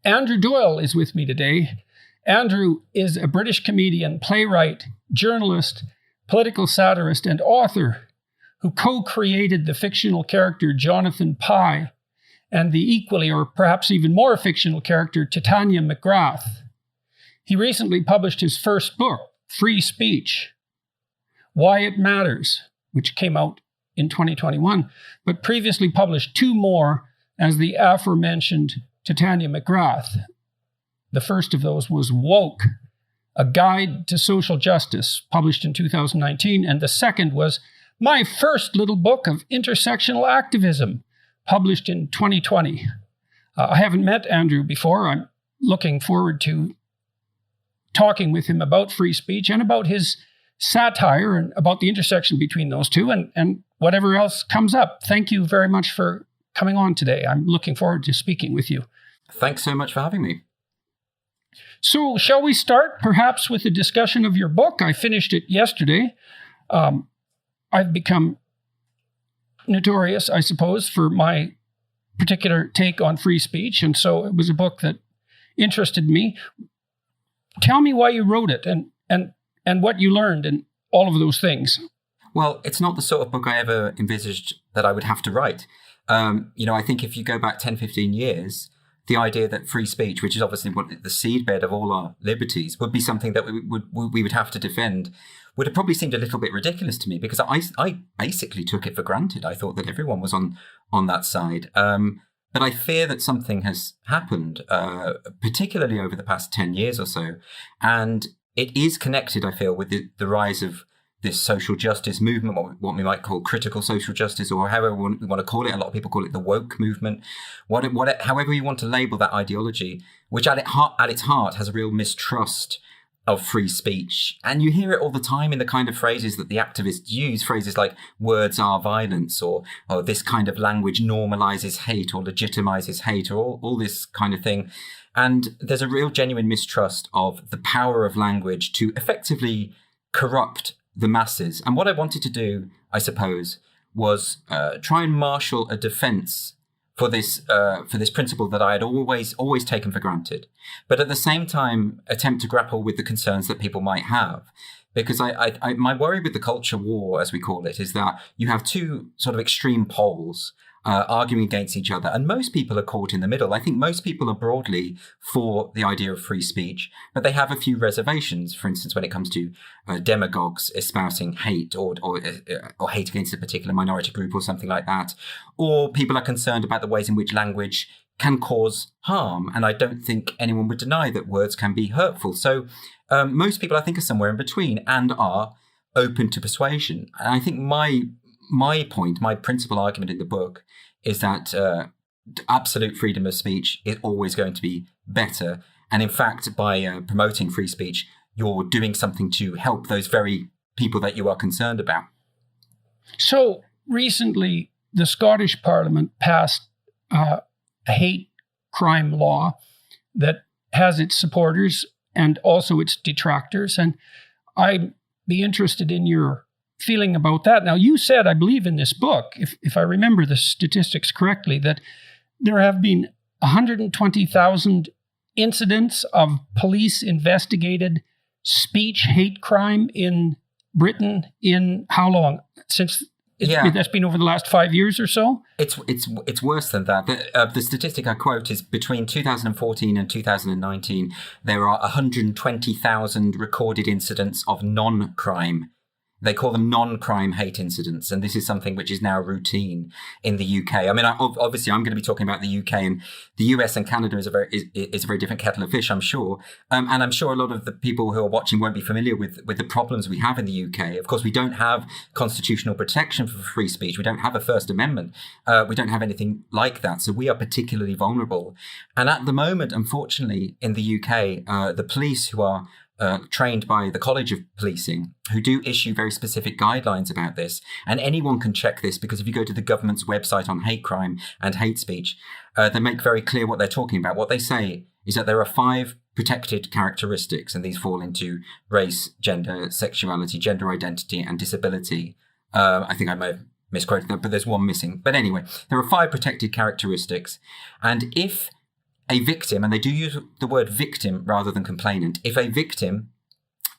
Andrew Doyle is with me today. Andrew is a British comedian, playwright, journalist, political satirist, and author who co-created the fictional character Jonathan Pye and the equally, or perhaps even more fictional character Titania McGrath. He recently published his first book, Free Speech, Why It Matters, which came out in 2021, but previously published two more as the aforementioned Titania McGrath. The first of those was Woke, A Guide to Social Justice, published in 2019, and the second was My First Little Book of Intersectional Activism, published in 2020. I haven't met Andrew before. I'm looking forward to talking with him about free speech and about his satire and about the intersection between those two and whatever else comes up. Thank you very much for coming on today. I'm looking forward to speaking with you. Thanks so much for having me. So shall we start perhaps with a discussion of your book? I finished it yesterday. I've become notorious, I suppose, for my particular take on free speech, and so it was a book that interested me. Tell me why you wrote it and what you learned and all of those things. Well, it's not the sort of book I ever envisaged that I would have to write. I think if you go back 10, 15 years, the idea that free speech, which is obviously the seedbed of all our liberties, would be something that we would have to defend, would have probably seemed a little bit ridiculous to me, because I basically took it for granted. I thought that everyone was on that side. But I fear that something has happened, particularly over the past 10 years or so. And it is connected, I feel, with the rise of this social justice movement, what we might call critical social justice, or however we want to call it. A lot of people call it the woke movement. However you want to label that ideology, which at its heart has a real mistrust of free speech. And you hear it all the time in the kind of phrases that the activists use, phrases like words are violence, or this kind of language normalizes hate or legitimizes hate, or all this kind of thing. And there's a real genuine mistrust of the power of language to effectively corrupt the masses. And what I wanted to do, I suppose, was try and marshal a defense for this principle that I had always taken for granted, but at the same time attempt to grapple with the concerns that people might have. Because my worry with the culture war, as we call it, is that you have two sort of extreme poles arguing against each other, and most people are caught in the middle. I think most people are broadly for the idea of free speech, but they have a few reservations. For instance, when it comes to demagogues espousing hate or hate against a particular minority group or something like that, or people are concerned about the ways in which language can cause harm. And I don't think anyone would deny that words can be hurtful. So most people, I think, are somewhere in between and are open to persuasion. And I think my point, my principal argument in the book is that absolute freedom of speech is always going to be better. And in fact, by promoting free speech, you're doing something to help those very people that you are concerned about. So recently, the Scottish Parliament passed a hate crime law that has its supporters and also its detractors. And I'd be interested in your feeling about that. Now, you said, I believe in this book, if I remember the statistics correctly, that there have been 120,000 incidents of police investigated speech hate crime in Britain in how long? That's been over the last 5 years or so? It's worse than that. The statistic I quote is between 2014 and 2019, there are 120,000 recorded incidents of non-crime. They call them non-crime hate incidents, and this is something which is now routine in the UK. I mean, obviously, I'm going to be talking about the UK, and the US and Canada is a very different kettle of fish, I'm sure. And I'm sure a lot of the people who are watching won't be familiar with the problems we have in the UK. Of course, we don't have constitutional protection for free speech. We don't have a First Amendment. We don't have anything like that. So we are particularly vulnerable. And at the moment, unfortunately, in the UK, the police who are trained by the College of Policing, who do issue very specific guidelines about this. And anyone can check this, because if you go to the government's website on hate crime and hate speech, they make very clear what they're talking about. What they say is that there are 5 protected characteristics, and these fall into race, gender, sexuality, gender identity, and disability. I think I may have misquoted that, but there's one missing. But anyway, there are 5 protected characteristics. And if a victim, and they do use the word victim rather than complainant, if a victim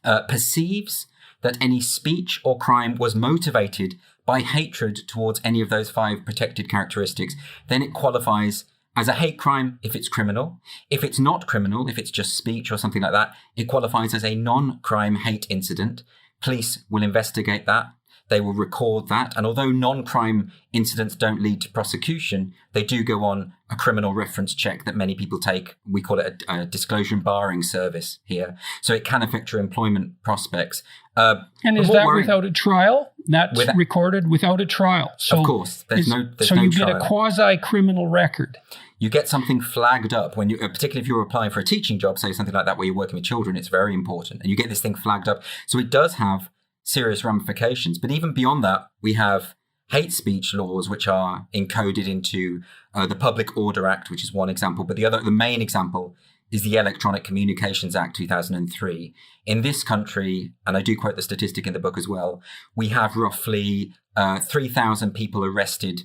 perceives that any speech or crime was motivated by hatred towards any of those 5 protected characteristics, then it qualifies as a hate crime if it's criminal. If it's not criminal, if it's just speech or something like that, it qualifies as a non-crime hate incident. Police will investigate that. They will record that. And although non-crime incidents don't lead to prosecution, they do go on a criminal reference check that many people take. We call it a disclosure and barring service here. So it can affect your employment prospects. And is that without a trial? That's recorded without a trial. So of course, there's no you trial. get a quasi-criminal record. You get something flagged up when you, particularly if you're applying for a teaching job, say something like that where you're working with children, it's very important. And you get this thing flagged up. So it does have serious ramifications. But even beyond that, we have hate speech laws, which are encoded into the Public Order Act, which is one example. But the main example is the Electronic Communications Act 2003. In this country, and I do quote the statistic in the book as well, we have roughly 3,000 people arrested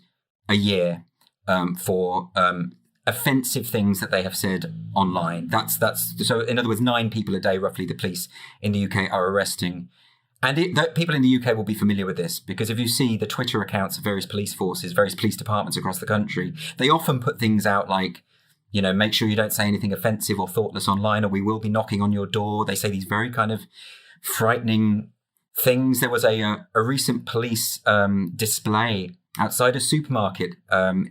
a year for offensive things that they have said online. That's so in other words, 9 people a day, roughly, the police in the UK are arresting. And people in the UK will be familiar with this, because if you see the Twitter accounts of various police forces, various police departments across the country, they often put things out like, you know, make sure you don't say anything offensive or thoughtless online, or we will be knocking on your door. They say these very kind of frightening things. There was a recent police display outside a supermarket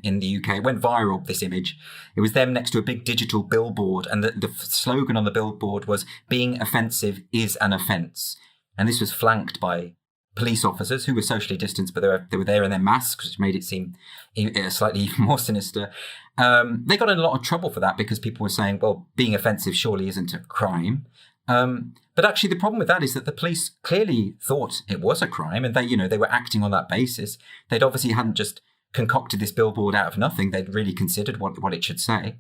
in the UK. It went viral, this image. It was them next to a big digital billboard, and the slogan on the billboard was, "Being offensive is an offence." And this was flanked by police officers who were socially distanced, but they were there in their masks, which made it seem slightly even more sinister. They got in a lot of trouble for that, because people were saying, well, being offensive surely isn't a crime. But actually, the problem with that is that the police clearly thought it was a crime, and they were acting on that basis. They'd obviously hadn't just concocted this billboard out of nothing. They'd really considered what it should say.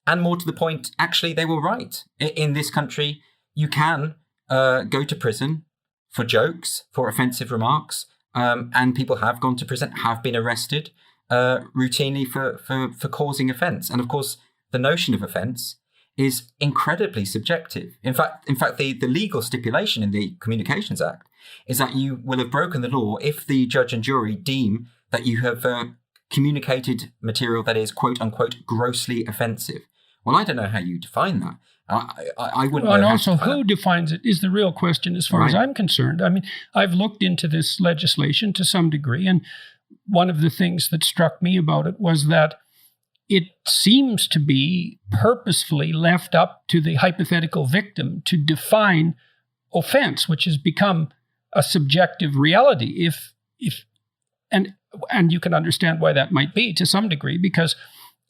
And more to the point, actually, they were right. In this country, you can go to prison for jokes, for offensive remarks, and people have gone to prison, have been arrested routinely for causing offence. And of course, the notion of offence is incredibly subjective. In fact, the legal stipulation in the Communications Act is that you will have broken the law if the judge and jury deem that you have communicated material that is, quote unquote, grossly offensive. Well, I don't know how you define that. I wouldn't know. And also, who defines it is the real question as far as I'm concerned. I mean, I've looked into this legislation to some degree, and one of the things that struck me about it was that it seems to be purposefully left up to the hypothetical victim to define offense, which has become a subjective reality. And you can understand why that might be to some degree, because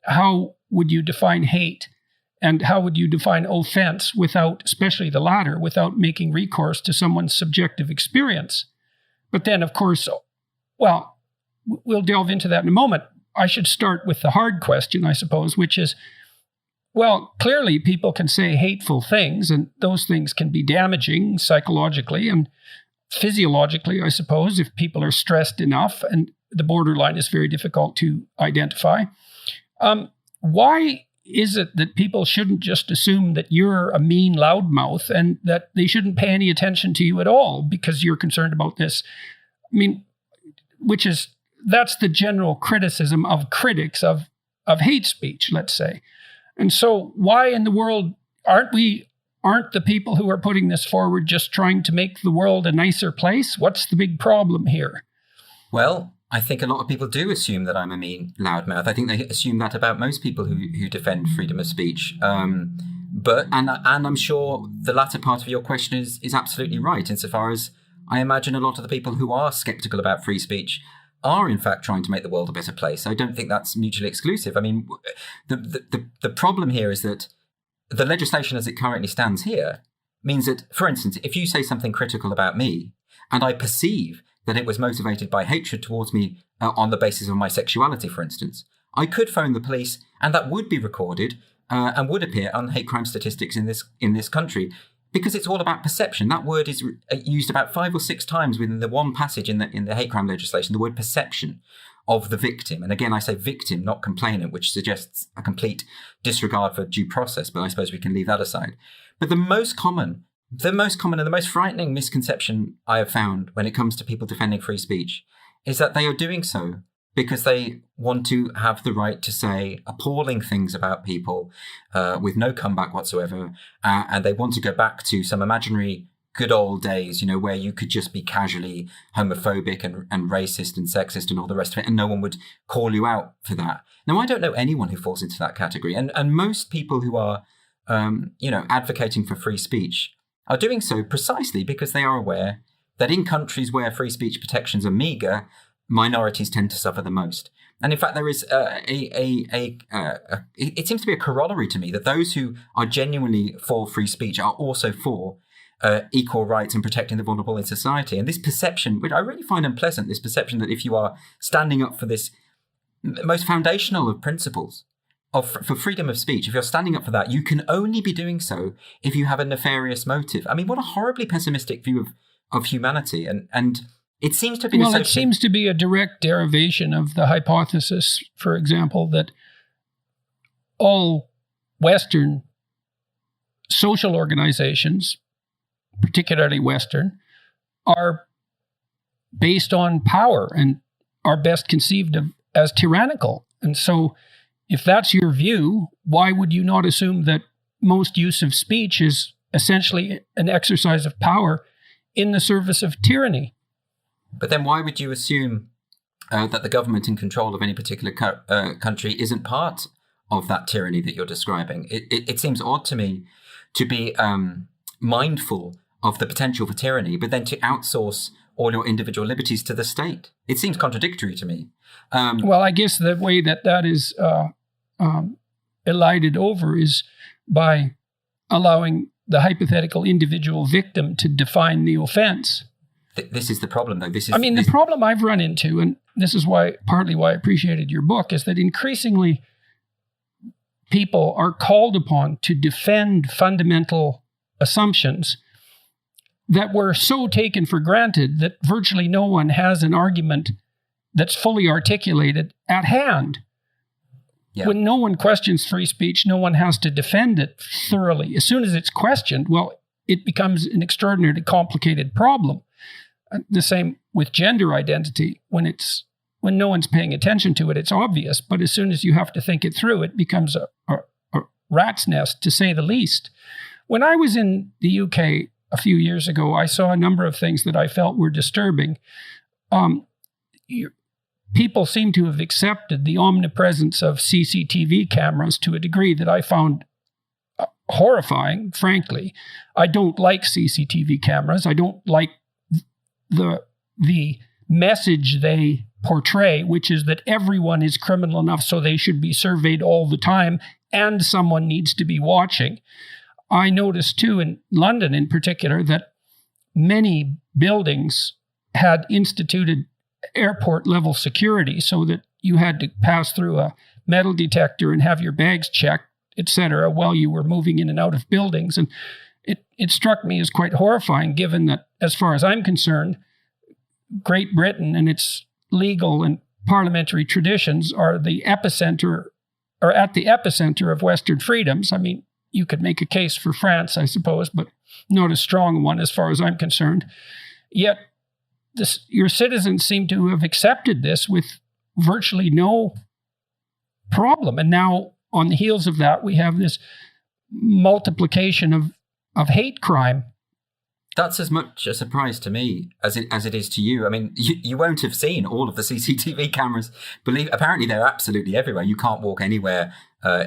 how would you define hate? And how would you define offense without, especially the latter, without making recourse to someone's subjective experience? But then, of course, well, we'll delve into that in a moment. I should start with the hard question, I suppose, which is, well, clearly people can say hateful things, and those things can be damaging psychologically and physiologically, I suppose, if people are stressed enough, and the borderline is very difficult to identify. Why is it that people shouldn't just assume that you're a mean loudmouth and that they shouldn't pay any attention to you at all because you're concerned about this? I mean, that's the general criticism of critics of hate speech, let's say. And so why in the world aren't the people who are putting this forward just trying to make the world a nicer place? What's the big problem here? Well, I think a lot of people do assume that I'm a mean loudmouth. I think they assume that about most people who defend freedom of speech. But I'm sure the latter part of your question is absolutely right, insofar as I imagine a lot of the people who are skeptical about free speech are in fact trying to make the world a better place. I don't think that's mutually exclusive. I mean, the problem here is that the legislation as it currently stands here means that, for instance, if you say something critical about me and I perceive that it was motivated by hatred towards me on the basis of my sexuality, for instance, I could phone the police, and that would be recorded and would appear on hate crime statistics in this country, because it's all about perception. That word is used about 5 or 6 times within the one passage in the hate crime legislation, the word perception. of the victim. And again, I say victim, not complainant, which suggests a complete disregard for due process, but I suppose we can leave that aside. But the most common and the most frightening misconception I have found when it comes to people defending free speech is that they are doing so because they want to have the right to say appalling things about people with no comeback whatsoever. And they want to go back to some imaginary good old days, where you could just be casually homophobic and racist and sexist and all the rest of it, and no one would call you out for that. Now, I don't know anyone who falls into that category. And most people who are, advocating for free speech are doing so precisely because they are aware that in countries where free speech protections are meager, minorities tend to suffer the most. And in fact, there is it seems to be a corollary to me that those who are genuinely for free speech are also for equal rights and protecting the vulnerable in society. And this perception, which I really find unpleasant, this perception that if you are standing up for this most foundational of principles for freedom of speech, if you're standing up for that, you can only be doing so if you have a nefarious motive. I mean, what a horribly pessimistic view of humanity. And it seems to be... Well, it seems to be a direct derivation of the hypothesis, for example, that all Western social organizations, particularly Western, are based on power and are best conceived of as tyrannical. And so if that's your view, why would you not assume that most use of speech is essentially an exercise of power in the service of tyranny? But then why would you assume that the government in control of any particular country isn't part of that tyranny that you're describing? It seems odd to me to be mindful of the potential for tyranny, but then to outsource all your individual liberties to the state. It seems contradictory to me. Well, I guess the way that is elided over is by allowing the hypothetical individual victim to define the offense. This is the problem, though. The problem I've run into, and this is partly why I appreciated your book, is that increasingly people are called upon to defend fundamental assumptions that were so taken for granted that virtually no one has an argument that's fully articulated at hand. Yeah. When no one questions free speech, no one has to defend it thoroughly. As soon as it's questioned, well, it becomes an extraordinarily complicated problem. The same with gender identity. When no one's paying attention to it, it's obvious. But as soon as you have to think it through, it becomes a rat's nest, to say the least. When I was in the UK a few years ago, I saw a number of things that I felt were disturbing. People seem to have accepted the omnipresence of CCTV cameras to a degree that I found horrifying, frankly. I don't like CCTV cameras. I don't like the message they portray, which is that everyone is criminal enough so they should be surveyed all the time and someone needs to be watching. I noticed too in London in particular that many buildings had instituted airport level security so that you had to pass through a metal detector and have your bags checked, etc., while you were moving in and out of buildings. And it struck me as quite horrifying, given that, as far as I'm concerned, Great Britain and its legal and parliamentary traditions are at the epicenter of Western freedoms. I mean, you could make a case for France, I suppose, but not a strong one as far as I'm concerned. Yet, your citizens seem to have accepted this with virtually no problem. And now, on the heels of that, we have this multiplication of hate crime. That's as much a surprise to me as it is to you. I mean, you won't have seen all of the CCTV cameras. Apparently, they're absolutely everywhere. You can't walk anywhere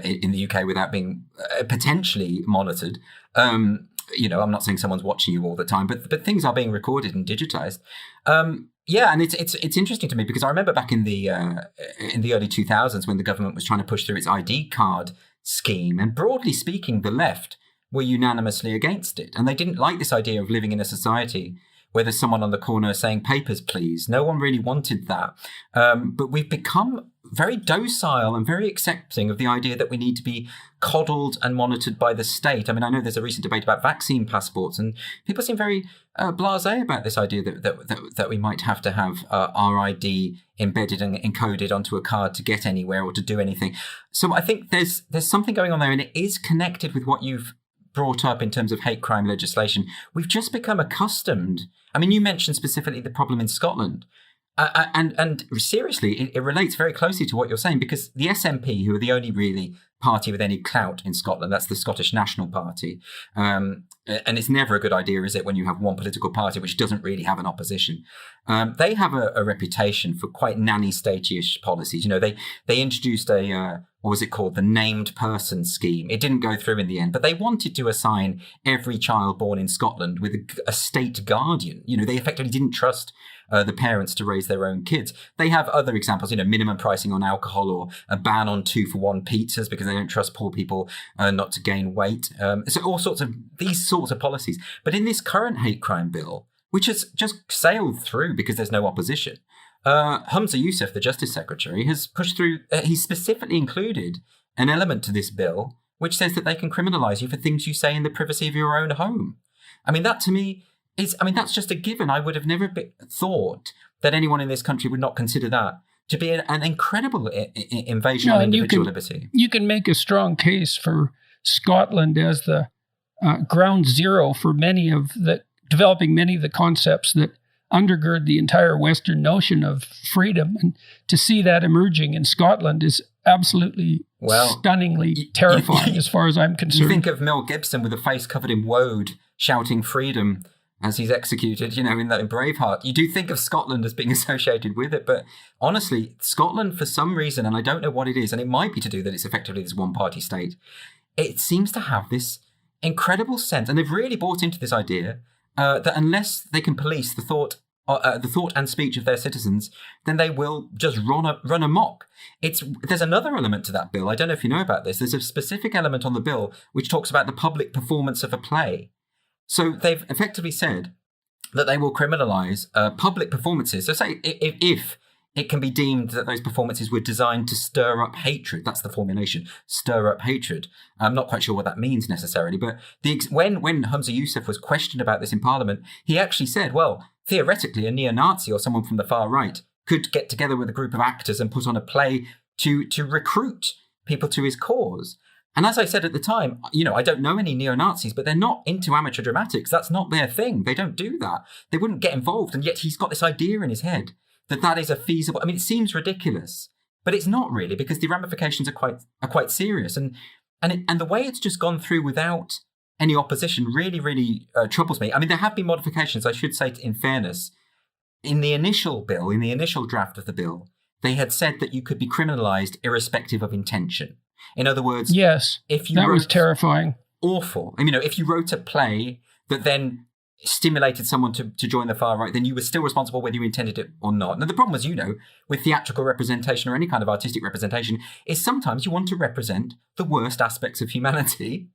in the UK without being potentially monitored. I'm not saying someone's watching you all the time, but things are being recorded and digitized. And it's interesting to me because I remember back in the early 2000s when the government was trying to push through its ID card scheme, and broadly speaking, the left were unanimously against it. And they didn't like this idea of living in a society where there's someone on the corner saying papers, please. No one really wanted that. But we've become very docile and very accepting of the idea that we need to be coddled and monitored by the state. I mean, I know there's a recent debate about vaccine passports, and people seem very blasé about this idea that we might have to have our ID embedded and encoded onto a card to get anywhere or to do anything. So I think there's something going on there, and it is connected with what you've brought up in terms of hate crime legislation. We've just become accustomed. I mean, you mentioned specifically the problem in Scotland. And seriously, it relates very closely to what you're saying, because the SNP, who are the only really party with any clout in Scotland, that's the Scottish National Party. And it's never a good idea, is it, when you have one political party which doesn't really have an opposition. They have a reputation for quite nanny state-ish policies. You know, they introduced what was it called? The named person scheme. It didn't go through in the end, but they wanted to assign every child born in Scotland with a state guardian. You know, they effectively didn't trust the parents to raise their own kids. They have other examples, you know, minimum pricing on alcohol, or a ban on 2-for-1 pizzas because they don't trust poor people not to gain weight. So all sorts of these sorts of policies. But in this current hate crime bill, which has just sailed through because there's no opposition, Humza Yousaf, the Justice Secretary, has pushed through, he specifically included an element to this bill which says that they can criminalise you for things you say in the privacy of your own home. I mean, that to me that's just a given. I would have never thought that anyone in this country would not consider that to be an incredible invasion of individual liberty. You can make a strong case for Scotland as the ground zero for developing many of the concepts that undergird the entire Western notion of freedom. And to see that emerging in Scotland is absolutely stunningly terrifying as far as I'm concerned. You think of Mel Gibson with a face covered in woad shouting freedom as he's executed, you know, in Braveheart. You do think of Scotland as being associated with it, but honestly, Scotland, for some reason, and I don't know what it is, and it might be to do that it's effectively this one-party state, it seems to have this incredible sense, and they've really bought into this idea that unless they can police the thought and speech of their citizens, then they will just run amok. There's another element to that bill. I don't know if you know about this. There's a specific element on the bill which talks about the public performance of a play. So they've effectively said that they will criminalise public performances. So say if it can be deemed that those performances were designed to stir up hatred, that's the formulation, stir up hatred. I'm not quite sure what that means necessarily, but when Humza Yousaf was questioned about this in Parliament, he actually said, well, theoretically, a neo-Nazi or someone from the far right could get together with a group of actors and put on a play to recruit people to his cause. And as I said at the time, you know, I don't know any neo-Nazis, but they're not into amateur dramatics. That's not their thing. They don't do that. They wouldn't get involved. And yet he's got this idea in his head that is a feasible... I mean, it seems ridiculous, but it's not really, because the ramifications are quite serious. And the way it's just gone through without any opposition really, really troubles me. I mean, there have been modifications, I should say, in fairness. In the initial bill, in the initial draft of the bill, they had said that you could be criminalised irrespective of intention. In other words, yes, that was terrifying. Awful. I mean, you know, if you wrote a play that then stimulated someone to join the far right, then you were still responsible whether you intended it or not. Now, the problem is, you know, with theatrical representation or any kind of artistic representation, is sometimes you want to represent the worst aspects of humanity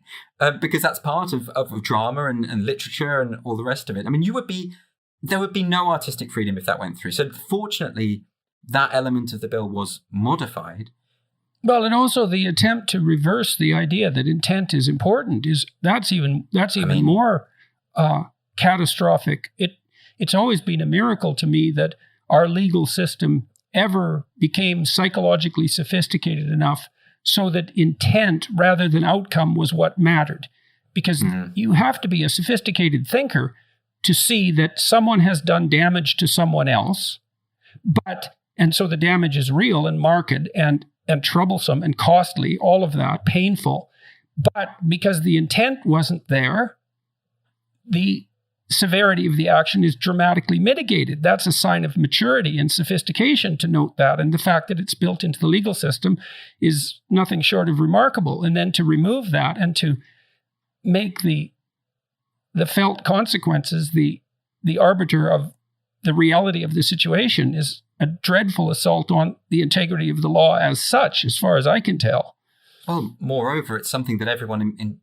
because that's part of drama and literature and all the rest of it. I mean, there would be no artistic freedom if that went through. So fortunately, that element of the bill was modified. Well, and also the attempt to reverse the idea that intent is important that's even more catastrophic. It's always been a miracle to me that our legal system ever became psychologically sophisticated enough so that intent rather than outcome was what mattered. Because you have to be a sophisticated thinker to see that someone has done damage to someone else, and so the damage is real and marked and troublesome and costly, all of that, painful. But because the intent wasn't there, the severity of the action is dramatically mitigated. That's a sign of maturity and sophistication to note that. And the fact that it's built into the legal system is nothing short of remarkable. And then to remove that and to make the felt consequences the arbiter of the reality of the situation is a dreadful assault on the integrity of the law as such, as far as I can tell. Well, moreover, it's something that everyone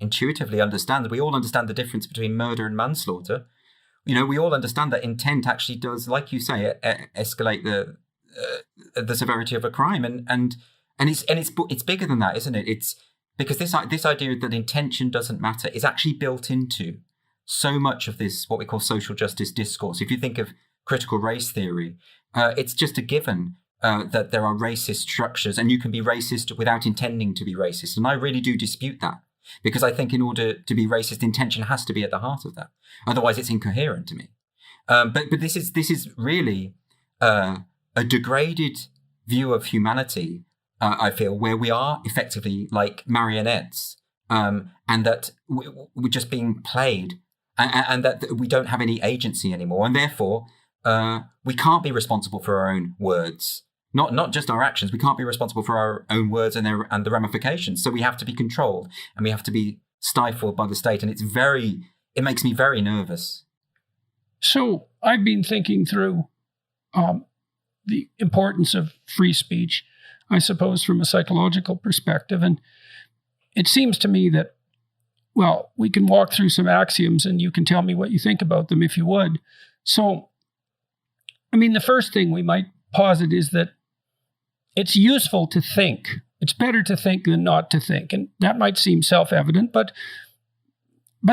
intuitively understands. We all understand the difference between murder and manslaughter. we all understand that intent actually does, like you say, escalate the severity of a crime, and it's bigger than that, isn't it? It's because this idea that intention doesn't matter is actually built into so much of this, what we call social justice discourse. If you think of critical race theory, it's just a given that there are racist structures, and you can be racist without intending to be racist. And I really do dispute that, because I think in order to be racist, intention has to be at the heart of that. Otherwise, it's incoherent to me. But this is really a degraded view of humanity, I feel, where we are effectively like marionettes, and that we're just being played, and that we don't have any agency anymore, and therefore we can't be responsible for our own words. Not just our actions. We can't be responsible for our own words and the ramifications. So we have to be controlled, and we have to be stifled by the state. And it makes me very nervous. So I've been thinking through the importance of free speech, I suppose, from a psychological perspective. And it seems to me that, well, we can walk through some axioms and you can tell me what you think about them if you would. So, I mean, the first thing we might posit is that it's useful to think. It's better to think than not to think. And that might seem self-evident, but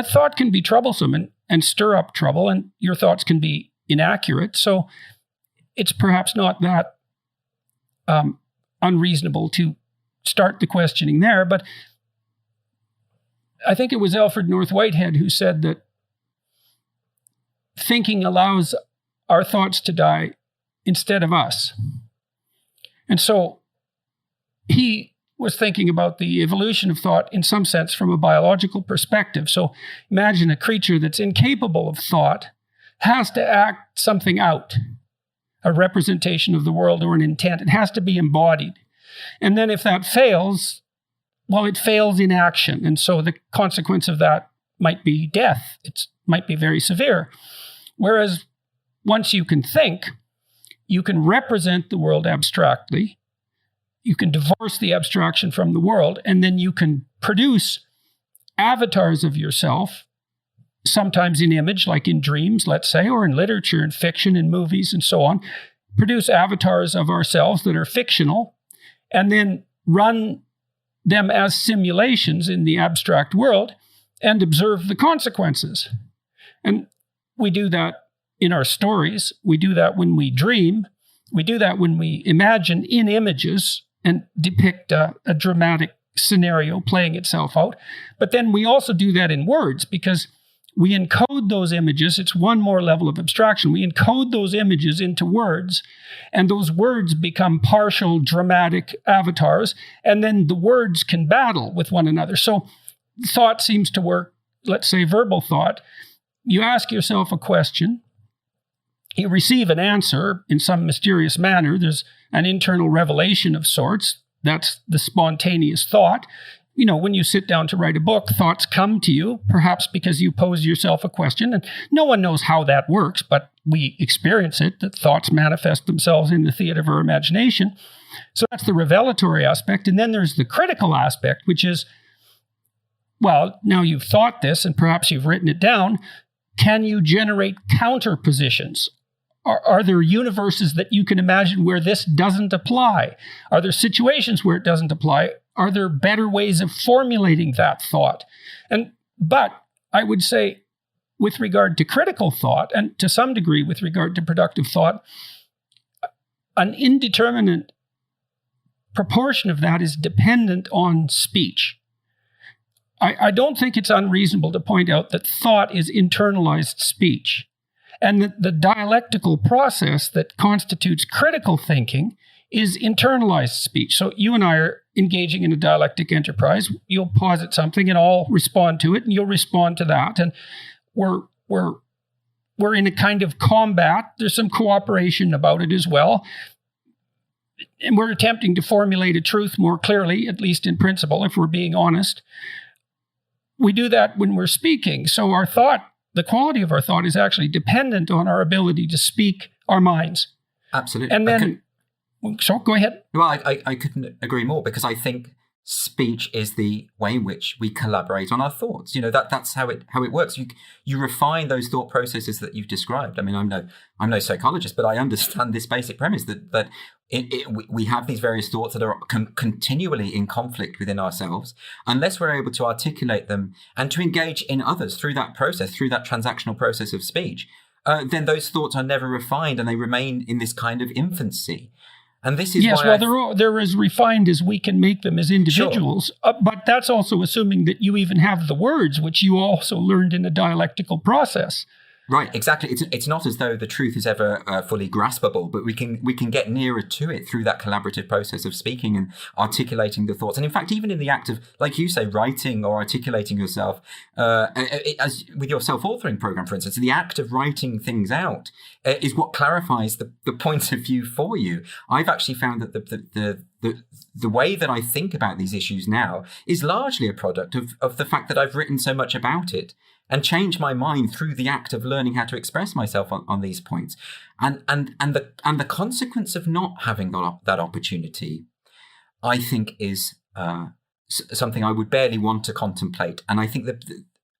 thought can be troublesome and stir up trouble, and your thoughts can be inaccurate. So it's perhaps not that unreasonable to start the questioning there. But I think it was Alfred North Whitehead who said that thinking allows our thoughts to die instead of us. And so he was thinking about the evolution of thought in some sense from a biological perspective. So imagine a creature that's incapable of thought has to act something out, a representation of the world or an intent. It has to be embodied. And then if that fails, well, it fails in action. And so the consequence of that might be death. It might be very severe. Whereas once you can think, you can represent the world abstractly. You can divorce the abstraction from the world, and then you can produce avatars of yourself, sometimes in image, like in dreams, let's say, or in literature and fiction and movies and so on. Produce avatars of ourselves that are fictional, and then run them as simulations in the abstract world and observe the consequences. And we do that in our stories. We do that when we dream. We do that when we imagine in images and depict a dramatic scenario playing itself out. But then we also do that in words, because we encode those images. It's one more level of abstraction. We encode those images into words, and those words become partial dramatic avatars, and then the words can battle with one another. So thought seems to work, let's say verbal thought. You ask yourself a question, you receive an answer in some mysterious manner. There's an internal revelation of sorts. That's the spontaneous thought. You know, when you sit down to write a book, thoughts come to you, perhaps because you pose yourself a question, and no one knows how that works, but we experience it, that thoughts manifest themselves in the theater of our imagination. So that's the revelatory aspect. And then there's the critical aspect, which is, well, now you've thought this, and perhaps you've written it down. Can you generate counterpositions? Are there universes that you can imagine where this doesn't apply? Are there situations where it doesn't apply? Are there better ways of formulating that thought? But I would say, with regard to critical thought, and to some degree with regard to productive thought, an indeterminate proportion of that is dependent on speech. I don't think it's unreasonable to point out that thought is internalized speech, and that the dialectical process that constitutes critical thinking is internalized speech. So you and I are engaging in a dialectic enterprise. You'll posit something and I'll respond to it, and you'll respond to that. And we're in a kind of combat. There's some cooperation about it as well. And we're attempting to formulate a truth more clearly, at least in principle, if we're being honest. We do that when we're speaking. So our thought, the quality of our thought, is actually dependent on our ability to speak our minds. Absolutely. And then, so go ahead. Well, I couldn't agree more, because I think speech is the way in which we collaborate on our thoughts. That's how it works. You refine those thought processes that you've described. I mean, I'm no psychologist, but I understand this basic premise that we have these various thoughts that are continually in conflict within ourselves. Unless we're able to articulate them and to engage in others through that process, through that transactional process of speech, then those thoughts are never refined and they remain in this kind of infancy. And this is why they're as refined as we can make them as individuals. Sure. But that's also assuming that you even have the words, which you also learned in a dialectical process. Right, exactly. It's not as though the truth is ever fully graspable, but we can get nearer to it through that collaborative process of speaking and articulating the thoughts. And in fact, even in the act of, like you say, writing or articulating yourself, as with your self-authoring program, for instance, the act of writing things out is what clarifies the points of view for you. I've actually found that the way that I think about these issues now is largely a product of the fact that I've written so much about it and changed my mind through the act of learning how to express myself on these points. And the consequence of not having that opportunity, I think, is something I would barely want to contemplate. And I think that,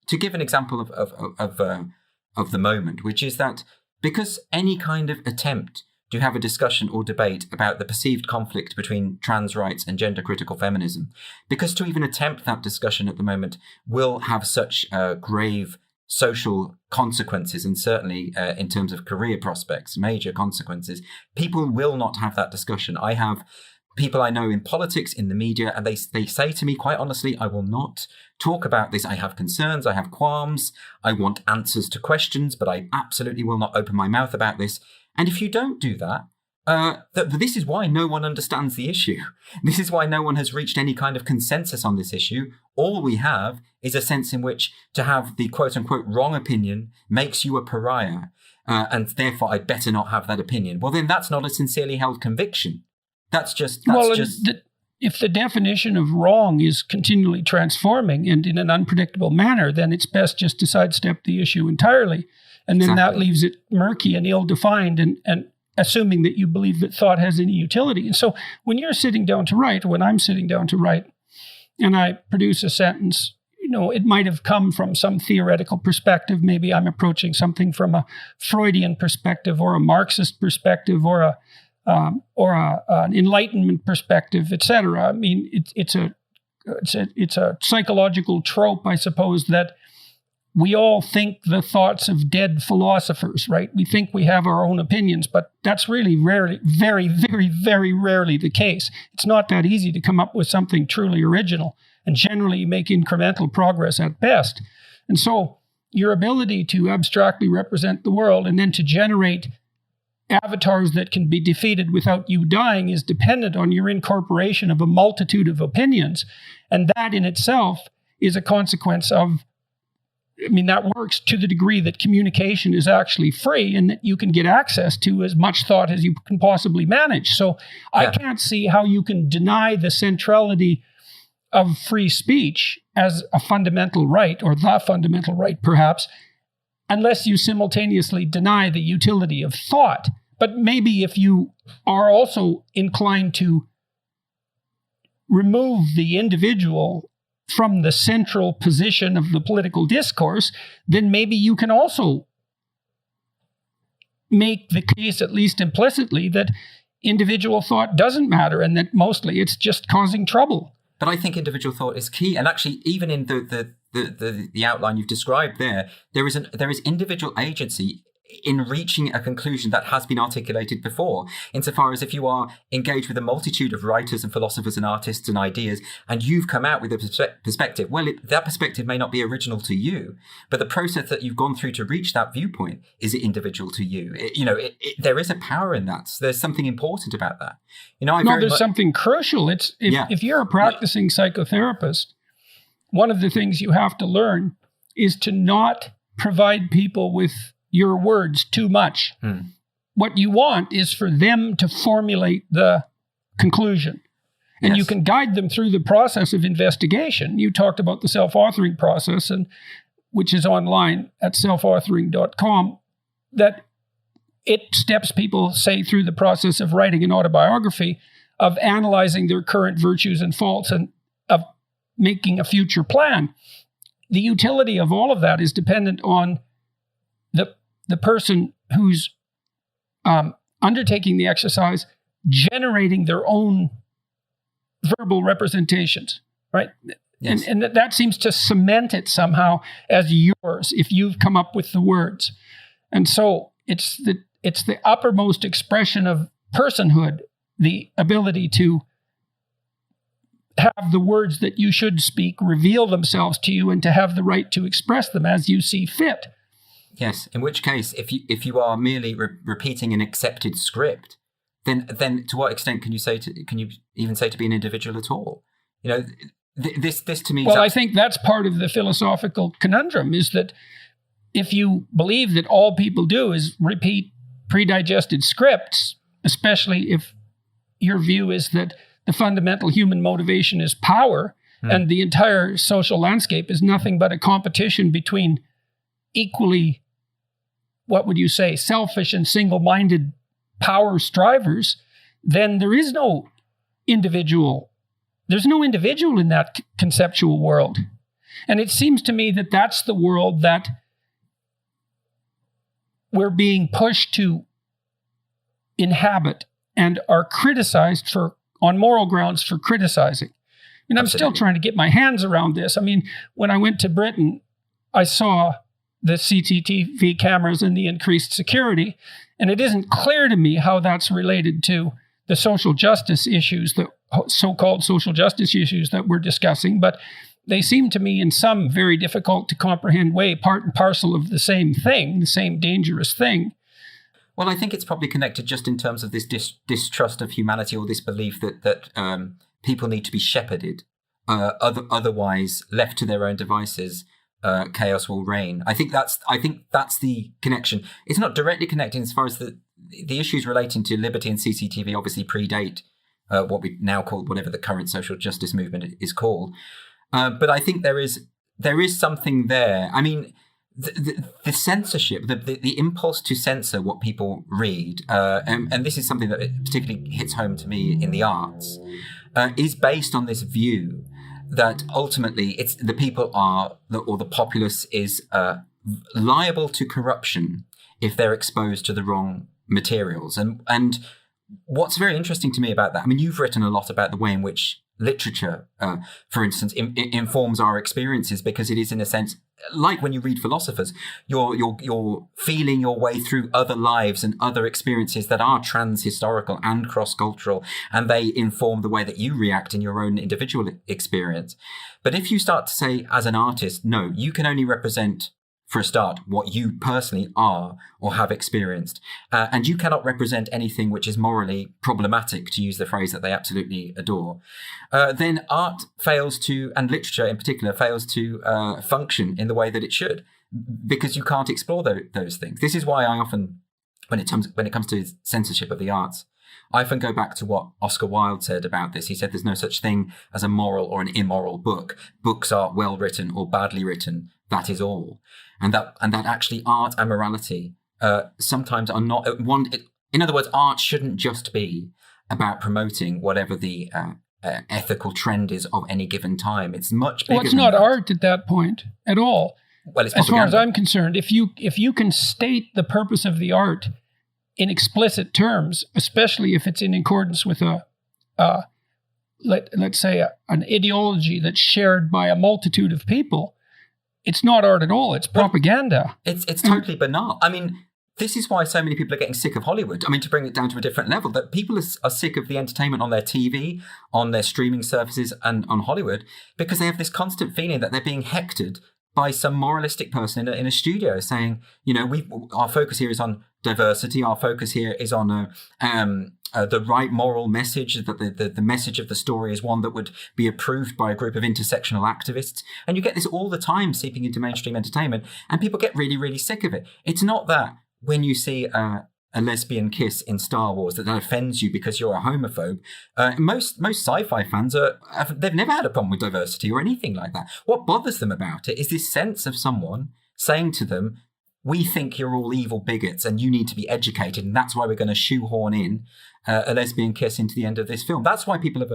to give an example of the moment, which is that because any kind of attempt to have a discussion or debate about the perceived conflict between trans rights and gender-critical feminism, because to even attempt that discussion at the moment will have such grave social consequences, and certainly in terms of career prospects, major consequences, people will not have that discussion. I have people I know in politics, in the media, and they say to me, quite honestly, I will not talk about this. I have concerns, I have qualms, I want answers to questions, but I absolutely will not open my mouth about this. And if you don't do that, this is why no one understands the issue. This is why no one has reached any kind of consensus on this issue. All we have is a sense in which to have the quote-unquote wrong opinion makes you a pariah, and therefore I'd better not have that opinion. Well, then that's not a sincerely held conviction. If the definition of wrong is continually transforming and in an unpredictable manner, then it's best just to sidestep the issue entirely. And then that leaves it murky and ill-defined and assuming that you believe that thought has any utility. And so when you're sitting down to write, when I'm sitting down to write, and I produce a sentence, it might have come from some theoretical perspective. Maybe I'm approaching something from a Freudian perspective or a Marxist perspective or an Enlightenment perspective, etc. I mean, it's a psychological trope, I suppose, that we all think the thoughts of dead philosophers, right? We think we have our own opinions, but that's really rarely, very, very, very rarely the case. It's not that easy to come up with something truly original, and generally you make incremental progress at best. And so your ability to abstractly represent the world and then to generate avatars that can be defeated without you dying is dependent on your incorporation of a multitude of opinions. And that in itself is a consequence of, that works to the degree that communication is actually free and that you can get access to as much thought as you can possibly manage. So I can't see how you can deny the centrality of free speech as a fundamental right, or the fundamental right perhaps, unless you simultaneously deny the utility of thought. But maybe if you are also inclined to remove the individual from the central position of the political discourse, then maybe you can also make the case, at least implicitly, that individual thought doesn't matter and that mostly it's just causing trouble. But I think individual thought is key. And actually, even in the outline you've described there is individual agency in reaching a conclusion that has been articulated before, insofar as if you are engaged with a multitude of writers and philosophers and artists and ideas, and you've come out with a perspective, that perspective may not be original to you, but the process that you've gone through to reach that viewpoint is individual to you. There is a power in that. So there's something important about that. There's something crucial. If you're a practicing psychotherapist, one of the things you have to learn is to not provide people with your words too much. What you want is for them to formulate the conclusion. And you can guide them through the process of investigation. You talked about the self-authoring process, and which is online at selfauthoring.com, that it steps people, say, through the process of writing an autobiography, of analyzing their current virtues and faults, and making a future plan. The utility of all of that is dependent on the person who's undertaking the exercise, generating their own verbal representations, right? Yes. And that seems to cement it somehow as yours if you've come up with the words. And so it's the uppermost expression of personhood, the ability to have the words that you should speak reveal themselves to you and to have the right to express them as you see fit. Yes, in which case, if you are merely repeating an accepted script, then to what extent can you even say to be an individual at all? You know, this to me. Well, I think that's part of the philosophical conundrum, is that if you believe that all people do is repeat predigested scripts, especially if your view is that the fundamental human motivation is power, and the entire social landscape is nothing but a competition between equally, what would you say, selfish and single-minded power strivers, then there is no individual. There's no individual in that conceptual world. And it seems to me that that's the world that we're being pushed to inhabit and are criticized for, on moral grounds, for criticizing. And I'm still trying to get my hands around this. I mean, when I went to Britain, I saw the CCTV cameras and the increased security, and it isn't clear to me how that's related to the social justice issues, the so-called social justice issues that we're discussing, but they seem to me in some very difficult to comprehend way part and parcel of the same thing, the same dangerous thing. Well, I think it's probably connected just in terms of this distrust of humanity, or this belief that people need to be shepherded. Otherwise, left to their own devices, chaos will reign. I think that's the connection. It's not directly connected as far as the issues relating to liberty and CCTV obviously predate what we now call, whatever the current social justice movement is called. But I think there is something there. I mean, the censorship, the impulse to censor what people read, and this is something that particularly hits home to me in the arts, is based on this view that ultimately it's the people or the populace is liable to corruption if they're exposed to the wrong materials. And what's very interesting to me about that, I mean, you've written a lot about the way in which literature, for instance, informs our experiences, because it is, in a sense, like when you read philosophers, you're feeling your way through other lives and other experiences that are trans-historical and cross-cultural, and they inform the way that you react in your own individual experience. But if you start to say, as an artist, no, you can only represent, for a start, what you personally are or have experienced. And you cannot represent anything which is morally problematic, to use the phrase that they absolutely adore. Then art fails to, and literature in particular, fails to function in the way that it should, because you can't explore those things. This is why I often, when it comes to censorship of the arts, I often go back to what Oscar Wilde said about this. He said there's no such thing as a moral or an immoral book. Books are well written or badly written. That is all. And that actually art and morality sometimes are not one. In other words, art shouldn't just be about promoting whatever the ethical trend is of any given time. It's much bigger. Well, it's not art at that point at all. Well, it's as far as I'm concerned. If you can state the purpose of the art in explicit terms, especially if it's in accordance with let's say an ideology that's shared by a multitude of people, it's not art at all. It's propaganda. It's totally banal. I mean, this is why so many people are getting sick of Hollywood. I mean, to bring it down to a different level, that people are sick of the entertainment on their TV, on their streaming services, and on Hollywood, because they have this constant feeling that they're being hectored by some moralistic person in a studio saying, you know, our focus here is on diversity. Our focus here is on the right moral message, that the message of the story is one that would be approved by a group of intersectional activists. And you get this all the time seeping into mainstream entertainment, and people get really, really sick of it. It's not that when you see a lesbian kiss in Star Wars that offends you because you're a homophobe. Most sci-fi fans they've never had a problem with diversity or anything like that. What bothers them about it is this sense of someone saying to them, we think you're all evil bigots and you need to be educated, and that's why we're going to shoehorn in a lesbian kiss into the end of this film. That's why people have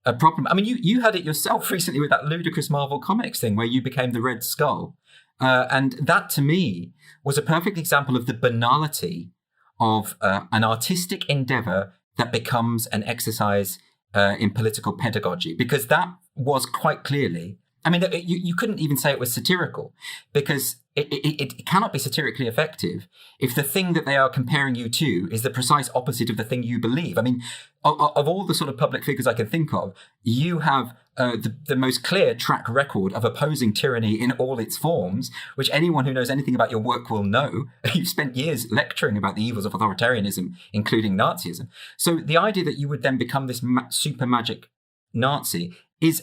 a problem. I mean, you had it yourself recently with that ludicrous Marvel Comics thing where you became the Red Skull. And that, to me, was a perfect example of the banality of an artistic endeavor that becomes an exercise in political pedagogy, because that was quite clearly, I mean, you couldn't even say it was satirical, because it cannot be satirically effective if the thing that they are comparing you to is the precise opposite of the thing you believe. I mean, of all the sort of public figures I can think of, you have the most clear track record of opposing tyranny in all its forms, which anyone who knows anything about your work will know. You've spent years lecturing about the evils of authoritarianism, including Nazism. So the idea that you would then become this super magic Nazi is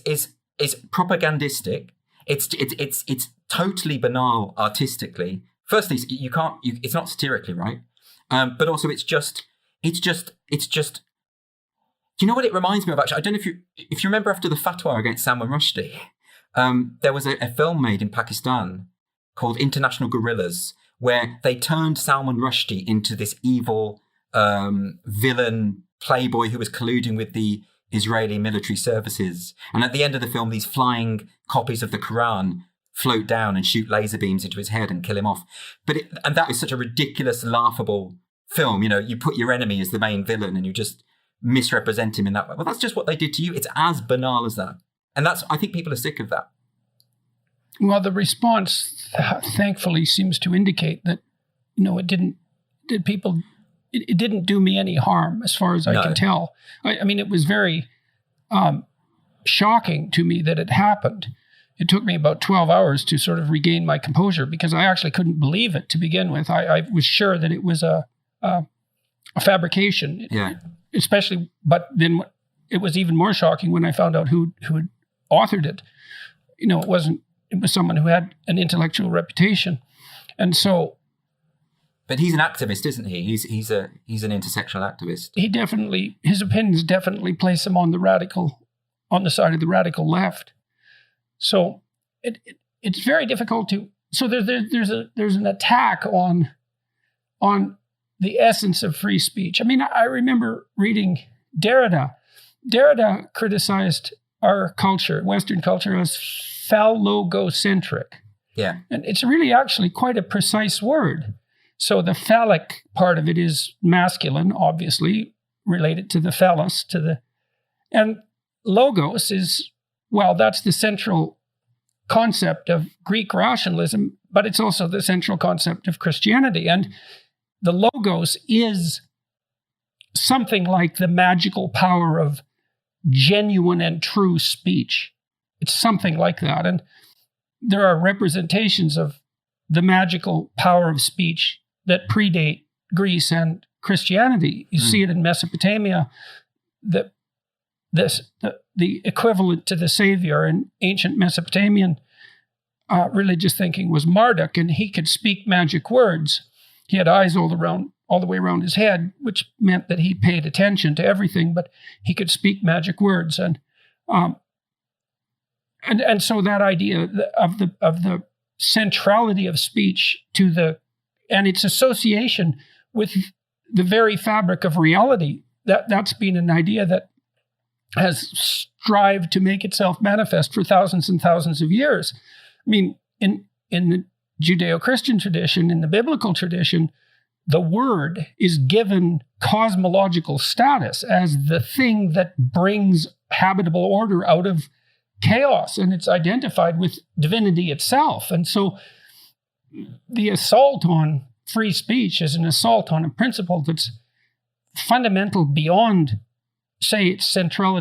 propagandistic. It's totally banal artistically. Firstly, it's not satirically right, but also it's just. Do you know what it reminds me of? Actually, I don't know if you remember after the fatwa against Salman Rushdie, there was a film made in Pakistan called International Guerrillas, where they turned Salman Rushdie into this evil villain playboy who was colluding with the Israeli military services. And at the end of the film, these flying copies of the Quran float down and shoot laser beams into his head and kill him off. And that is such a ridiculous, laughable film. You know, you put your enemy as the main villain and you just misrepresent him in that way. Well, that's just what they did to you. It's as banal as that. And I think people are sick of that. Well, the response, thankfully, seems to indicate that, it didn't do me any harm, as far as I can tell. I mean, it was very shocking to me that it happened. It took me about 12 hours to sort of regain my composure, because I actually couldn't believe it to begin with. I was sure that it was a fabrication. Yeah. But then it was even more shocking when I found out who had authored it. It was someone who had an intellectual reputation. And so. But he's an activist, isn't he? He's an intersectional activist. His opinions definitely place him on the side of the radical left. So it's very difficult to. So there's an attack on the essence of free speech. I mean, I remember reading Derrida. Derrida criticized our culture, Western culture, as phallogocentric. Yeah. And it's really actually quite a precise word. So the phallic part of it is masculine, obviously, related to the phallus, and logos is, that's the central concept of Greek rationalism, but it's also the central concept of Christianity. And the logos is something like the magical power of genuine and true speech. It's something like that. And there are representations of the magical power of speech that predate Greece and Christianity. You see it in Mesopotamia. The equivalent to the savior in ancient Mesopotamian religious thinking was Marduk, and he could speak magic words. He had eyes all the way around his head, which meant that he paid attention to everything, but he could speak magic words. And so that idea of the centrality of speech and its association with the very fabric of reality, that's been an idea that has strived to make itself manifest for thousands and thousands of years. I mean, in the Judeo-Christian tradition, in the biblical tradition, the word is given cosmological status as the thing that brings habitable order out of chaos, and it's identified with divinity itself. And so the assault on free speech is an assault on a principle that's fundamental beyond, say, its central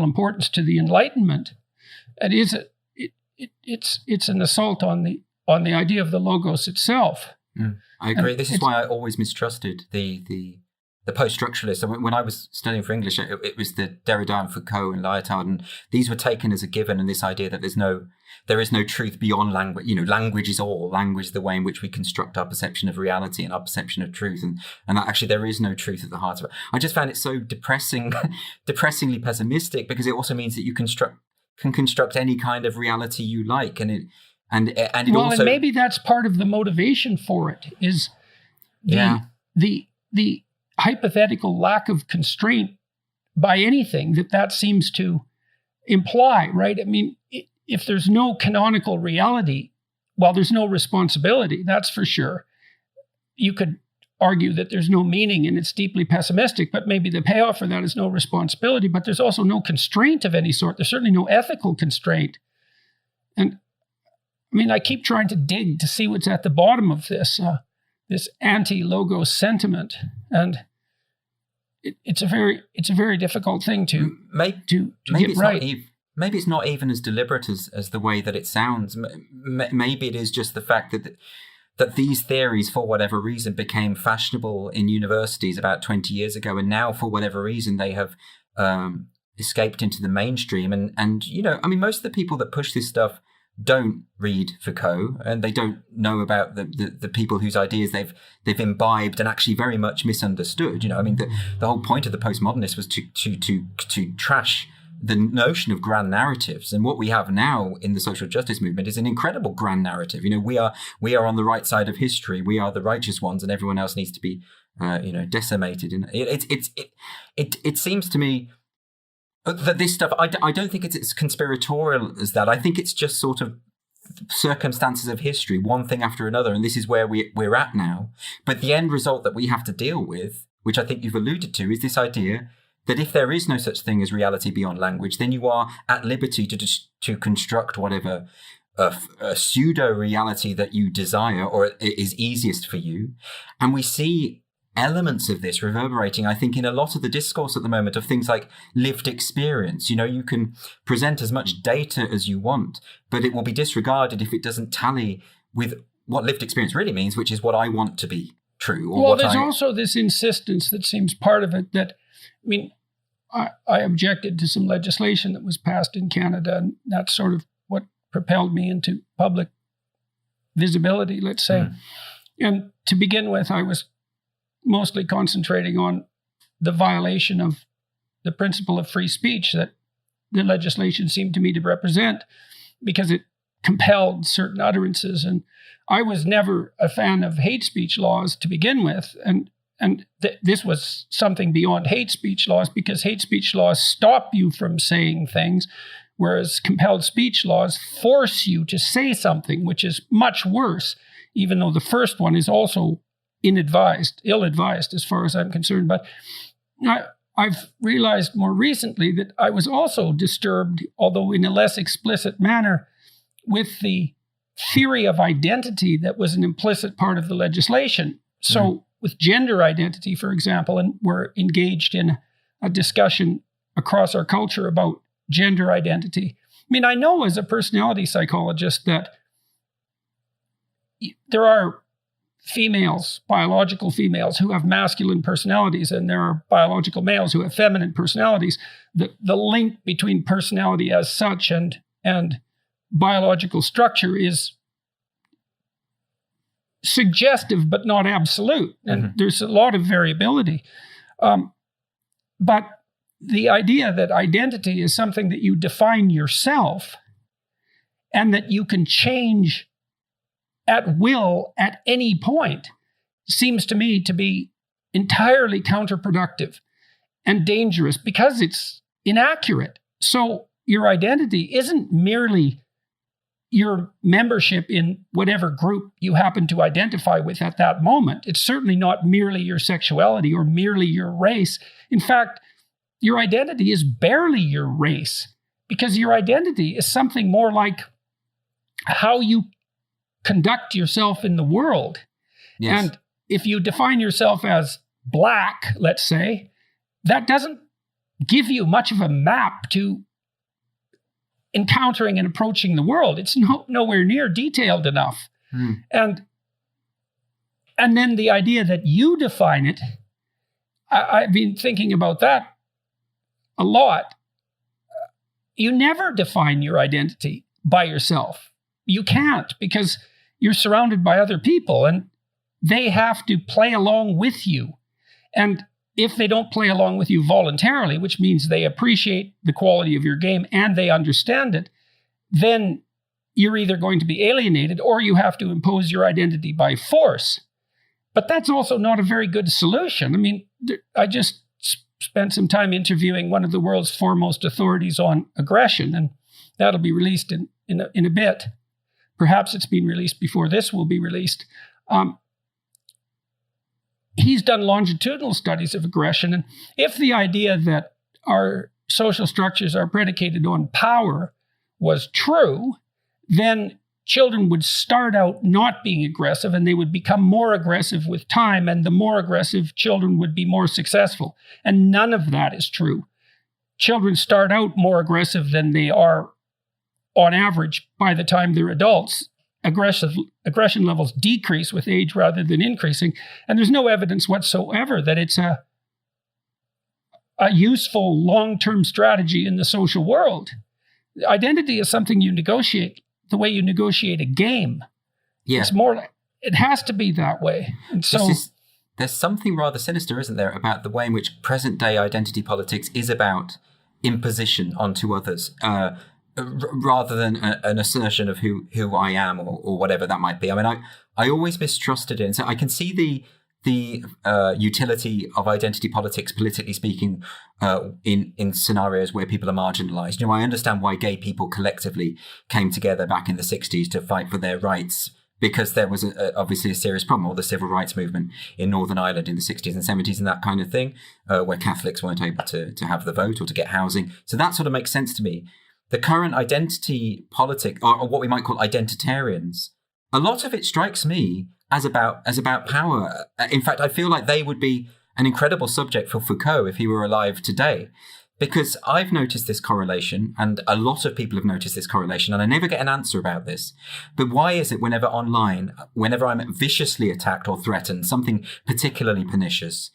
importance to the Enlightenment. It's an assault on the idea of the logos itself. I agree. This is why I always mistrusted the post-structuralists. So when I was studying for English, it was the Derrida and Foucault and Lyotard, and these were taken as a given. And this idea that there is no truth beyond language. Language is all. Language is the way in which we construct our perception of reality and our perception of truth, and that actually there is no truth at the heart of it. I just found it so depressingly pessimistic, because it also means that you can construct any kind of reality you like, and maybe that's part of the motivation for it is the hypothetical lack of constraint by anything that seems to imply, right? I mean, if there's no canonical reality, well, there's no responsibility, that's for sure. You could argue that there's no meaning and it's deeply pessimistic, but maybe the payoff for that is no responsibility, but there's also no constraint of any sort. There's certainly no ethical constraint. And I mean, I keep trying to dig to see what's at the bottom of this anti-logos sentiment. And it's a very difficult thing to get right. Maybe it's not even as deliberate as the way that it sounds. Maybe it is just the fact that these theories, for whatever reason, became fashionable in universities about 20 years ago, and now, for whatever reason, they have escaped into the mainstream. And I mean, most of the people that push this stuff don't read Foucault, and they don't know about the people whose ideas they've imbibed and actually very much misunderstood. I mean, the whole point of the postmodernists was to trash the notion of grand narratives. And what we have now in the social justice movement is an incredible grand narrative. We are on the right side of history. We are the righteous ones, and everyone else needs to be decimated. And it seems to me that this stuff, I don't think it's as conspiratorial as that. I think it's just sort of circumstances of history, one thing after another, and this is where we're at now. But the end result that we have to deal with, which I think you've alluded to, is this idea that if there is no such thing as reality beyond language, then you are at liberty to construct whatever a pseudo-reality that you desire or is easiest for you. And we see elements of this reverberating, I think, in a lot of the discourse at the moment of things like lived experience. You can present as much data as you want, but it will be disregarded if it doesn't tally with what lived experience really means, which is what I want to be true. Well, there's also this insistence that seems part of it that, I mean, I objected to some legislation that was passed in Canada, and that's sort of what propelled me into public visibility, let's say. And to begin with, I was mostly concentrating on the violation of the principle of free speech that the legislation seemed to me to represent, because it compelled certain utterances. And I was never a fan of hate speech laws to begin with. And this was something beyond hate speech laws, because hate speech laws stop you from saying things, whereas compelled speech laws force you to say something, which is much worse, even though the first one is also ill-advised as far as I'm concerned. But I've realized more recently that I was also disturbed, although in a less explicit manner, with the theory of identity that was an implicit part of the legislation. So with gender identity, for example, and we're engaged in a discussion across our culture about gender identity. I mean, I know as a personality psychologist that there are females, biological females, who have masculine personalities, and there are biological males who have feminine personalities. The link between personality as such and biological structure is suggestive but not absolute, and there's a lot of variability. But the idea that identity is something that you define yourself and that you can change at will at any point seems to me to be entirely counterproductive and dangerous, because it's inaccurate. So your identity isn't merely your membership in whatever group you happen to identify with at that moment. It's certainly not merely your sexuality or merely your race. In fact, your identity is barely your race, because your identity is something more like how you conduct yourself in the world. Yes. And if you define yourself as black, let's say, that doesn't give you much of a map to encountering and approaching the world. It's nowhere near detailed enough. And then the idea that you define it, I've been thinking about that a lot. You never define your identity by yourself. You can't, because you're surrounded by other people and they have to play along with you. And if they don't play along with you voluntarily, which means they appreciate the quality of your game and they understand it, then you're either going to be alienated or you have to impose your identity by force. But that's also not a very good solution. I mean, I just spent some time interviewing one of the world's foremost authorities on aggression, and that'll be released in a bit. Perhaps it's been released before this will be released. He's done longitudinal studies of aggression, and if the idea that our social structures are predicated on power was true, then children would start out not being aggressive and they would become more aggressive with time, and the more aggressive children would be more successful. And none of that is true. Children start out more aggressive than they are on average by the time they're adults. Aggression levels decrease with age rather than increasing. And there's no evidence whatsoever that it's a useful long-term strategy in the social world. Identity is something you negotiate the way you negotiate a game. Yeah. It's more, it has to be that way. And so there's something rather sinister, isn't there, about the way in which present-day identity politics is about imposition onto others, rather than an assertion of who I am or whatever that might be. I mean, I always mistrusted it. And so I can see the utility of identity politics, politically speaking, in scenarios where people are marginalized. I understand why gay people collectively came together back in the 60s to fight for their rights, because there was obviously a serious problem, or the civil rights movement in Northern Ireland in the 60s and 70s and that kind of thing, where Catholics weren't able to have the vote or to get housing. So that sort of makes sense to me. The current identity politic, or what we might call identitarians, a lot of it strikes me as about power. In fact, I feel like they would be an incredible subject for Foucault if he were alive today, because I've noticed this correlation, and a lot of people have noticed this correlation, and I never get an answer about this. But why is it whenever online, whenever I'm viciously attacked or threatened, something particularly pernicious,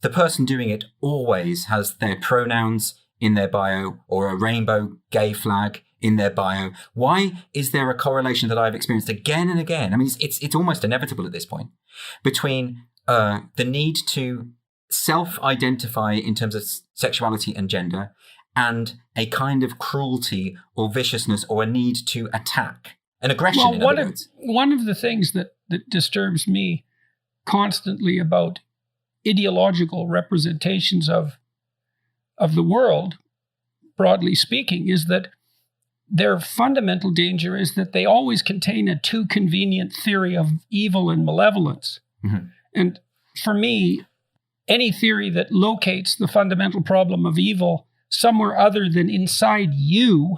the person doing it always has their pronouns in their bio or a rainbow gay flag in their bio? Why is there a correlation that I've experienced again and again? I mean, it's almost inevitable at this point, between the need to self-identify in terms of sexuality and gender, and a kind of cruelty or viciousness or a need to attack, an aggression. Well, in other words. One of the things that disturbs me constantly about ideological representations of the world, broadly speaking, is that their fundamental danger is that they always contain a too convenient theory of evil and malevolence. Mm-hmm. And for me, any theory that locates the fundamental problem of evil somewhere other than inside you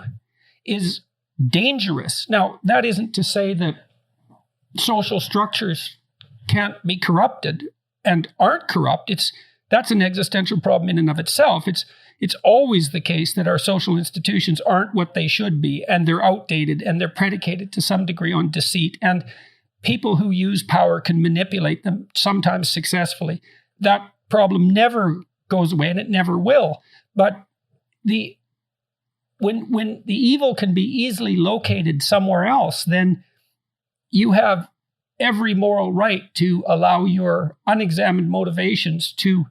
is dangerous. Now, that isn't to say that social structures can't be corrupted and aren't corrupt. That's an existential problem in and of itself. It's always the case that our social institutions aren't what they should be, and they're outdated, and they're predicated to some degree on deceit. And people who use power can manipulate them, sometimes successfully. That problem never goes away, and it never will. But when the evil can be easily located somewhere else, then you have every moral right to allow your unexamined motivations to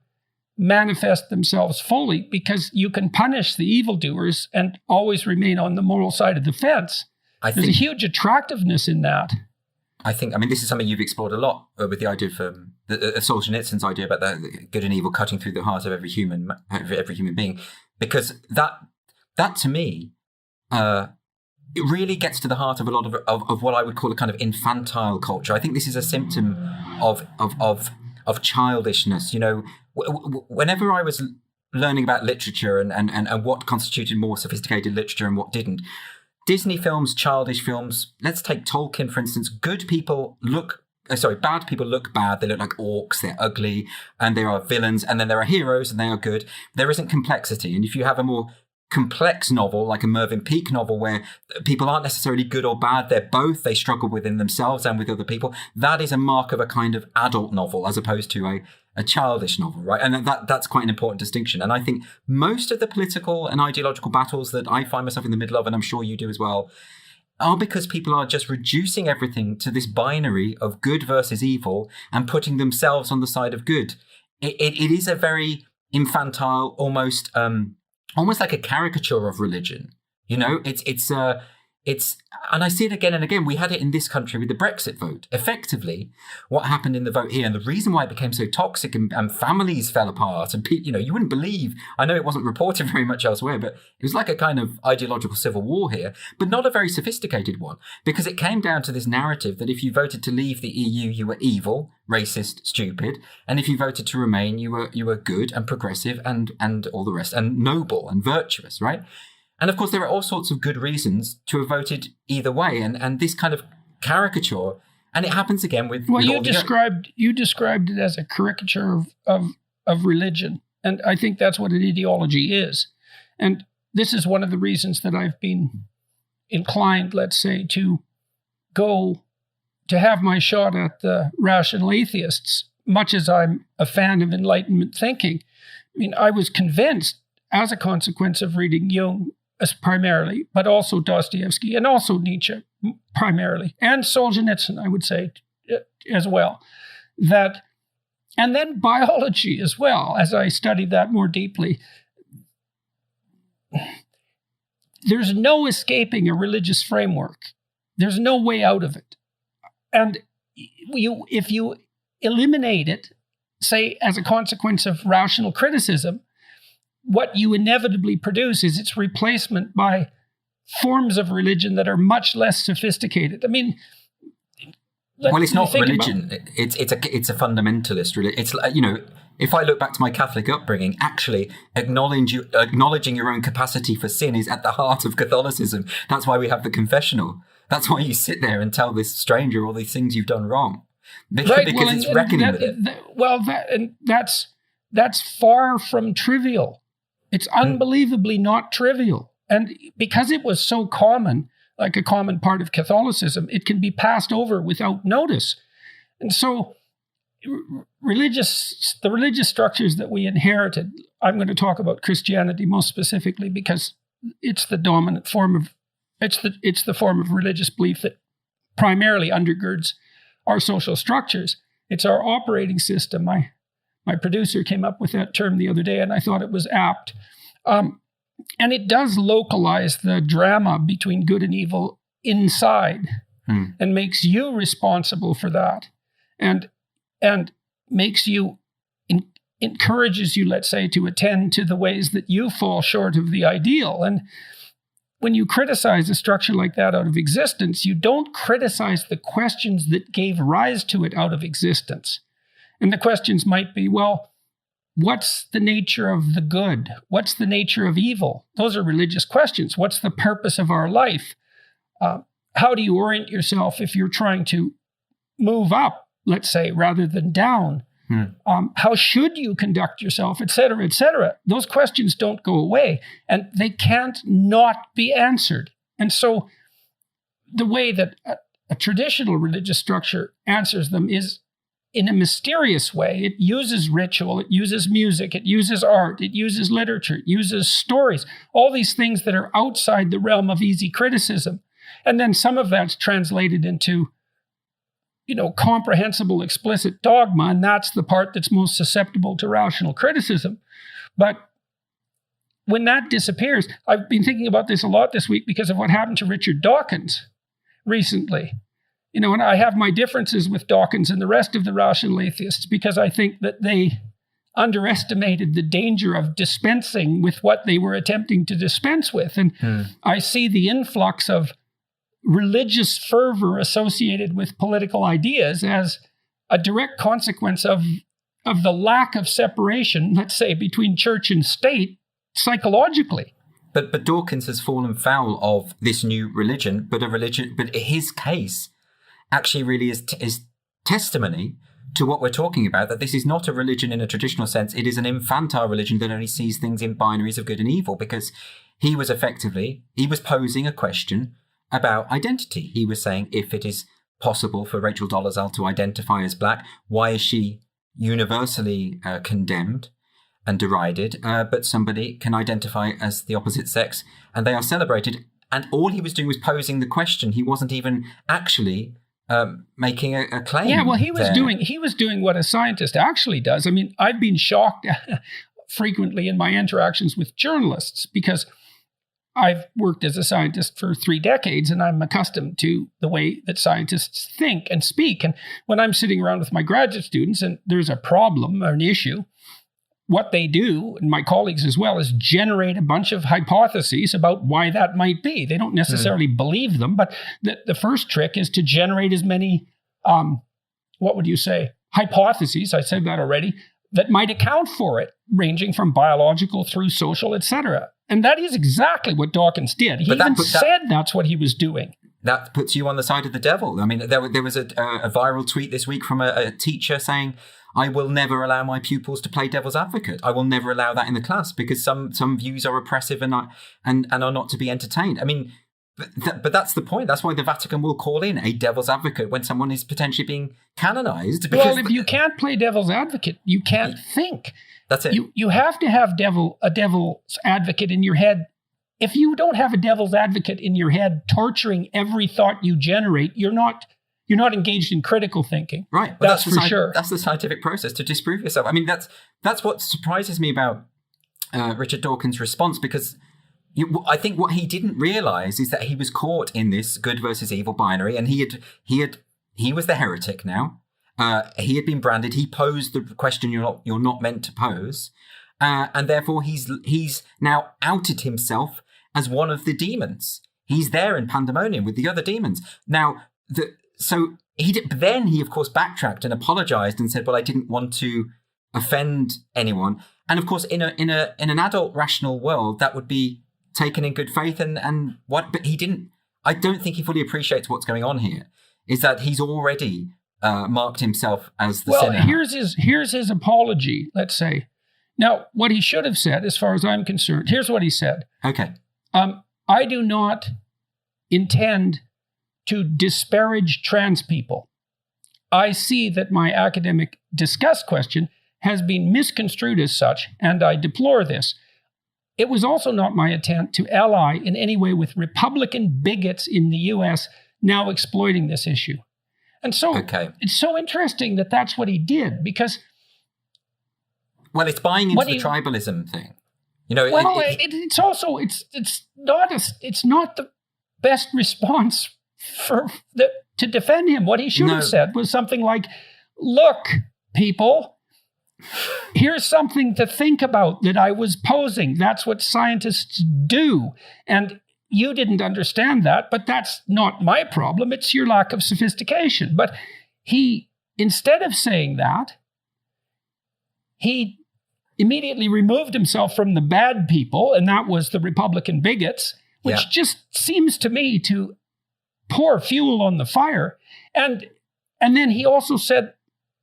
manifest themselves fully, because you can punish the evildoers and always remain on the moral side of the fence. There's a huge attractiveness in that. I mean, this is something you've explored a lot with the idea of Solzhenitsyn's idea about the good and evil cutting through the heart of every human being, because that to me, it really gets to the heart of a lot of what I would call a kind of infantile culture. I think this is a symptom of childishness. Whenever I was learning about literature and what constituted more sophisticated literature and what didn't, Disney films, childish films, let's take Tolkien, for instance. Bad people look bad. They look like orcs, they're ugly, and there are villains, and then there are heroes, and they are good. There isn't complexity. And if you have a more complex novel, like a Mervyn Peake novel, where people aren't necessarily good or bad, they're both, they struggle within themselves and with other people, that is a mark of a kind of adult novel as opposed to a childish novel, right? And that's quite an important distinction. And I think most of the political and ideological battles that I find myself in the middle of, and I'm sure you do as well, are because people are just reducing everything to this binary of good versus evil and putting themselves on the side of good. It is a very infantile, almost like a caricature of religion. It's and I see it again and again. We had it in this country with the Brexit vote. Effectively, what happened in the vote here, and the reason why it became so toxic and families fell apart, and you wouldn't believe. I know it wasn't reported very much elsewhere, but it was like a kind of ideological civil war here, but not a very sophisticated one, because it came down to this narrative that if you voted to leave the EU, you were evil, racist, stupid, and if you voted to remain, you were good and progressive and all the rest, and noble and virtuous, right? And of course, there are all sorts of good reasons to have voted either way, and this kind of caricature, and it happens again with. Well, with you described it as a caricature of religion, and I think that's what an ideology is. And this is one of the reasons that I've been inclined, let's say, to have my shot at the rational atheists, much as I'm a fan of Enlightenment thinking. I mean, I was convinced as a consequence of reading Jung primarily, but also Dostoevsky and also Nietzsche primarily, and Solzhenitsyn, I would say, as well. And then biology as well, as I studied that more deeply. There's no escaping a religious framework. There's no way out of it. And if you eliminate it, say, as a consequence of rational criticism, what you inevitably produce is its replacement by forms of religion that are much less sophisticated. I mean, well, it's not religion. It's a fundamentalist religion. It's if I look back to my Catholic upbringing, actually acknowledging your own capacity for sin is at the heart of Catholicism. That's why we have the confessional. That's why you sit there and tell this stranger all these things you've done wrong, because it's reckoning with it. That's far from trivial. It's unbelievably not trivial. And because it was so common, like a common part of Catholicism, it can be passed over without notice. And so the religious structures that we inherited, I'm going to talk about Christianity most specifically because it's the dominant form of, it's the form of religious belief that primarily undergirds our social structures. It's our operating system. My producer came up with that term the other day, and I thought it was apt. And it does localize the drama between good and evil inside and makes you responsible for that, and makes you, encourages you, let's say, to attend to the ways that you fall short of the ideal. And when you criticize a structure like that out of existence, you don't criticize the questions that gave rise to it out of existence. And the questions might be, well, what's the nature of the good? What's the nature of evil? Those are religious questions. What's the purpose of our life? How do you orient yourself if you're trying to move up, let's say, rather than down? How should you conduct yourself, et cetera, et cetera? Those questions don't go away, and they can't not be answered. And so the way that a traditional religious structure answers them is in a mysterious way. It uses ritual, it uses music, it uses art, it uses literature, it uses stories, all these things that are outside the realm of easy criticism. And then some of that's translated into, comprehensible, explicit dogma, and that's the part that's most susceptible to rational criticism. But when that disappears, I've been thinking about this a lot this week because of what happened to Richard Dawkins recently. And I have my differences with Dawkins and the rest of the rational atheists because I think that they underestimated the danger of dispensing with what they were attempting to dispense with. And I see the influx of religious fervor associated with political ideas as a direct consequence of the lack of separation, let's say, between church and state psychologically. But Dawkins has fallen foul of this new religion, but his case actually really is testimony to what we're talking about, that this is not a religion in a traditional sense. It is an infantile religion that only sees things in binaries of good and evil, because he was posing a question about identity. He was saying, if it is possible for Rachel Dolezal to identify as black, why is she universally condemned and derided, but somebody can identify as the opposite sex and they are celebrated? And all he was doing was posing the question. He wasn't even actually making a claim. Yeah, well, he was doing what a scientist actually does. I mean, I've been shocked frequently in my interactions with journalists because I've worked as a scientist for 3 decades, and I'm accustomed to the way that scientists think and speak. And when I'm sitting around with my graduate students and there's a problem or an issue, what they do, and my colleagues as well, is generate a bunch of hypotheses about why that might be. They don't necessarily believe them, but the first trick is to generate as many, hypotheses, I said that already, that might account for it, ranging from biological through social, etc. And that is exactly what Dawkins did. He even said that's what he was doing. That puts you on the side of the devil. I mean, there was a viral tweet this week from a teacher saying, I will never allow my pupils to play devil's advocate. I will never allow that in the class because some views are oppressive and are not to be entertained. I mean, but that's the point. That's why the Vatican will call in a devil's advocate when someone is potentially being canonized. Well, if you can't play devil's advocate, you can't think. That's it. You have to have a devil's advocate in your head. If you don't have a devil's advocate in your head torturing every thought you generate, you're not engaged in critical thinking. Right. Well, that's for sure. That's the scientific process to disprove yourself. I mean, that's what surprises me about Richard Dawkins' response, because I think what he didn't realize is that he was caught in this good versus evil binary, and he was the heretic now. He had been branded. He posed the question you're not meant to pose, and therefore he's now outed himself as one of the demons. He's there in pandemonium with the other demons. Now, so he did. But then he, of course, backtracked and apologized and said, "Well, I didn't want to offend anyone." And of course, in an adult rational world, that would be taken in good faith. And what? But he didn't. I don't think he fully appreciates what's going on here. Is that he's already marked himself as the sinner. Well, here's his apology. Let's say. Now, what he should have said, as far as I'm concerned, here's what he said. Okay. I do not intend to disparage trans people. I see that my academic discuss question has been misconstrued as such, and I deplore this. It was also not my intent to ally in any way with Republican bigots in the U.S. now exploiting this issue. And so It's so interesting that that's what he did, because... Well, it's buying into the tribalism thing. You know, it's also not the best response to defend him. What he should have said was something like, "Look, people, here's something to think about that I was posing. That's what scientists do. And you didn't understand that, but that's not my problem. It's your lack of sophistication." But he, instead of saying that, he immediately removed himself from the bad people, and that was the Republican bigots, which just seems to me to pour fuel on the fire. And then he also said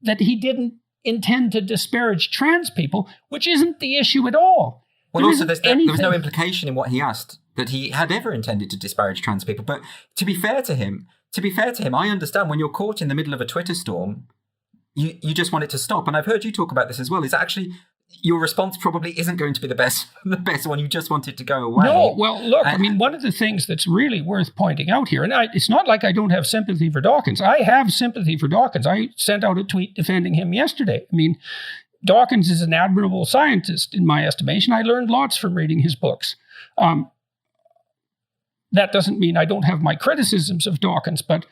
that he didn't intend to disparage trans people, which isn't the issue at all. Well, also, there was no implication in what he asked that he had ever intended to disparage trans people. But to be fair to him, I understand when you're caught in the middle of a Twitter storm, you just want it to stop. And I've heard you talk about this as well. Is actually your response probably isn't going to be the best one. You just want it to go away. No, well, look, I mean, one of the things that's really worth pointing out here, and it's not like I don't have sympathy for Dawkins. I have sympathy for Dawkins. I sent out a tweet defending him yesterday. I mean, Dawkins is an admirable scientist in my estimation. I learned lots from reading his books. That doesn't mean I don't have my criticisms of Dawkins, but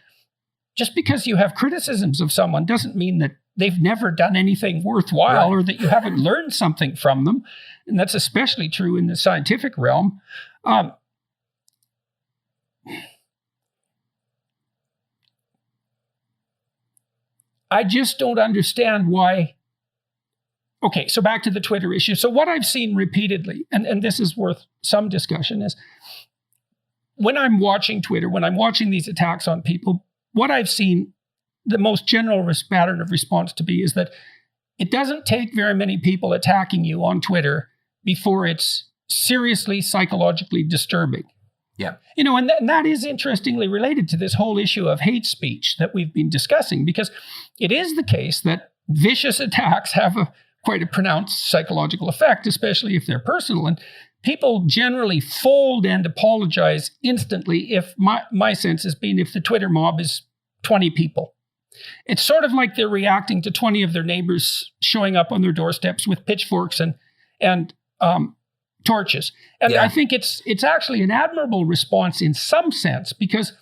just because you have criticisms of someone doesn't mean that they've never done anything worthwhile or that you haven't learned something from them. And that's especially true in the scientific realm. I just don't understand why. Okay, so back to the Twitter issue. So what I've seen repeatedly, and this is worth some discussion, is when I'm watching Twitter, when I'm watching these attacks on people, what I've seen, the most general pattern of response to be is that it doesn't take very many people attacking you on Twitter before it's seriously psychologically disturbing. Yeah. You know, and that is interestingly related to this whole issue of hate speech that we've been discussing, because it is the case that vicious attacks have quite a pronounced psychological effect, especially if they're personal. And people generally fold and apologize instantly if my sense has been if the Twitter mob is 20 people. It's sort of like they're reacting to 20 of their neighbors showing up on their doorsteps with pitchforks and torches. And Yeah. I think it's actually an admirable response in some sense, because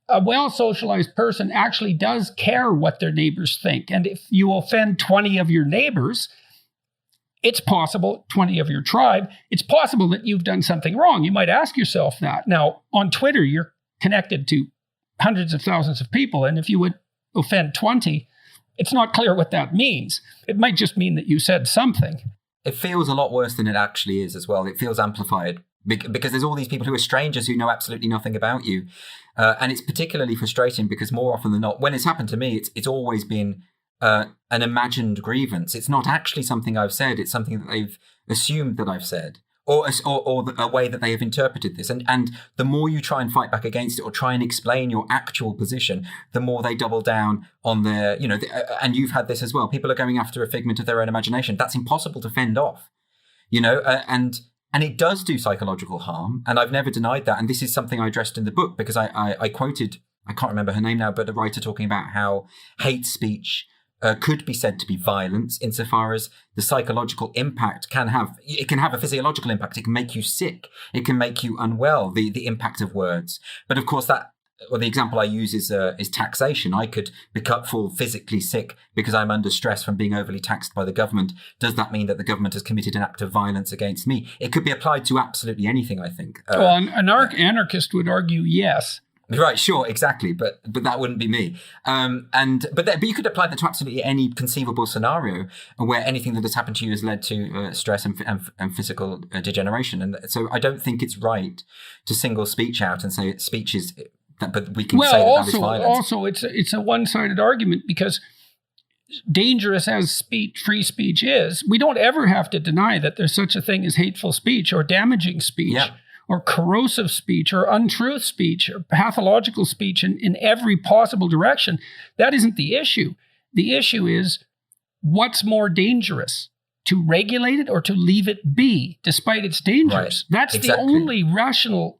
a well-socialized person actually does care what their neighbors think. And if you offend 20 of your neighbors, it's possible, 20 of your tribe, it's possible that you've done something wrong. You might ask yourself that. Now, on Twitter, you're connected to hundreds of thousands of people. And if you would offend 20, it's not clear what that means. It might just mean that you said something. It feels a lot worse than it actually is as well. It feels amplified because there's all these people who are strangers who know absolutely nothing about you. And it's particularly frustrating because more often than not, when it's happened to me, it's always been an imagined grievance. It's not actually something I've said. It's something that they've assumed that I've said, or a way that they have interpreted this. And the more you try and fight back against it or try and explain your actual position, the more they double down on their, and you've had this as well. People are going after a figment of their own imagination. That's impossible to fend off, and it does do psychological harm. And I've never denied that. And this is something I addressed in the book because I quoted, I can't remember her name now, but a writer talking about how hate speech could be said to be violence insofar as the psychological impact can have a physiological impact. It can make you sick. It can make you unwell, the impact of words. But of course the example I use is taxation. I could fall physically sick because I'm under stress from being overly taxed by the government. Does that mean that the government has committed an act of violence against me? It could be applied to absolutely anything, I think. Well, an anarchist would argue yes. Right, sure, exactly, but that wouldn't be me. But you could apply that to absolutely any conceivable scenario where anything that has happened to you has led to stress and physical degeneration. And so I don't think it's right to single speech out and say speech is. But we can say that is violence. Also, it's a one-sided argument because dangerous as free speech is, we don't ever have to deny that there's such a thing as hateful speech or damaging speech. Yeah. Or corrosive speech, or untruth speech, or pathological speech in every possible direction. That isn't the issue. The issue is what's more dangerous, to regulate it or to leave it be, despite its dangers. Right. That's exactly. the only rational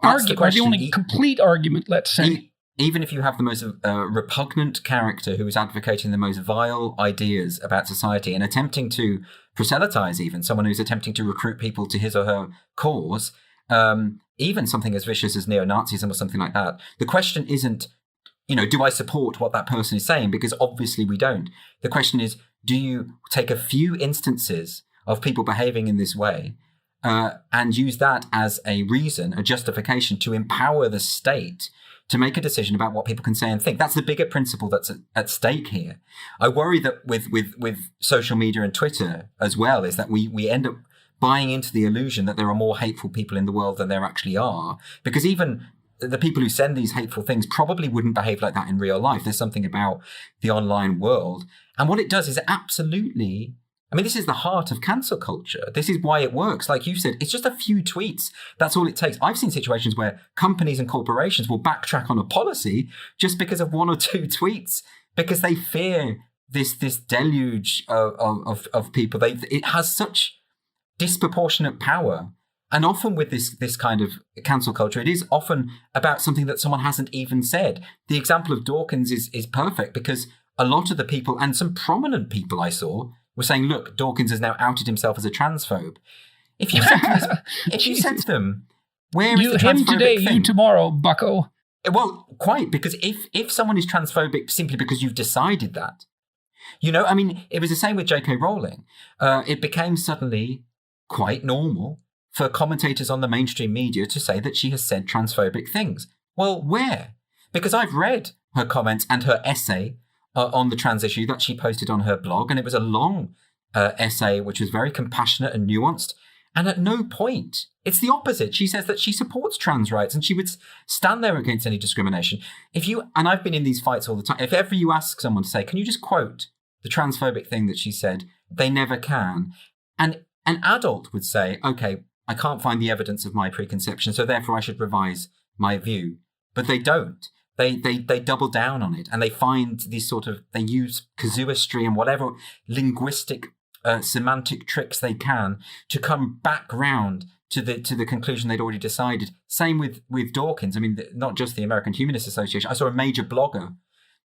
argument, or the only complete argument, let's say. Even if you have the most repugnant character who is advocating the most vile ideas about society and attempting to proselytize, even someone who's attempting to recruit people to his or her cause, even something as vicious as neo-Nazism or something like that, the question isn't, do I support what that person is saying? Because obviously we don't. The question is, do you take a few instances of people behaving in this way and use that as a reason, a justification to empower the state to make a decision about what people can say and think? That's the bigger principle that's at stake here. I worry that with social media and Twitter as well, is that we end up buying into the illusion that there are more hateful people in the world than there actually are. Because even the people who send these hateful things probably wouldn't behave like that in real life. There's something about the online world. And what it does is absolutely, this is the heart of cancel culture. This is why it works. Like you said, it's just a few tweets. That's all it takes. I've seen situations where companies and corporations will backtrack on a policy just because of one or two tweets, because they fear this deluge of people. It has such disproportionate power. And often with this kind of cancel culture, it is often about something that someone hasn't even said. The example of Dawkins is perfect because a lot of the people, and some prominent people I saw, were saying, look, Dawkins has now outed himself as a transphobe. If you said to them, where is the transphobic him today, thing? you tomorrow, bucko. Well, quite, because if someone is transphobic simply because you've decided that, it was the same with J.K. Rowling. It became suddenly quite normal for commentators on the mainstream media to say that she has said transphobic things. Well, where? Because I've read her comments and her essay on the trans issue that she posted on her blog, and it was a long essay which was very compassionate and nuanced. And at no point, it's the opposite. She says that she supports trans rights and she would stand there against any discrimination. And I've been in these fights all the time. If ever you ask someone to say, can you just quote the transphobic thing that she said? They never can. And an adult would say, okay, I can't find the evidence of my preconception, so therefore I should revise my view. But they don't. They double down on it, and they find they use casuistry and whatever linguistic, semantic tricks they can to come back round to the conclusion they'd already decided. Same with Dawkins. Not just the American Humanist Association. I saw a major blogger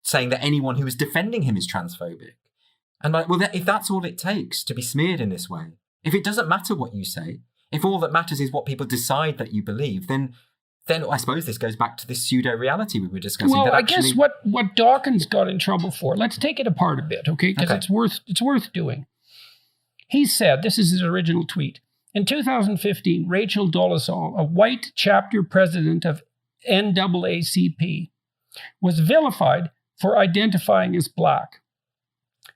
saying that anyone who is defending him is transphobic. And if that's all it takes to be smeared in this way, If it doesn't matter what you say, if all that matters is what people decide that you believe, then I suppose this goes back to this pseudo-reality we were discussing. Well, I guess what Dawkins got in trouble for, let's take it apart a bit, okay? Because it's worth doing. He said, this is his original tweet, in 2015, Rachel Dolezal, a white chapter president of NAACP, was vilified for identifying as black.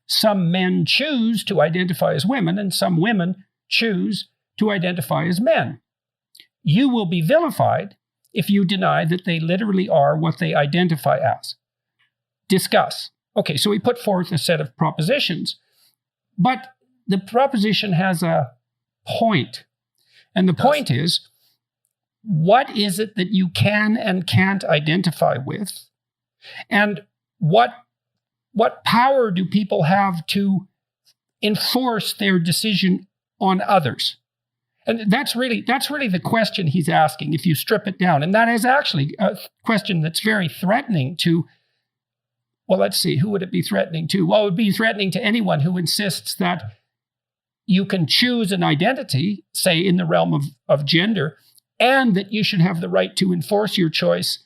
Some men choose to identify as women, and some women choose to identify as men. You will be vilified if you deny that they literally are what they identify as. Discuss. Okay, so he put forth a set of propositions, but the proposition has a point. And the point is, what is it that you can and can't identify with? And what power do people have to enforce their decision on others? And that's really the question he's asking, if you strip it down. And that is actually a question that's very threatening to, well, let's see, who would it be threatening to? Well, it would be threatening to anyone who insists that you can choose an identity, say in the realm of gender, and that you should have the right to enforce your choice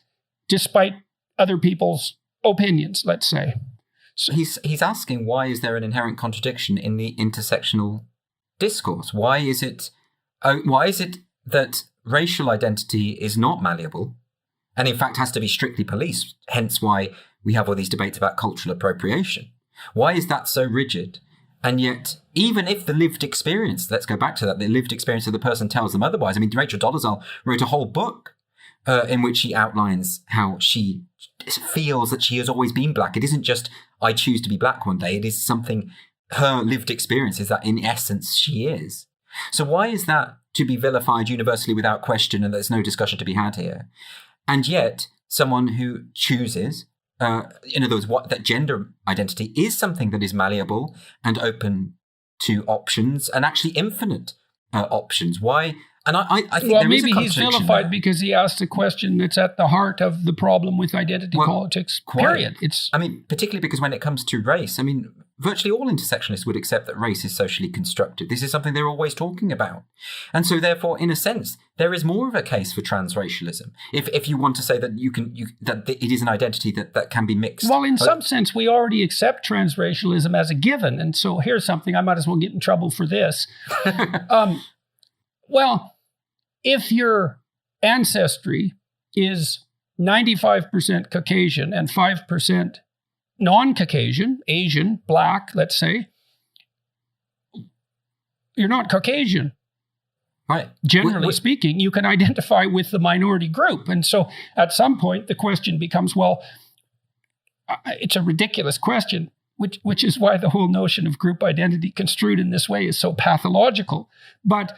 despite other people's opinions, let's say. So he's asking, why is there an inherent contradiction in the intersectional discourse? Why is it that racial identity is not malleable and in fact has to be strictly policed, hence why we have all these debates about cultural appropriation? Why is that so rigid? And yet, even if the lived experience, let's go back to that, the lived experience of the person tells them otherwise. I mean, Rachel Dolezal wrote a whole book in which she outlines how she feels that she has always been black. It isn't just, I choose to be black one day. It is something, her lived experience is that in essence she is. So why is that to be vilified universally without question, and there's no discussion to be had here? And yet, someone who chooses, in other words, that gender identity is something that is malleable and open to options, and actually infinite options. Why? And I think there is a contradiction. Maybe he's vilified because he asked a question that's at the heart of the problem with identity politics, period. Particularly because when it comes to race, virtually all intersectionists would accept that race is socially constructed. This is something they're always talking about. And so therefore, in a sense, there is more of a case for transracialism. If you want to say that that it is an identity that can be mixed. Well, in some sense, we already accept transracialism as a given. And so here's something, I might as well get in trouble for this. Well, if your ancestry is 95% Caucasian and 5% non-Caucasian, Asian, black, let's say, you're not Caucasian. Right. Generally speaking, you can identify with the minority group. And so at some point, the question becomes, well, it's a ridiculous question, which is why the whole notion of group identity construed in this way is so pathological. But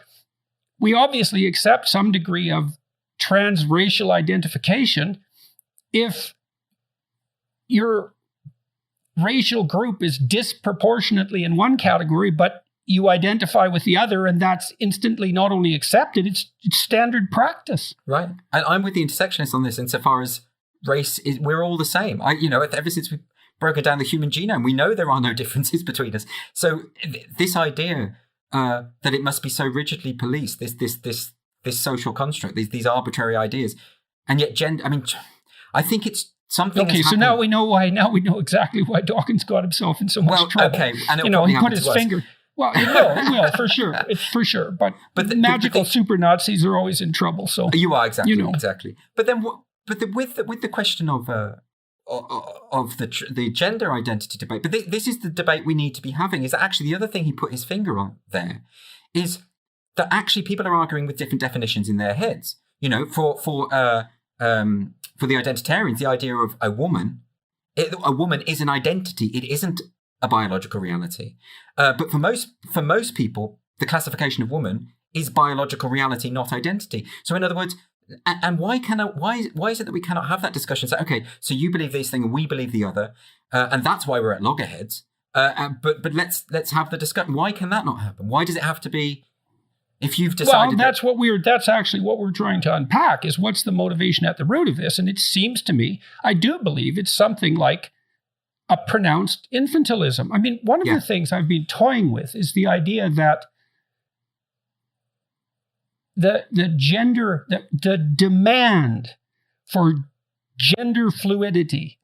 we obviously accept some degree of transracial identification if your racial group is disproportionately in one category, but you identify with the other, and that's instantly not only accepted, it's standard practice. Right. And I'm with the intersectionists on this insofar as race is, we're all the same. Ever since we've broken down the human genome, we know there are no differences between us. So this idea that it must be so rigidly policed, this social construct, these arbitrary ideas, and yet gender. I think it's something. Okay, so now we know exactly why Dawkins got himself in so much trouble. Okay, and he put his finger. Well, for sure, it's for sure. But the magical super Nazis are always in trouble. So you are exactly. But then, with the question of the gender identity debate, but this is the debate we need to be having. Is that actually the other thing he put his finger on there is that actually people are arguing with different definitions in their heads. For the identitarians, the idea of a woman is an identity. It isn't a biological reality. But for most people, the classification of woman is biological reality, not identity. So in other words, and why is it that we cannot have that discussion? So okay, so you believe this thing and we believe the other, and that's why we're at loggerheads. But let's have the discussion. Why can that not happen? Why does it have to be? If you've decided, that's actually what we're trying to unpack is what's the motivation at the root of this. And it seems to me, I do believe it's something like a pronounced infantilism. One of the things I've been toying with is the idea that the demand for gender fluidity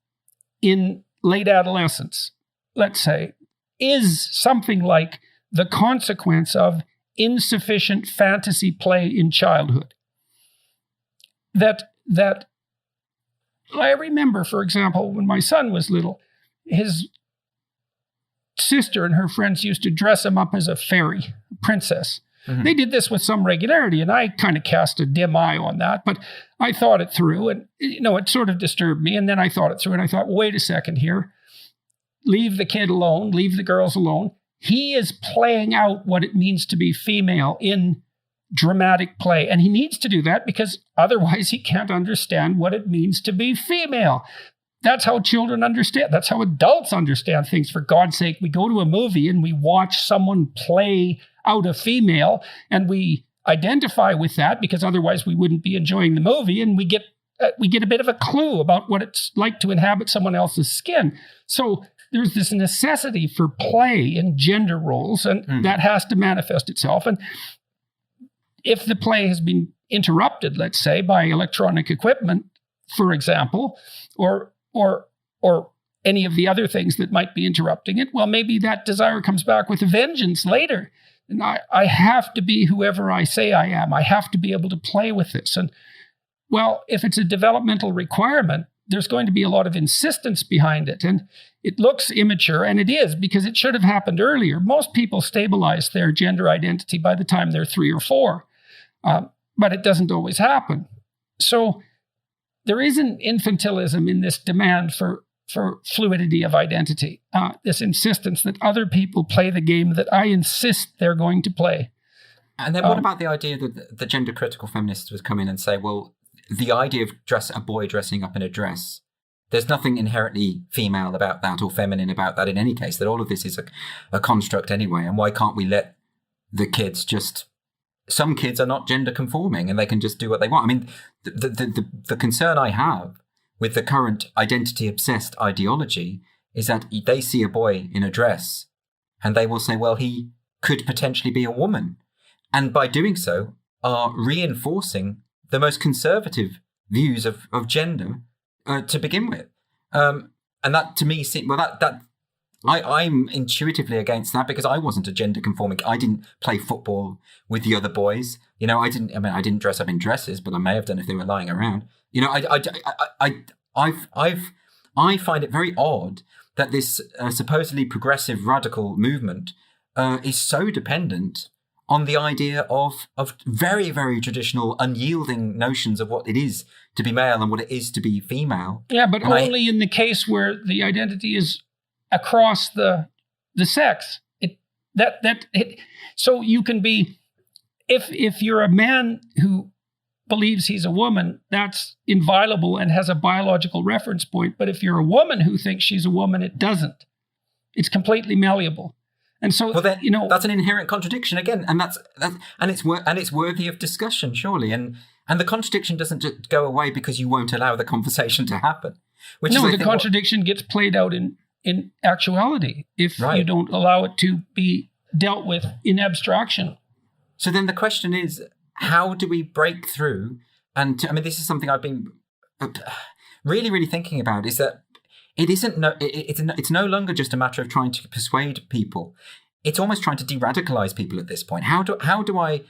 in late adolescence, let's say, is something like the consequence of insufficient fantasy play in childhood. That I remember, for example, when my son was little, his sister and her friends used to dress him up as a fairy, princess. Mm-hmm. They did this with some regularity, and I kind of cast a dim eye on that, but I thought it through, and it sort of disturbed me, and then I thought it through, and I thought, wait a second here. Leave the kid alone, leave the girls alone. He is playing out what it means to be female in dramatic play, and he needs to do that because otherwise he can't understand what it means to be female. That's how children understand. That's how adults understand things. For God's sake, we go to a movie and we watch someone play out a female and we identify with that because otherwise we wouldn't be enjoying the movie, and we get a bit of a clue about what it's like to inhabit someone else's skin. So there's this necessity for play in gender roles, and that has to manifest itself. And if the play has been interrupted, let's say, by electronic equipment, for example, or any of the other things that might be interrupting it, well, maybe that desire comes back with a vengeance later. And I have to be whoever I say I am. I have to be able to play with this. And, well, if it's a developmental requirement, there's going to be a lot of insistence behind it. And it looks immature, and it is, because it should have happened earlier. Most people stabilize their gender identity by the time they're 3 or 4, but it doesn't always happen. So there is an infantilism in this demand for fluidity of identity, this insistence that other people play the game that I insist they're going to play. And then what about the idea that the gender critical feminists would come in and say, well, the idea of a boy dressing up in a dress, there's nothing inherently female about that or feminine about that in any case, that all of this is a construct anyway, and why can't we let the kids some kids are not gender conforming and they can just do what they want. I mean, the concern I have with the current identity-obsessed ideology is that they see a boy in a dress and they will say, well, he could potentially be a woman. And by doing so, are reinforcing the most conservative views of gender to begin with. And that, to me, I'm intuitively against that because I wasn't a gender conforming. I didn't play football with the other boys. I didn't dress up in dresses, but I may have done if they were lying around. I find it very odd that this supposedly progressive radical movement is so dependent on the idea of very, very traditional, unyielding notions of what it is to be male and what it is to be female. Yeah, but only in the case where the identity is across the sex. So you can be, if you're a man who believes he's a woman, that's inviolable and has a biological reference point. But if you're a woman who thinks she's a woman, it doesn't. It's completely malleable. And so, well, then, that's an inherent contradiction again, and it's worthy of discussion, surely. And the contradiction doesn't just go away because you won't allow the conversation to happen. The contradiction gets played out in actuality if you don't allow it to be dealt with in abstraction. So then the question is, how do we break through? And this is something I've been really, really thinking about, is that it's no longer just a matter of trying to persuade people. It's almost trying to de-radicalize people at this point. How do I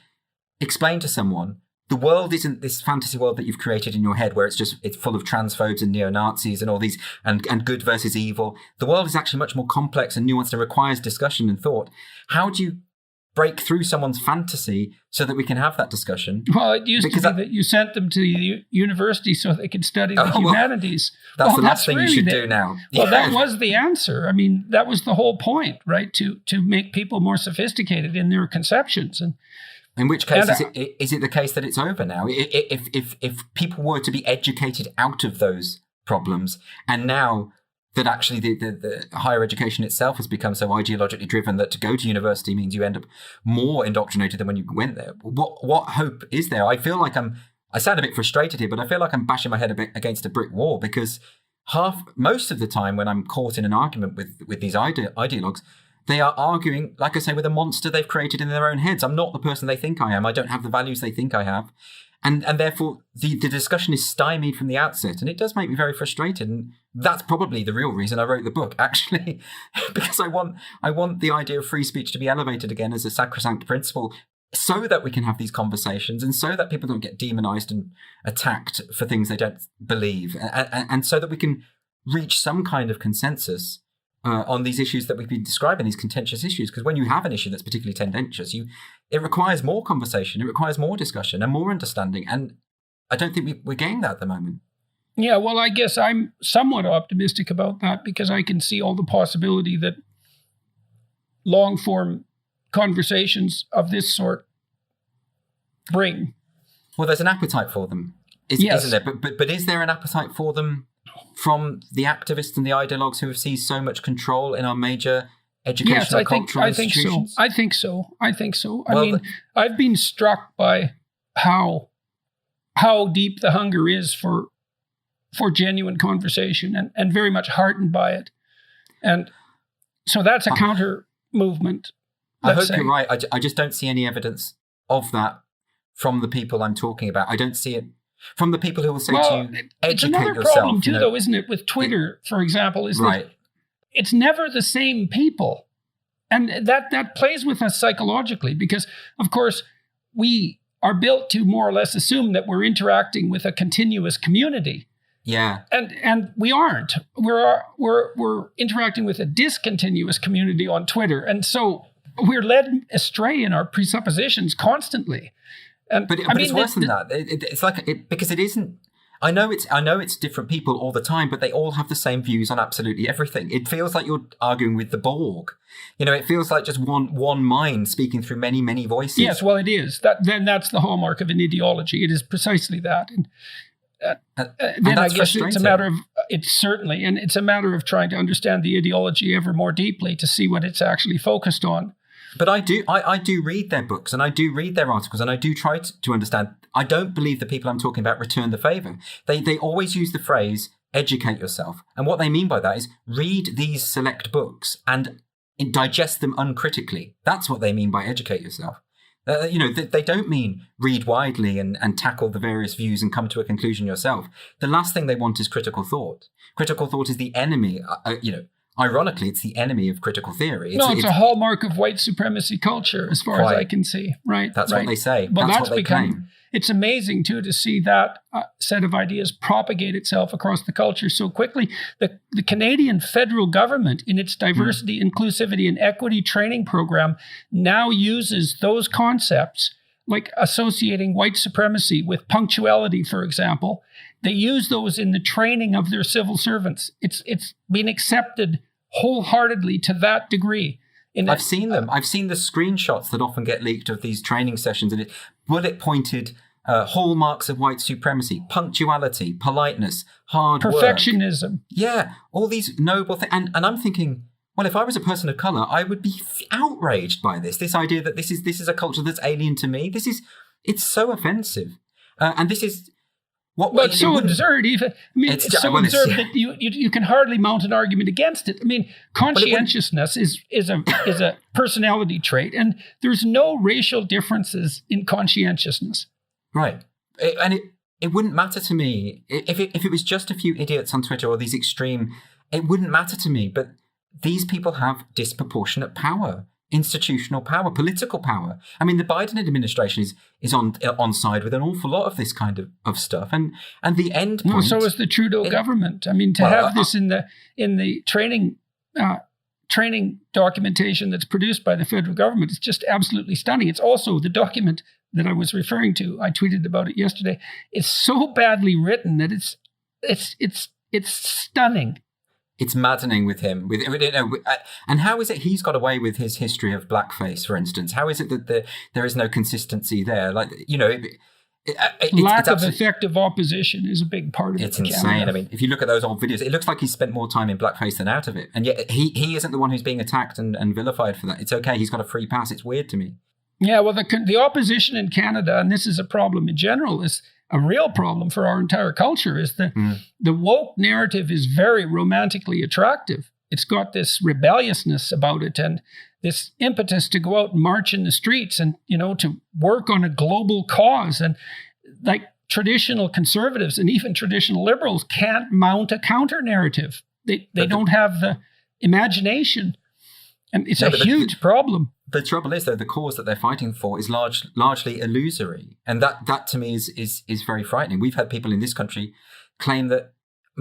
explain to someone the world isn't this fantasy world that you've created in your head where it's full of transphobes and neo-Nazis and all these and good versus evil. The world is actually much more complex and nuanced and requires discussion and thought. How do you break through someone's fantasy so that we can have that discussion? Well, it used to be that you sent them to the university so they could study the humanities. That's the last thing you should do now. Well, that was the answer. That was the whole point, right? To make people more sophisticated in their conceptions. And in which case, is it the case that it's over now? If people were to be educated out of those problems, and now that actually the higher education itself has become so ideologically driven that to go to university means you end up more indoctrinated than when you went there. What hope is there? I feel like I sound a bit frustrated here, but I feel like I'm bashing my head a bit against a brick wall because most of the time when I'm caught in an argument with these ideologues, They are arguing, like I say, with a monster they've created in their own heads. I'm not the person they think I am. I don't have the values they think I have. And therefore, the discussion is stymied from the outset. And it does make me very frustrated. And that's probably the real reason I wrote the book, actually, because I want the idea of free speech to be elevated again as a sacrosanct principle so that we can have these conversations and so that people don't get demonized and attacked for things they don't believe. And so that we can reach some kind of consensus on these issues that we've been describing, these contentious issues. Because when you have an issue that's particularly tendentious, it requires more conversation, it requires more discussion and more understanding. And I don't think we're getting that at the moment. Yeah, well, I guess I'm somewhat optimistic about that because I can see all the possibility that long-form conversations of this sort bring. Well, there's an appetite for them, yes. Isn't there? But is there an appetite for them from the activists and the ideologues who have seized so much control in our major educational cultural institutions? I think so. Well, I mean, the- I've been struck by how deep the hunger is for genuine conversation and very much heartened by it. And so that's a counter movement. I hope you're right. I just don't see any evidence of that from the people I'm talking about. I don't see it from the people who will say to you, educate it's another yourself. problem too, though, isn't it? With Twitter, for example, is that it's never the same people. And that plays with us psychologically because, of course, we are built to more or less assume that we're interacting with a continuous community. Yeah. And we aren't. We're interacting with a discontinuous community on Twitter. And so we're led astray in our presuppositions constantly. And but it's worse than that. It's like because it isn't. I know it's different people all the time, but they all have the same views on absolutely everything. It feels like you're arguing with the Borg. It feels like just one mind speaking through many, many voices. Yes, well, it is. Then that's the hallmark of an ideology. It is precisely that. And then I guess it's a matter of it's a matter of trying to understand the ideology ever more deeply to see what it's actually focused on. But I do read their books and I do read their articles and I do try to understand. I don't believe the people I'm talking about return the favor. They always use the phrase, educate yourself. And what they mean by that is read these select books and digest them uncritically. That's what they mean by educate yourself. They don't mean read widely and tackle the various views and come to a conclusion yourself. The last thing they want is critical thought. Critical thought is the enemy, ironically, it's the enemy of critical theory. It's a hallmark of white supremacy culture, as far as I can see. Right. That's what they say. Well, that's what they claim. It's amazing, too, to see that set of ideas propagate itself across the culture so quickly. The Canadian federal government, in its diversity, inclusivity, and equity training program, now uses those concepts, like associating white supremacy with punctuality, for example. They use those in the training of their civil servants. It's been accepted wholeheartedly to that degree. I've seen them. I've seen the screenshots that often get leaked of these training sessions, and bullet-pointed hallmarks of white supremacy: punctuality, politeness, hard work, perfectionism. Yeah, all these noble things. And I'm thinking, well, if I was a person of color, I would be outraged by this. This idea that this is a culture that's alien to me. It's so offensive, and this is. But so absurd, even. It's so absurd that you can hardly mount an argument against it. I mean, conscientiousness is a personality trait, and there's no racial differences in conscientiousness. Right, and it wouldn't matter to me if it was just a few idiots on Twitter or these extreme. It wouldn't matter to me, but these people have disproportionate power. Institutional power, political power. I mean, the Biden administration is on side with an awful lot of this kind of stuff, and the end point. Well, so is the Trudeau government. I mean, to have this in the training documentation that's produced by the federal government is just absolutely stunning. It's also the document that I was referring to. I tweeted about it yesterday. It's so badly written that it's stunning. It's maddening with him. And how is it he's got away with his history of blackface, for instance? How is it that there is no consistency there? Lack of effective opposition is a big part of it. It's insane. I mean, if you look at those old videos, it looks like he's spent more time in blackface than out of it. And yet he isn't the one who's being attacked and vilified for that. It's okay. He's got a free pass. It's weird to me. Yeah, well, the opposition in Canada, and this is a problem in general, is a real problem for our entire culture, is the woke narrative is very romantically attractive. it's got this rebelliousness about it and this impetus to go out and march in the streets and, to work on a global cause. And like traditional conservatives and even traditional liberals can't mount a counter narrative. They don't have the imagination. And it's a huge problem. The trouble is, though, the cause that they're fighting for is largely illusory. And that to me is very frightening. We've had people in this country claim that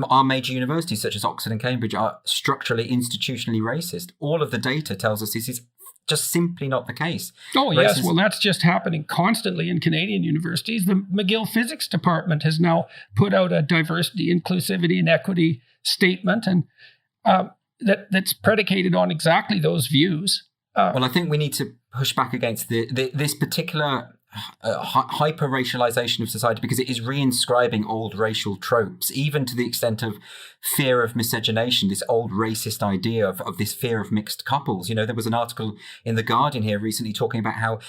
our major universities, such as Oxford and Cambridge, are structurally, institutionally racist. All of the data tells us this is just simply not the case. Oh, yes. Well, that's just happening constantly in Canadian universities. The McGill Physics Department has now put out a diversity, inclusivity, and equity statement, and that's predicated on exactly those views. Well, I think we need to push back against this particular hyper-racialization of society, because it is reinscribing old racial tropes, even to the extent of fear of miscegenation, this old racist idea of this fear of mixed couples. There was an article in The Guardian here recently talking about how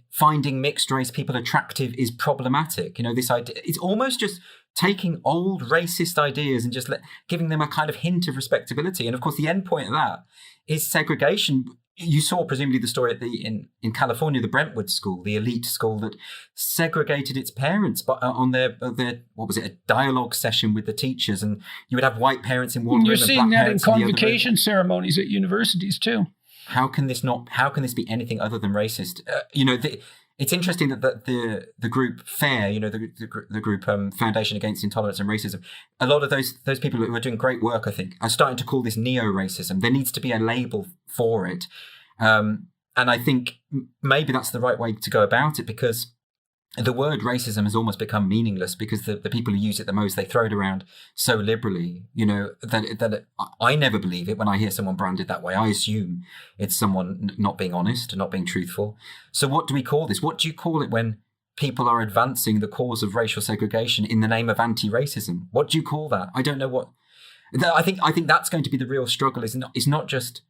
finding mixed race people attractive is problematic. This idea, it's almost just taking old racist ideas and just giving them a kind of hint of respectability. And of course, the end point of that is segregation. You saw presumably the story in California, the Brentwood school, the elite school that segregated its parents on their what was it, a dialogue session with the teachers, and you would have white parents in one room. You're and seeing black that in convocation ceremonies at universities too. How can this be anything other than racist? It's interesting that the group FAIR, the group Foundation Against Intolerance and Racism, a lot of those people who are doing great work, I think, are starting to call this neo-racism. There needs to be a label for it. And I think maybe that's the right way to go about it, because the word racism has almost become meaningless because the people who use it the most, they throw it around so liberally, that I never believe it when I hear someone branded that way. I assume it's someone not being honest and not being truthful. So what do we call this? What do you call it when people are advancing the cause of racial segregation in the name of anti-racism? What do you call that? I don't know what. I think that's going to be the real struggle. It's not just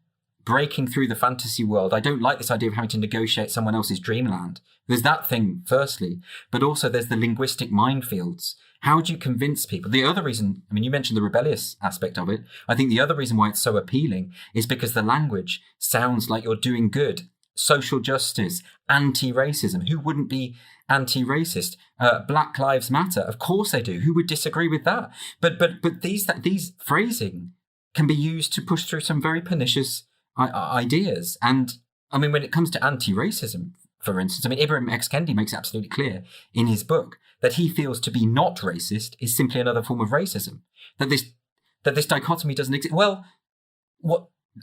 breaking through the fantasy world. I don't like this idea of having to negotiate someone else's dreamland. There's that thing, firstly, but also there's the linguistic minefields. How do you convince people? The other reason, you mentioned the rebellious aspect of it. I think the other reason why it's so appealing is because the language sounds like you're doing good. Social justice, anti-racism. Who wouldn't be anti-racist? Black Lives Matter. Of course they do. Who would disagree with that? But these phrasing can be used to push through some very pernicious ideas. And when it comes to anti-racism, for instance, Ibram X. Kendi makes it absolutely clear in his book that he feels to be not racist is simply another form of racism. That this dichotomy doesn't exist. Well,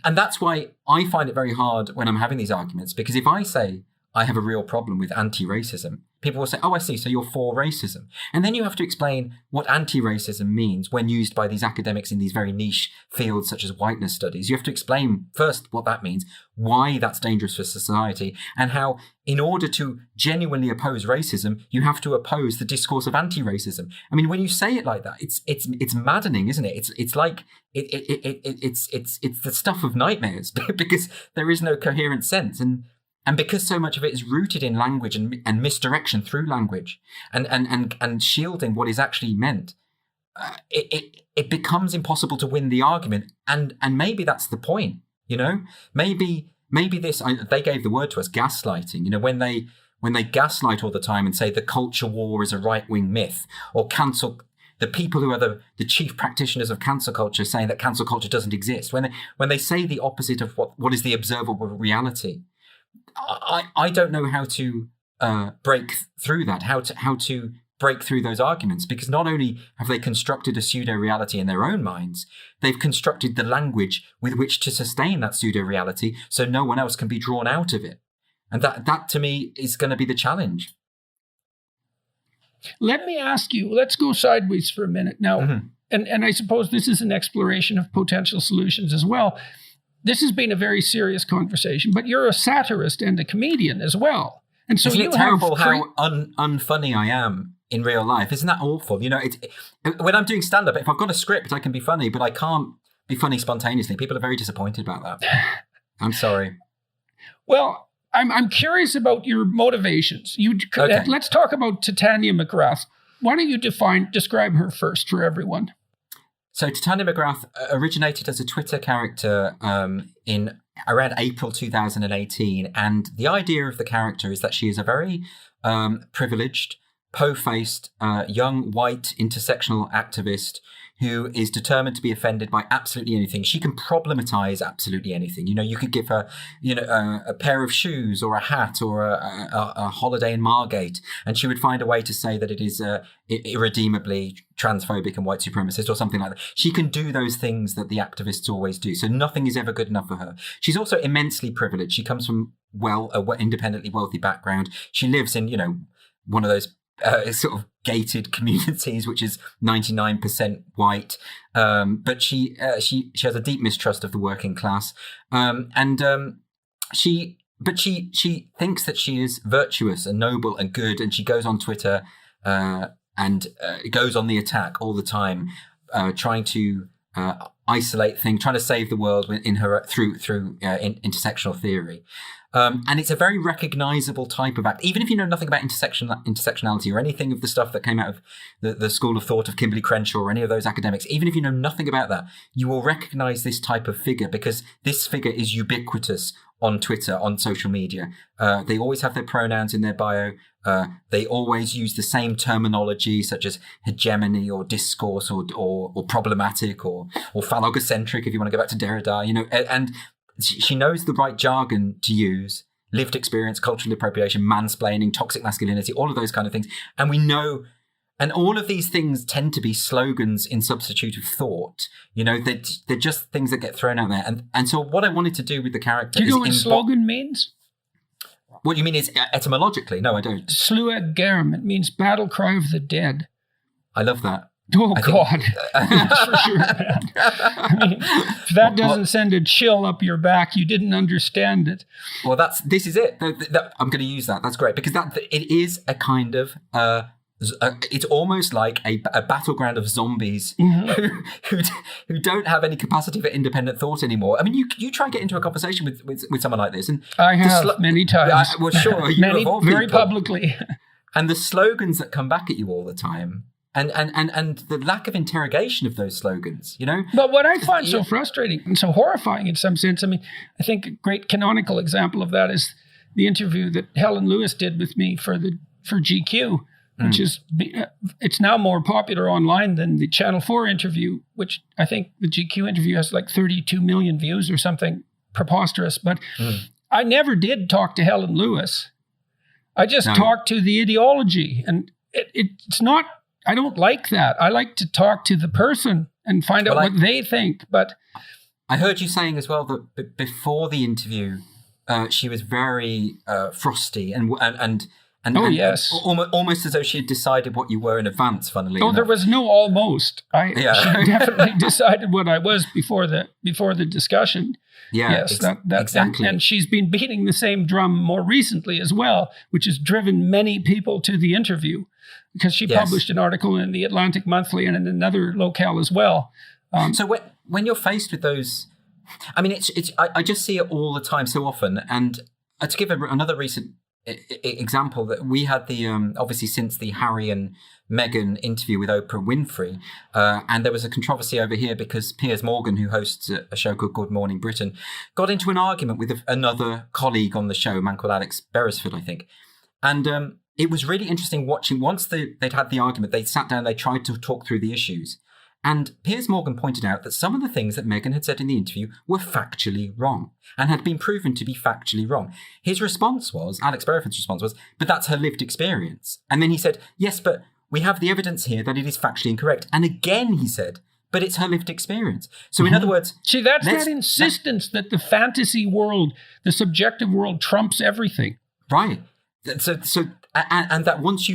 and that's why I find it very hard when I'm having these arguments, because if I say I have a real problem with anti-racism, people will say, oh, I see, so you're for racism. And then you have to explain what anti-racism means when used by these academics in these very niche fields such as whiteness studies. You have to explain first what that means, why that's dangerous for society, and how in order to genuinely oppose racism, you have to oppose the discourse of anti-racism. When you say it like that, it's maddening, isn't it? It's like it's the stuff of nightmares because there is no coherent sense. And because so much of it is rooted in language and misdirection through language and shielding what is actually meant, it becomes impossible to win the argument. And maybe that's the point, Maybe they gave the word to us, gaslighting. When they gaslight all the time and say the culture war is a right-wing myth, or cancel the people who are the chief practitioners of cancel culture saying that cancel culture doesn't exist. When they say the opposite of what is the observable reality. I don't know how to break through that, how to break through those arguments, because not only have they constructed a pseudo-reality in their own minds, they've constructed the language with which to sustain that pseudo-reality so no one else can be drawn out of it. And that to me is going to be the challenge. Let me ask you, let's go sideways for a minute now. Mm-hmm. And I suppose this is an exploration of potential solutions as well. This has been a very serious conversation, but you're a satirist and a comedian as well. And so isn't it terrible how unfunny I am in real life? Isn't that awful? When I'm doing stand-up, if I've got a script, I can be funny, but I can't be funny spontaneously. People are very disappointed about that. I'm sorry. Well, I'm curious about your motivations. Okay. Let's talk about Titania McGrath. Why don't you describe her first for everyone? So Titania McGrath originated as a Twitter character in around April 2018. And the idea of the character is that she is a very privileged, po-faced, young, white, intersectional activist who is determined to be offended by absolutely anything. She can problematize absolutely anything. You know, you could give her, a pair of shoes or a hat or a holiday in Margate, and she would find a way to say that it is irredeemably transphobic and white supremacist or something like that. She can do those things that the activists always do. So nothing is ever good enough for her. She's also immensely privileged. She comes from independently wealthy background. She lives in, one of those sort of gated communities, which is 99% white, but she has a deep mistrust of the working class, she thinks that she is virtuous and noble and good, and she goes on Twitter and goes on the attack all the time, trying to isolate things, trying to save the world in her through intersectional theory. And it's a very recognizable type of act. Even if you know nothing about intersectionality or anything of the stuff that came out of the school of thought of Kimberly Crenshaw or any of those academics, even if you know nothing about that, you will recognize this type of figure because this figure is ubiquitous on Twitter, on social media. They always have their pronouns in their bio. They always use the same terminology such as hegemony or discourse or problematic or phallogocentric, if you want to go back to Derrida, and she knows the right jargon to use: lived experience, cultural appropriation, mansplaining, toxic masculinity, all of those kind of things. And we know, and all of these things tend to be slogans in substitute of thought. They're just things that get thrown out there. And so what I wanted to do with the character Do you know what slogan means? What you mean is etymologically? No, I don't. Sluag Garum. It means battle cry of the dead. I love that. Oh, God. For sure, man. I mean, if that doesn't send a chill up your back, you didn't understand it. Well, this is it. I'm going to use that. That's great. Because it is a kind of, it's almost like a battleground of zombies who don't have any capacity for independent thought anymore. I mean, you try and get into a conversation with someone like this. And I have many times. Well, sure. Many, very publicly. And the slogans that come back at you all the time. And the lack of interrogation of those slogans, But what I find so frustrating and so horrifying in some sense, I mean, I think a great canonical example of that is the interview that Helen Lewis did with me for GQ, which is, it's now more popular online than the Channel 4 interview, which I think the GQ interview has like 32 million views or something preposterous. But I never did talk to Helen Lewis. I just talked to the ideology, and it's not. I don't like that. I like to talk to the person and find out what they think. But I heard you saying as well that before the interview, she was very frosty and yes, almost as though she had decided what you were in advance. Funnily enough. There was no almost. She definitely decided what I was before the discussion. Yeah, yes, exactly. And she's been beating the same drum more recently as well, which has driven many people to the interview. Because she published an article in the Atlantic Monthly and in another locale as well. So when you're faced with those, I mean, I just see it all the time so often. And to give another recent example, that we had the obviously since the Harry and Meghan interview with Oprah Winfrey, and there was a controversy over here because Piers Morgan, who hosts a show called Good Morning Britain, got into an argument with another colleague on the show, a man called Alex Beresford, I think, and it was really interesting watching. Once they'd had the argument, they sat down, they tried to talk through the issues. And Piers Morgan pointed out that some of the things that Meghan had said in the interview were factually wrong and had been proven to be factually wrong. His response was, Alex Beresford's response was, but that's her lived experience. And then he said, yes, but we have the evidence here that it is factually incorrect. And again, he said, but it's her lived experience. So in other words... See, that's that insistence that the fantasy world, the subjective world trumps everything. Right. So and that once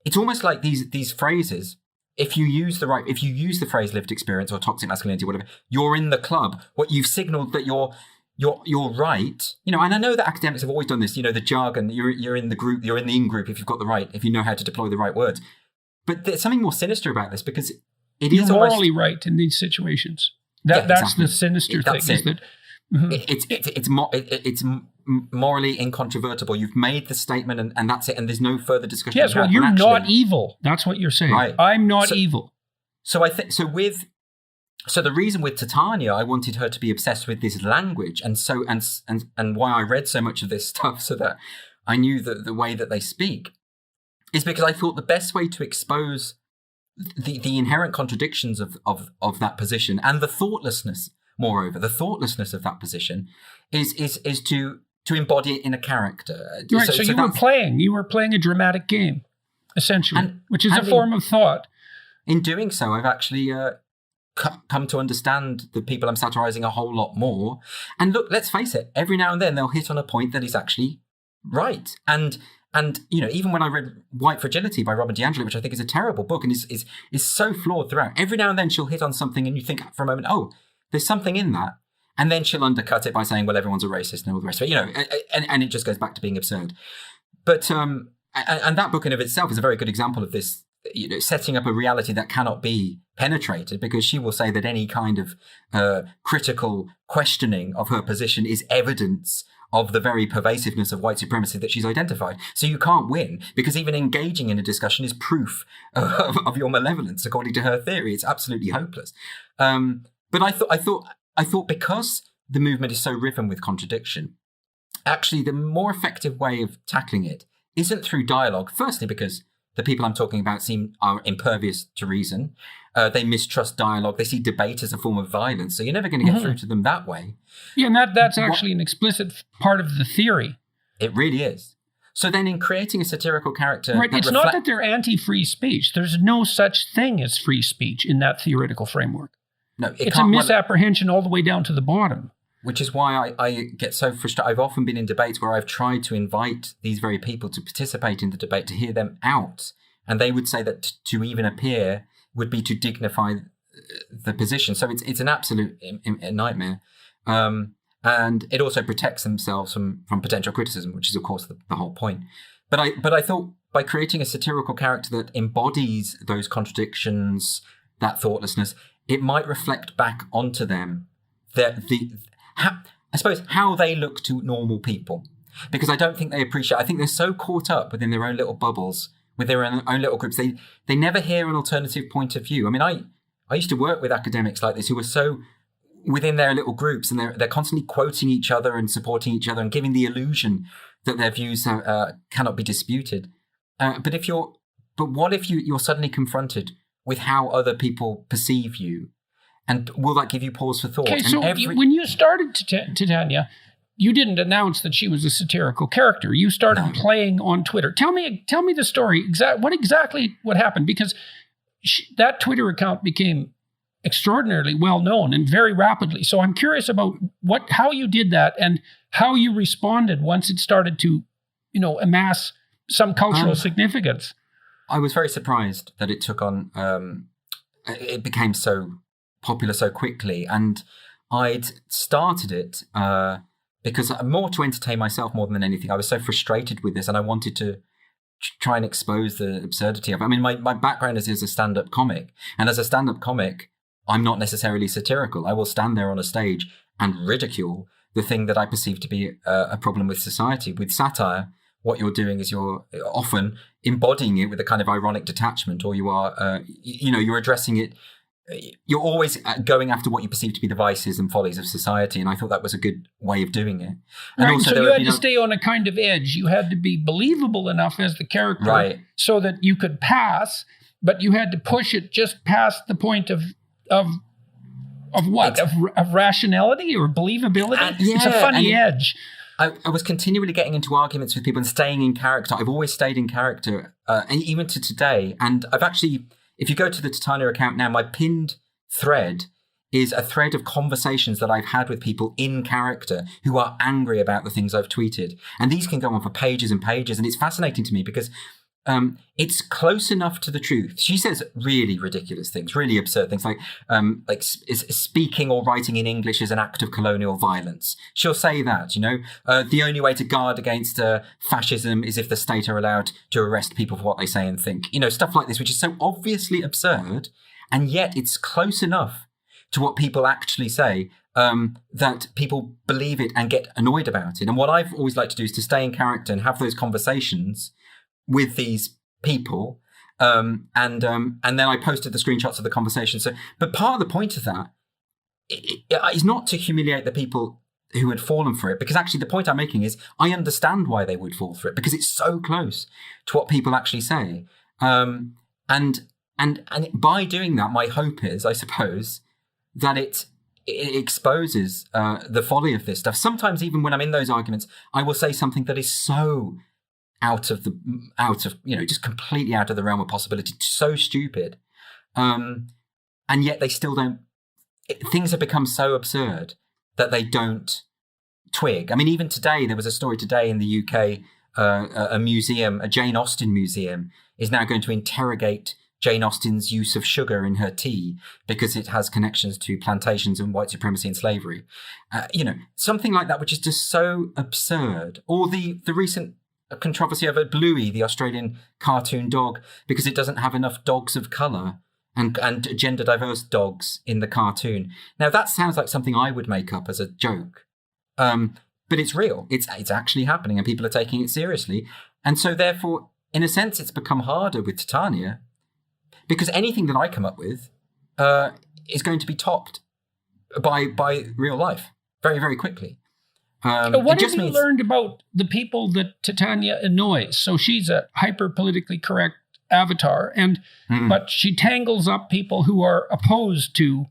it's almost like these phrases, if you use the phrase lived experience or toxic masculinity, whatever, you're in the club. What you've signaled that you're right, and I know that academics have always done this, the jargon, you're in the group, you're in the in-group if you know how to deploy the right words. But there's something more sinister about this because you're morally right in these situations. That's exactly. The sinister thing. Is that it's morally incontrovertible. You've made the statement and that's it, and there's no further discussion. Yes, well, you're not evil. That's what you're saying. Right. I'm not evil. So I think with So the reason with Titania, I wanted her to be obsessed with this language, and why I read so much of this stuff so that I knew the way that they speak, is because I thought the best way to expose the inherent contradictions of that position, and the thoughtlessness, moreover, the thoughtlessness of that position, is to embody it in a character. Right. So you were playing a dramatic game, essentially, which is a form of thought. In doing so, I've actually come to understand the people I'm satirizing a whole lot more. And look, let's face it, every now and then they'll hit on a point that is actually right. And even when I read White Fragility by Robin DiAngelo, which I think is a terrible book and is so flawed throughout, every now and then she'll hit on something and you think for a moment, oh, there's something in that. And then she'll undercut it by saying, well, everyone's a racist and all the rest of it, and it just goes back to being absurd. But, and that book in of itself is a very good example of this, setting up a reality that cannot be penetrated, because she will say that any kind of critical questioning of her position is evidence of the very pervasiveness of white supremacy that she's identified. So you can't win, because even engaging in a discussion is proof of your malevolence, according to her theory. It's absolutely hopeless. But I thought because the movement is so riven with contradiction, actually the more effective way of tackling it isn't through dialogue. Firstly, because the people I'm talking about are impervious to reason. They mistrust dialogue. They see debate as a form of violence. So you're never going to get through to them that way. Yeah, and that's actually an explicit part of the theory. It really is. So then in creating a satirical character... Right, it's not that they're anti-free speech. There's no such thing as free speech in that theoretical framework. No, it's a misapprehension all the way down to the bottom. Which is why I get so frustrated. I've often been in debates where I've tried to invite these very people to participate in the debate, to hear them out. And they would say that to even appear would be to dignify the position. So it's an absolute nightmare. And it also protects themselves from potential criticism, which is, of course, the whole point. But I thought by creating a satirical character that embodies those contradictions, that thoughtlessness, it might reflect back onto them I suppose how they look to normal people, because I don't think they appreciate. I think they're so caught up within their own little bubbles, with their own little groups. They never hear an alternative point of view. I mean, I used to work with academics like this who were so within their little groups, and they're constantly quoting each other and supporting each other and giving the illusion that their views cannot be disputed. But what if you're suddenly confronted with how other people perceive you? And will that give you pause for thought? Okay, so when you started Titania, you didn't announce that she was a satirical character. You started playing on Twitter. Tell me the story. What happened? Because that Twitter account became extraordinarily well known and very rapidly. So I'm curious about how you did that and how you responded once it started to, amass some cultural significance. I was very surprised that it took on. It became so popular so quickly, and I'd started it because more to entertain myself more than anything. I was so frustrated with this, and I wanted to try and expose the absurdity of it. I mean, my background is as a stand-up comic, and as a stand-up comic, I'm not necessarily satirical. I will stand there on a stage and ridicule the thing that I perceive to be a problem with society. With satire, what you're doing is you're often embodying it with a kind of ironic detachment, or you are, you're addressing it. You're always going after what you perceive to be the vices and follies of society, and I thought that was a good way of doing it. And right, also so you had to stay on a kind of edge. You had to be believable enough as the character, right, so that you could pass, but you had to push it just past the point of what? Of rationality or believability? It's a funny edge. I was continually getting into arguments with people and staying in character. I've always stayed in character, and even to today. And I've actually, if you go to the Titania account now, my pinned thread is a thread of conversations that I've had with people in character who are angry about the things I've tweeted. And these can go on for pages and pages. And it's fascinating to me because it's close enough to the truth. She says really ridiculous things, really absurd things, like speaking or writing in English is an act of colonial violence. She'll say that, the only way to guard against fascism is if the state are allowed to arrest people for what they say and think. Stuff like this, which is so obviously absurd, and yet it's close enough to what people actually say that people believe it and get annoyed about it. And what I've always liked to do is to stay in character and have those conversations with these people And then I posted the screenshots of the conversation. So, but part of the point of that is not to humiliate the people who had fallen for it, because actually the point I'm making is I understand why they would fall for it, because it's so close to what people actually say. And by doing that, my hope is, I suppose, that it exposes the folly of this stuff. Sometimes even when I'm in those arguments, I will say something that is so out of just completely out of the realm of possibility, so stupid, and yet they still don't. Things have become so absurd that they don't twig. I mean, even today, there was a story today in the UK, a museum, a Jane Austen museum, is now going to interrogate Jane Austen's use of sugar in her tea because it has connections to plantations and white supremacy and slavery. Something like that, which is just so absurd. Or the recent controversy over Bluey, the Australian cartoon dog, because it doesn't have enough dogs of colour and gender diverse dogs in the cartoon. Now that sounds like something I would make up as a joke, but it's real. It's actually happening, and people are taking it seriously. And so, therefore, in a sense, it's become harder with Titania, because anything that I come up with is going to be topped by real life very, very quickly. What have you learned about the people that Titania annoys? So she's a hyper politically correct avatar, but she tangles up people who are opposed to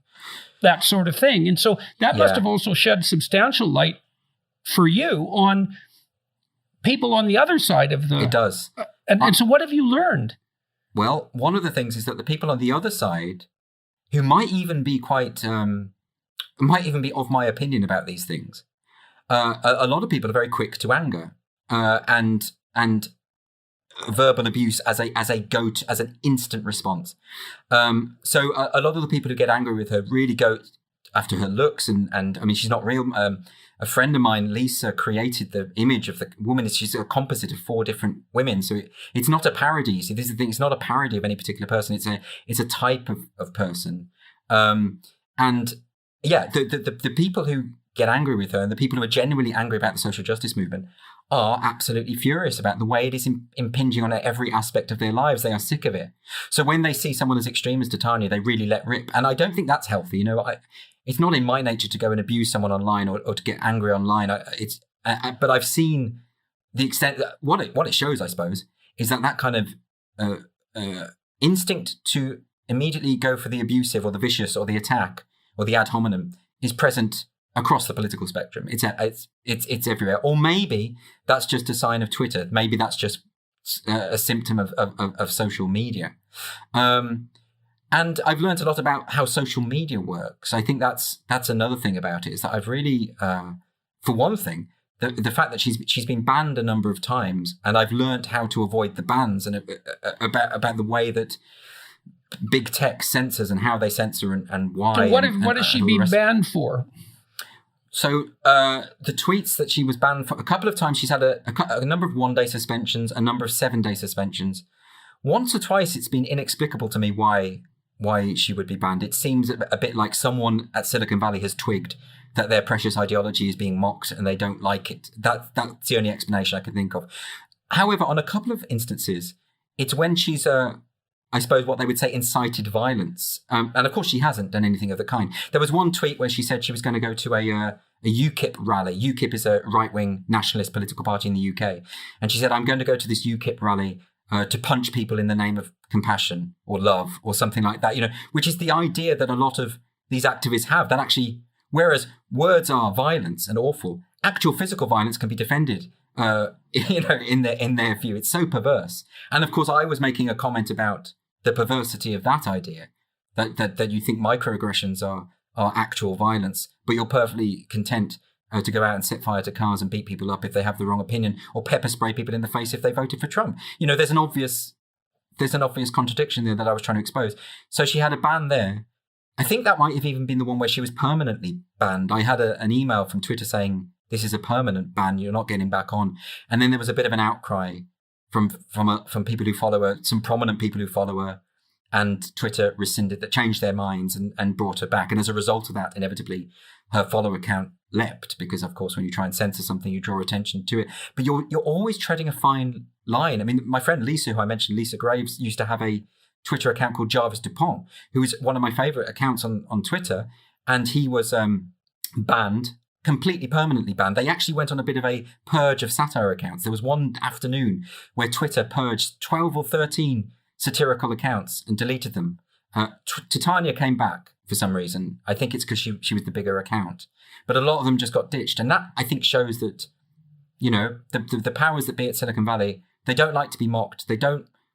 that sort of thing. And so that must have also shed substantial light for you on people on the other side of the... It does. And so what have you learned? Well, one of the things is that the people on the other side, who might even be might even be of my opinion about these things, a lot of people are very quick to anger and verbal abuse as an instant response. So a lot of the people who get angry with her really go after her looks, and I mean, she's not real. A friend of mine, Lisa, created the image of the woman. She's a composite of 4 different women, so it's not a parody. See, this is the thing. It's not a parody of any particular person. It's a type of person. And yeah, the people who get angry with her and the people who are genuinely angry about the social justice movement are absolutely furious about the way it is impinging on every aspect of their lives. They are sick of it. So when they see someone as extreme as Titania, they really let rip. And I don't think that's healthy. It's not in my nature to go and abuse someone online or to get angry online. But I've seen the extent that what it shows, I suppose, is that kind of instinct to immediately go for the abusive or the vicious or the attack or the ad hominem is present across the political spectrum. It's everywhere. Or maybe that's just a sign of Twitter. Maybe that's just a symptom of social media. And I've learned a lot about how social media works. I think that's another thing about it, is that I've really, for one thing, the fact that she's been banned a number of times, and I've learned how to avoid the bans and about the way that big tech censors and how they censor and why. So what has she been banned for? So the tweets that she was banned for, a couple of times she's had a number of 1-day suspensions, a number of 7-day suspensions. Once or twice it's been inexplicable to me why she would be banned. It seems a bit like someone at Silicon Valley has twigged that their precious ideology is being mocked and they don't like it. That's the only explanation I can think of. However, on a couple of instances, it's when she's I suppose what they would say incited violence. And of course, she hasn't done anything of the kind. There was one tweet where she said she was going to go to a UKIP rally. UKIP is a right-wing nationalist political party in the UK. And she said, I'm going to go to this UKIP rally to punch people in the name of compassion or love or something like that, which is the idea that a lot of these activists have, that actually, whereas words are violence and awful, actual physical violence can be defended, in their view. It's so perverse. And of course, I was making a comment about the perversity of that idea, that you think microaggressions are actual violence, but you're perfectly content to go out and set fire to cars and beat people up if they have the wrong opinion, or pepper spray people in the face if they voted for Trump. There's an obvious contradiction there that I was trying to expose. So she had a ban there. I think that might have even been the one where she was permanently banned. I had an email from Twitter saying, this is a permanent ban, you're not getting back on. And then there was a bit of an outcry from people who follow her, some prominent people who follow her, and Twitter rescinded that, changed their minds and brought her back. And as a result of that, inevitably, her follower count leapt, because, of course, when you try and censor something, you draw attention to it. But you're always treading a fine line. I mean, my friend Lisa, who I mentioned, Lisa Graves, used to have a Twitter account called Jarvis Dupont, who is one of my favorite accounts on Twitter. And he was banned, completely permanently banned. They actually went on a bit of a purge of satire accounts. There was one afternoon where Twitter purged 12 or 13 satirical accounts and deleted them. Titania came back for some reason. I think it's because she was the bigger account. But a lot of them just got ditched. And that, I think, shows that, you know, the powers that be at Silicon Valley, they don't like to be mocked.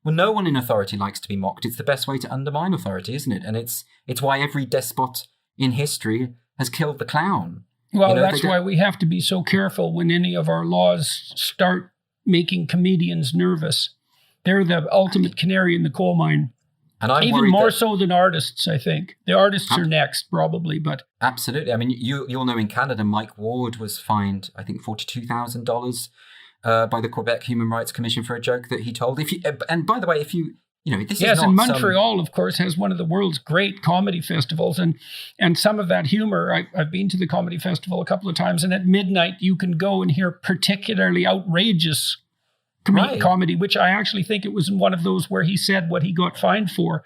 No one in authority likes to be mocked. It's the best way to undermine authority, isn't it? And it's why every despot in history has killed the clown. Well, that's why we have to be so careful when any of our laws start making comedians nervous. They're the ultimate canary in the coal mine. And I'm even more so than artists, I think. The artists are next, probably, but... Absolutely. I mean, you'll know in Canada, Mike Ward was fined, I think, $42,000 by the Quebec Human Rights Commission for a joke that he told. And by the way, this is not and Montreal, of course, has one of the world's great comedy festivals, and some of that humor. I've been to the comedy festival a couple of times, and at midnight you can go and hear particularly outrageous comedy, which I actually think it was in one of those where he said what he got fined for.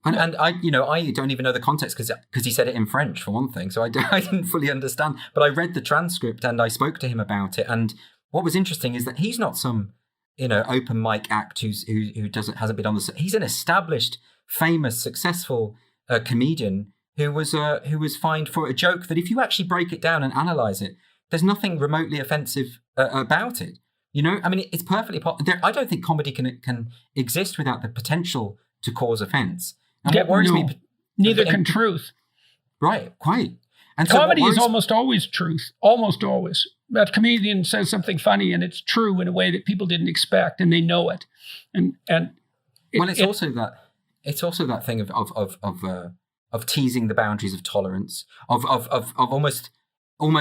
And I don't even know the context because he said it in French, for one thing, so I didn't fully understand. But I read the transcript and I spoke to him about it. And what was interesting is that he's not some open mic act who hasn't been on the. He's an established, famous, successful comedian who was fined for a joke that, if you actually break it down and analyze it, there's nothing remotely offensive about it. You know, I mean, it's perfectly possible. I don't think comedy can exist without the potential to cause offense. And what worries me, neither can truth. Right, quite. And comedy is almost always truth. Almost always. That comedian says something funny and it's true in a way that people didn't expect, and they know it. It's also that thing of teasing the boundaries of tolerance, of almost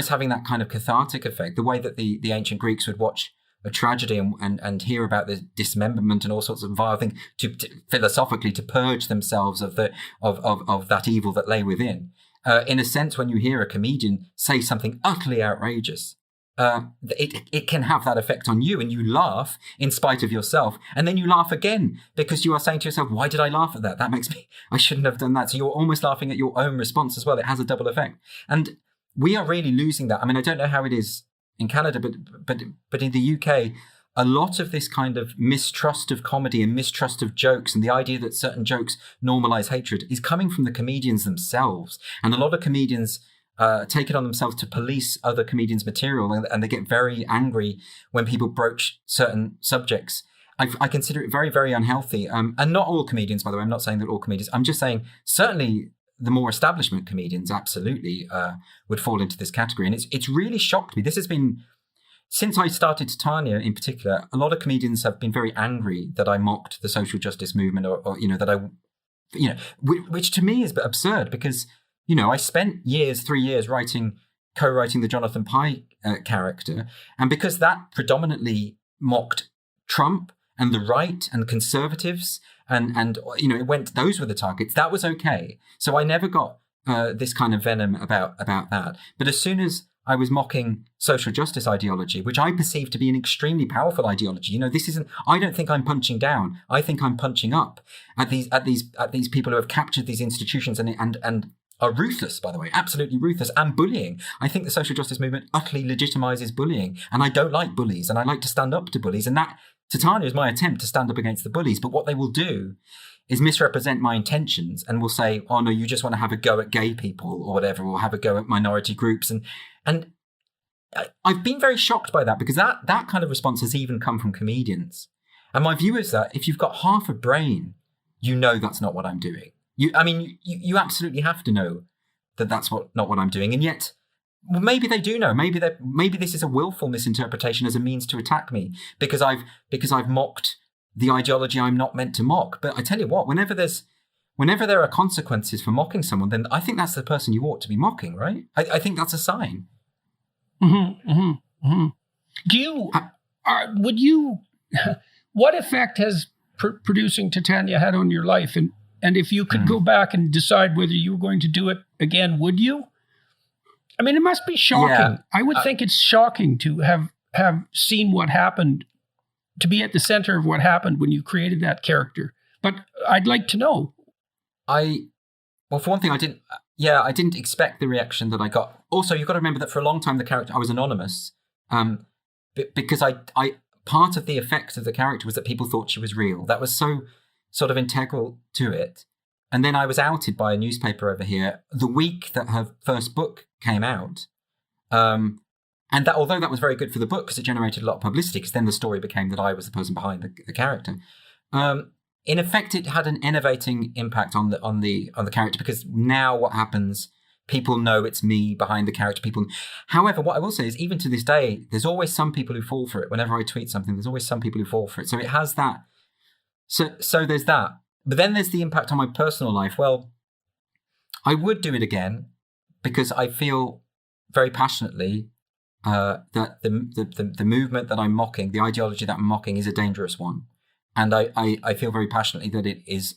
having that kind of cathartic effect. The way that the ancient Greeks would watch a tragedy and hear about the dismemberment and all sorts of vile things to philosophically to purge themselves of that evil that lay within. In a sense, when you hear a comedian say something utterly outrageous, it can have that effect on you, and you laugh in spite of yourself, and then you laugh again because you are saying to yourself, why did I laugh at that? I shouldn't have done that. So you're almost laughing at your own response as well. It has a double effect. And we are really losing that. I mean, I don't know how it is in Canada, but in the UK, a lot of this kind of mistrust of comedy and mistrust of jokes, and the idea that certain jokes normalize hatred, is coming from the comedians themselves. And a lot of comedians take it on themselves to police other comedians' material, and they get very angry when people broach certain subjects. I consider it very, very unhealthy. And not all comedians, by the way. I'm not saying that all comedians. I'm just saying certainly the more establishment comedians absolutely would fall into this category. And it's really shocked me. This has been, since I started Titania in particular, a lot of comedians have been very angry that I mocked the social justice movement, or which to me is absurd, because, I spent 3 years co-writing the Jonathan Pye character. And because that predominantly mocked Trump and the right and conservatives, and those were the targets, that was okay. So I never got this kind of venom about that. But as soon as I was mocking social justice ideology, which I perceive to be an extremely powerful ideology, I don't think I'm punching down. I think I'm punching up at these people who have captured these institutions and are ruthless, by the way, absolutely ruthless, and bullying. I think the social justice movement utterly legitimizes bullying, and I don't like bullies, and I like to stand up to bullies, and that Titania is my attempt to stand up against the bullies. But what they will do is misrepresent my intentions, and will say, oh no, you just want to have a go at gay people or whatever, or have a go at minority groups. And I've been very shocked by that, because that kind of response has even come from comedians. And my view is that if you've got half a brain, that's not what I'm doing. You absolutely have to know that that's not what I'm doing. And yet, well, maybe they do know. Maybe this is a willful misinterpretation as a means to attack me because I've mocked the ideology I'm not meant to mock. But I tell you what, whenever there are consequences for mocking someone, then I think that's the person you ought to be mocking, right? I think that's a sign. Mm-hmm, mm-hmm, mm-hmm. What effect has producing Titania had on your life? And And if you could go back and decide whether you were going to do it again, would you? I mean, it must be shocking. Yeah. I would think it's shocking to have seen what happened, to be at the center of what happened when you created that character. But I'd like to know. Well, for one thing, I didn't expect the reaction that I got. Also, you've got to remember that for a long time, I was anonymous, because part of the effect of the character was that people thought she was real. That was so sort of integral to it. And then I was outed by a newspaper over here the week that her first book came out. And that, although that was very good for the book because it generated a lot of publicity, because then the story became that I was the person behind the character. In effect, it had an enervating impact on the character, because now what happens, people know it's me behind the character. However, what I will say is, even to this day, there's always some people who fall for it. Whenever I tweet something, there's always some people who fall for it. So it has that. So there's that. But then there's the impact on my personal life. Well, I would do it again because I feel very passionately that the movement that I'm mocking, the ideology that I'm mocking, is a dangerous one. And I feel very passionately that it is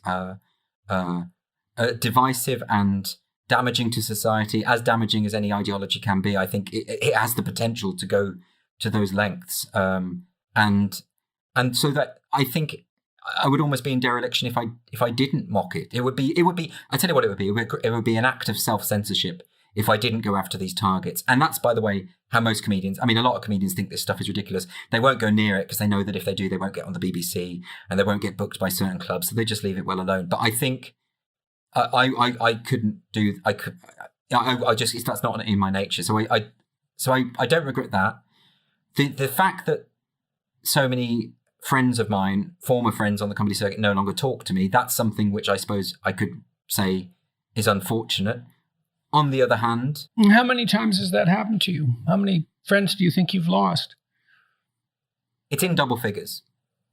divisive and damaging to society, as damaging as any ideology can be. I think it has the potential to go to those lengths. And so that I think I would almost be in dereliction if I didn't mock it. It would be. I tell you what it would be. It would be an act of self-censorship if I didn't go after these targets. And that's, by the way, how most comedians, I mean, a lot of comedians think this stuff is ridiculous. They won't go near it because they know that if they do, they won't get on the BBC and they won't get booked by certain clubs. So they just leave it well alone. But I think I couldn't do, I just, that's not in my nature. So I don't regret that. The fact that so many friends of mine, former friends on the comedy circuit, no longer talk to me, that's something which I suppose I could say is unfortunate. On the other hand... How many times has that happened to you? How many friends do you think you've lost? It's in double figures.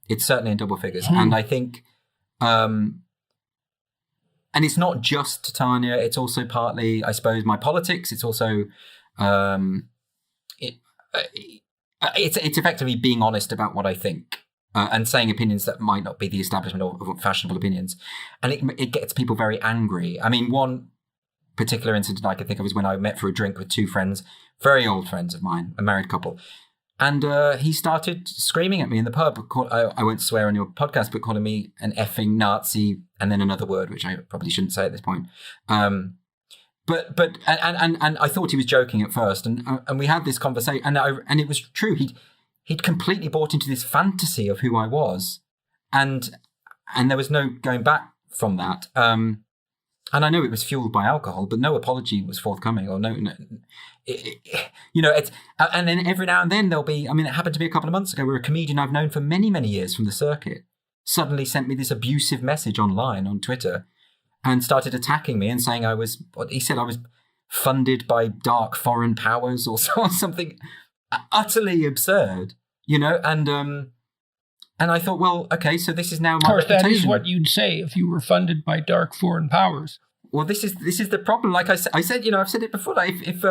It's certainly in double figures. And I think... and it's not just Titania. It's also partly, I suppose, my politics. It's also... it's effectively being honest about what I think. And saying opinions that might not be the establishment or fashionable opinions. And it gets people very angry. I mean, one particular incident I can think of is when I met for a drink with two friends, very old friends of mine, a married couple. And he started screaming at me in the pub. I won't swear on your podcast, but calling me an effing Nazi, and then another word, which I probably shouldn't say at this point. But I thought he was joking at first. And we had this conversation, and it was true. He'd completely bought into this fantasy of who I was, and there was no going back from that. And I know it was fueled by alcohol, but no apology was forthcoming, or no it's, and then every now and then there'll be, I mean, it happened to me a couple of months ago where a comedian I've known for many, many years from the circuit suddenly sent me this abusive message online on Twitter and started attacking me and saying he said I was funded by dark foreign powers or something utterly absurd, and I thought, well, okay, so this is now my reputation. That is what you'd say if you were funded by dark foreign powers. Well, this is the problem. Like I said, I've said it before. Like if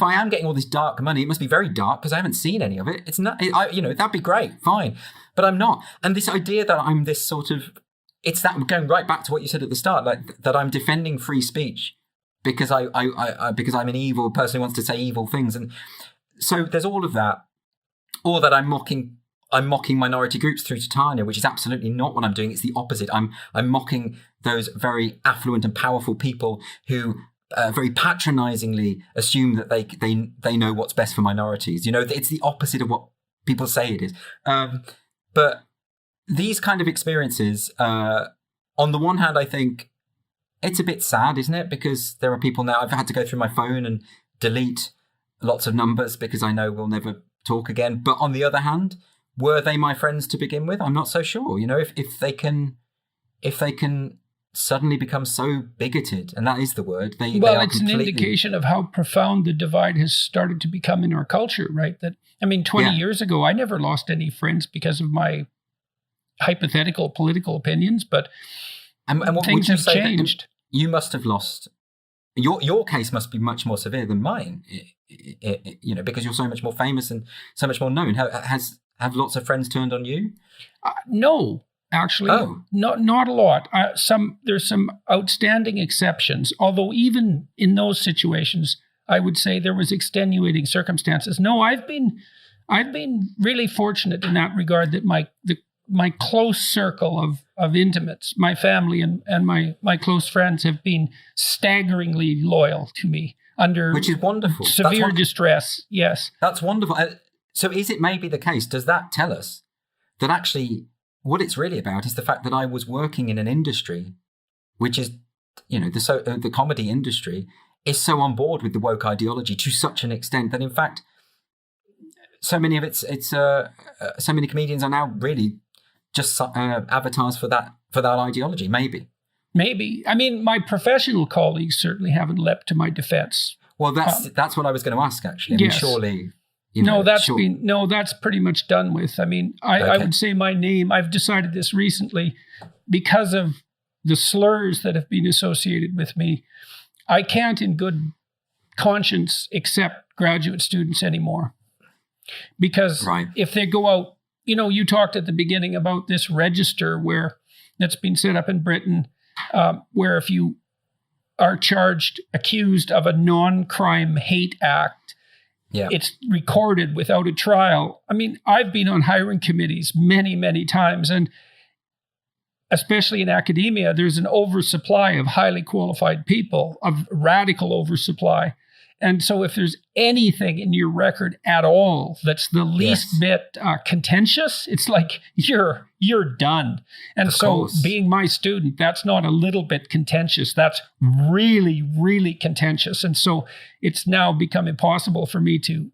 I am getting all this dark money, it must be very dark because I haven't seen any of it. It's not, that'd be great, fine, but I'm not. And this idea that I'm this sort of, it's that going right back to what you said at the start, like that I'm defending free speech because because I'm an evil person who wants to say evil things, and so there's all of that, or that I'm mocking minority groups through Titania, which is absolutely not what I'm doing. It's the opposite. I'm mocking those very affluent and powerful people who very patronizingly assume that they know what's best for minorities. It's the opposite of what people say it is. But these kind of experiences, on the one hand, I think it's a bit sad, isn't it? Because there are people now, I've had to go through my phone and delete lots of numbers because I know we'll never talk again. But on the other hand, were they my friends to begin with? I'm not so sure. If they can suddenly become so bigoted, and that is the word. It's an indication of how profound the divide has started to become in our culture, right? 20 years ago, I never lost any friends because of my hypothetical political opinions, but what things have changed. You must have lost. Your case must be much more severe than mine, because you're so much more famous and so much more known. Have lots of friends turned on you? No. Actually, not a lot. There's some outstanding exceptions. Although even in those situations, I would say there was extenuating circumstances. No, I've been really fortunate in that regard that my close circle of intimates, my family and my close friends have been staggeringly loyal to me under which is wonderful. Severe distress. Yes, that's wonderful. So is it maybe the case? Does that tell us that actually what it's really about is the fact that I was working in an industry, which is, the comedy industry is so on board with the woke ideology to such an extent that in fact, so many comedians are now really just avatars for that ideology. Maybe. I mean, my professional colleagues certainly haven't leapt to my defense. Well, that's what I was going to ask. Actually, I mean, surely. That's pretty much done with. I mean, I would say my name, I've decided this recently because of the slurs that have been associated with me. I can't in good conscience accept graduate students anymore. Because if they go out, you talked at the beginning about this register that's been set up in Britain, where if you are accused of a non-crime hate act, it's recorded without a trial. I mean, I've been on hiring committees many, many times, and especially in academia, there's an oversupply of highly qualified people, of radical oversupply. And so if there's anything in your record at all that's the least bit contentious, it's like you're done. And of course, being my student, that's not a little bit contentious. That's really, really contentious. And so it's now become impossible for me to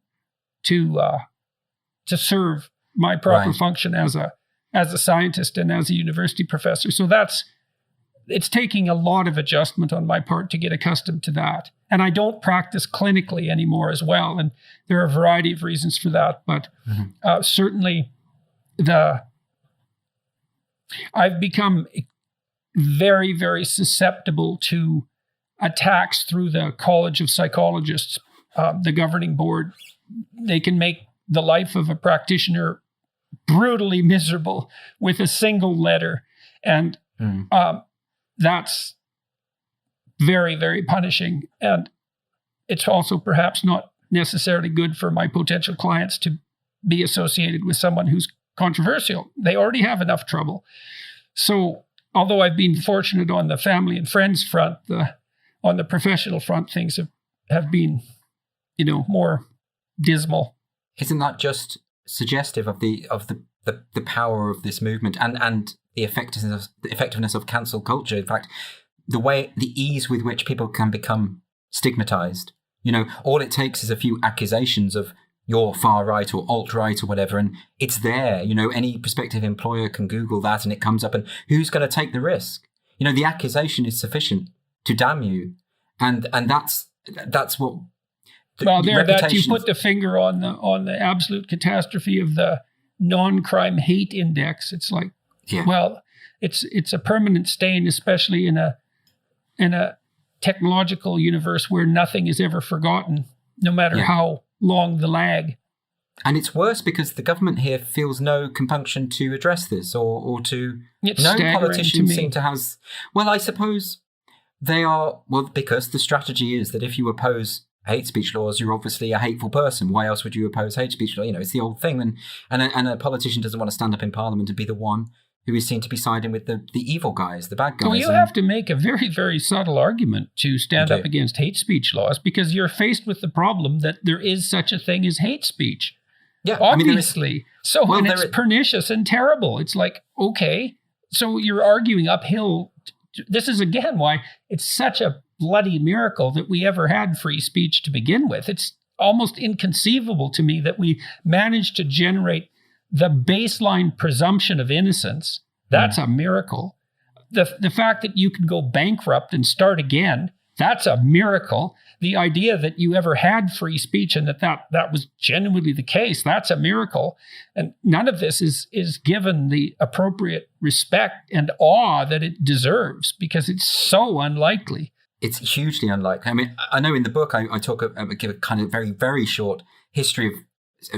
serve my proper function as a scientist and as a university professor. So it's taking a lot of adjustment on my part to get accustomed to that. And I don't practice clinically anymore as well. And there are a variety of reasons for that. But certainly I've become very, very susceptible to attacks through the College of Psychologists, the governing board. They can make the life of a practitioner brutally miserable with a single letter. And that's very, very punishing. And it's also perhaps not necessarily good for my potential clients to be associated with someone who's controversial. They already have enough trouble. So although I've been fortunate on the family and friends front, on the professional front, things have been, more dismal. Isn't that just suggestive of the power of this movement and the effectiveness of cancel culture? In fact, the ease with which people can become stigmatized. All it takes is a few accusations of you're far right or alt right or whatever, and it's there. Any prospective employer can Google that and it comes up, and who's going to take the risk? The accusation is sufficient to damn you, and that's what. That you put the finger on the absolute catastrophe of the non-crime hate index. It's like, it's a permanent stain, especially in a technological universe where nothing is ever forgotten, no matter how long the lag. And it's worse because the government here feels no compunction to address this or to... It's no to politicians me. seem to have... Well, I suppose they are... Well, because the strategy is that if you oppose hate speech laws, you're obviously a hateful person. Why else would you oppose hate speech law? It's the old thing. And a politician doesn't want to stand up in Parliament and be the one who is seen to be siding with the evil guys, the bad guys. Well, you have to make a very, very subtle argument to stand up against hate speech laws because you're faced with the problem that there is such a thing as hate speech. Yeah, obviously. It's pernicious and terrible. It's like, okay, so you're arguing uphill. This is, again, why it's such a bloody miracle that we ever had free speech to begin with. It's almost inconceivable to me that we managed to generate the baseline presumption of innocence. That's a miracle. The fact that you can go bankrupt and start again, that's a miracle. The idea that you ever had free speech and that was genuinely the case, that's a miracle. And none of this is given the appropriate respect and awe that it deserves because it's so unlikely. It's hugely unlikely. I mean, I know in the book I give a kind of very, very short history of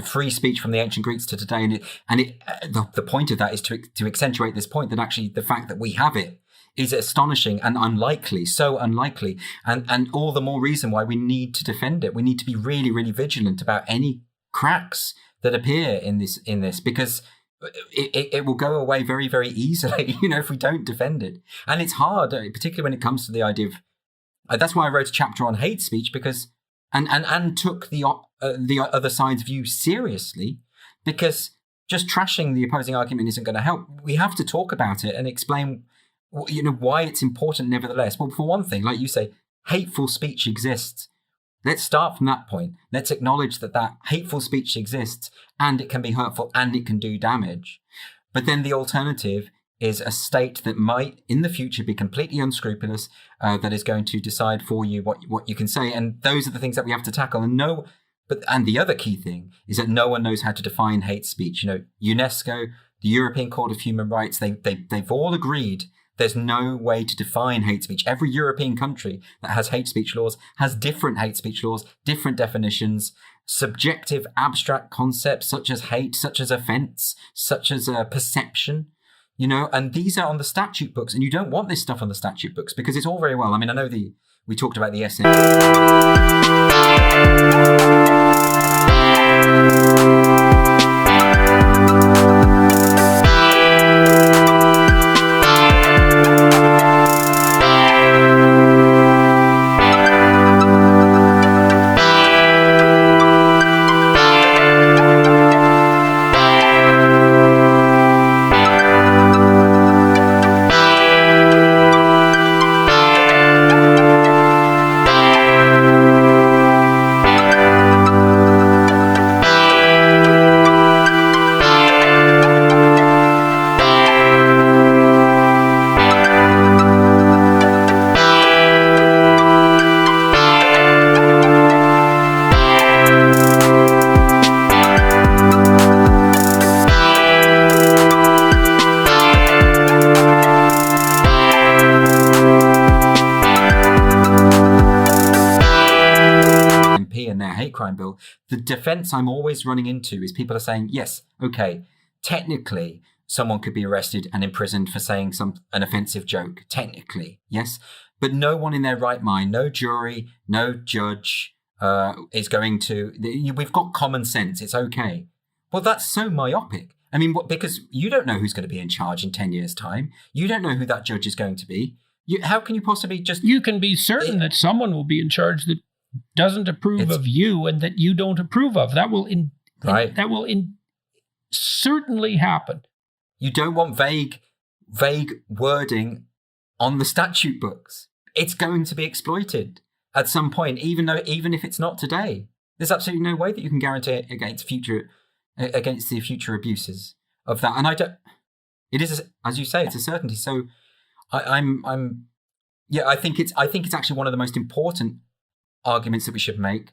free speech from the ancient Greeks to today, the point of that is to accentuate this point that actually the fact that we have it is astonishing and unlikely, so unlikely, and all the more reason why we need to defend it. We need to be really, really vigilant about any cracks that appear in this, because it will go away very, very easily, if we don't defend it. And it's hard, particularly when it comes to the idea of. That's why I wrote a chapter on hate speech, because and took the other side's view seriously, because just trashing the opposing argument isn't going to help. We have to talk about it and explain, why it's important nevertheless. Well, for one thing, like you say, hateful speech exists. Let's start from that point. Let's acknowledge that hateful speech exists, and it can be hurtful, and it can do damage. But then the alternative is a state that might, in the future, be completely unscrupulous, that is going to decide for you what you can say. And those are the things that we have to tackle. And the other key thing is that no one knows how to define hate speech. UNESCO, the European Court of Human Rights, they've all agreed there's no way to define hate speech. Every European country that has hate speech laws has different hate speech laws, different definitions, subjective, abstract concepts such as hate, such as offense, such as perception. And these are on the statute books, and you don't want this stuff on the statute books because it's all very well. I mean, I know we talked about the SM. Bill, the defense I'm always running into is people are saying, yes, okay, technically someone could be arrested and imprisoned for saying an offensive joke, technically, yes, but no one in their right mind, no jury, no judge is going to, we've got common sense, it's okay. Well, that's so myopic. I mean, because you don't know who's going to be in charge in 10 years' time. You don't know who that judge is going to be. How can you possibly just... You can be certain that someone will be in charge that doesn't approve of you and that you don't approve of. That will certainly happen. You don't want vague wording on the statute books. It's going to be exploited at some point, even if it's not today. There's absolutely no way that you can guarantee it against the future abuses of that. And it is, as you say, it's a certainty. So I think it's actually one of the most important arguments that we should make,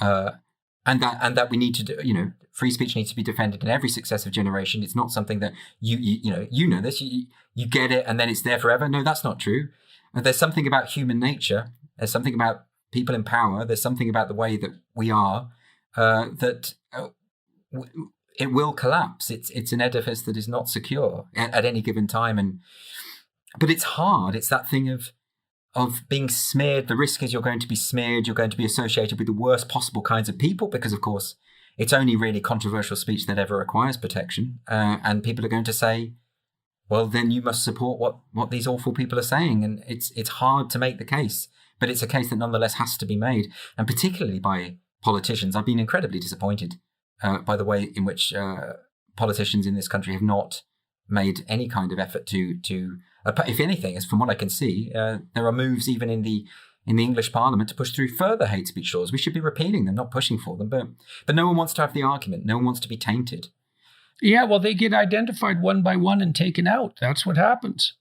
and that we need to do. Free speech needs to be defended in every successive generation. It's not something that you know this, you get it and then it's there forever. No, that's not true. There's something about human nature. There's something about people in power. There's something about the way that we are that it will collapse. It's an edifice that is not secure at any given time. But it's hard. It's that thing of being smeared. The risk is you're going to be smeared. You're going to be associated with the worst possible kinds of people because, of course, it's only really controversial speech that ever requires protection. And people are going to say, well, then you must support what these awful people are saying. And it's hard to make the case, but it's a case that nonetheless has to be made. And particularly by politicians. I've been incredibly disappointed by the way in which politicians in this country have not made any kind of effort to if anything, as from what I can see, there are moves even in the English Parliament to push through further hate speech laws. We should be repealing them, not pushing for them. But no one wants to have the argument. No one wants to be tainted. Yeah, well, they get identified one by one and taken out. That's what happens.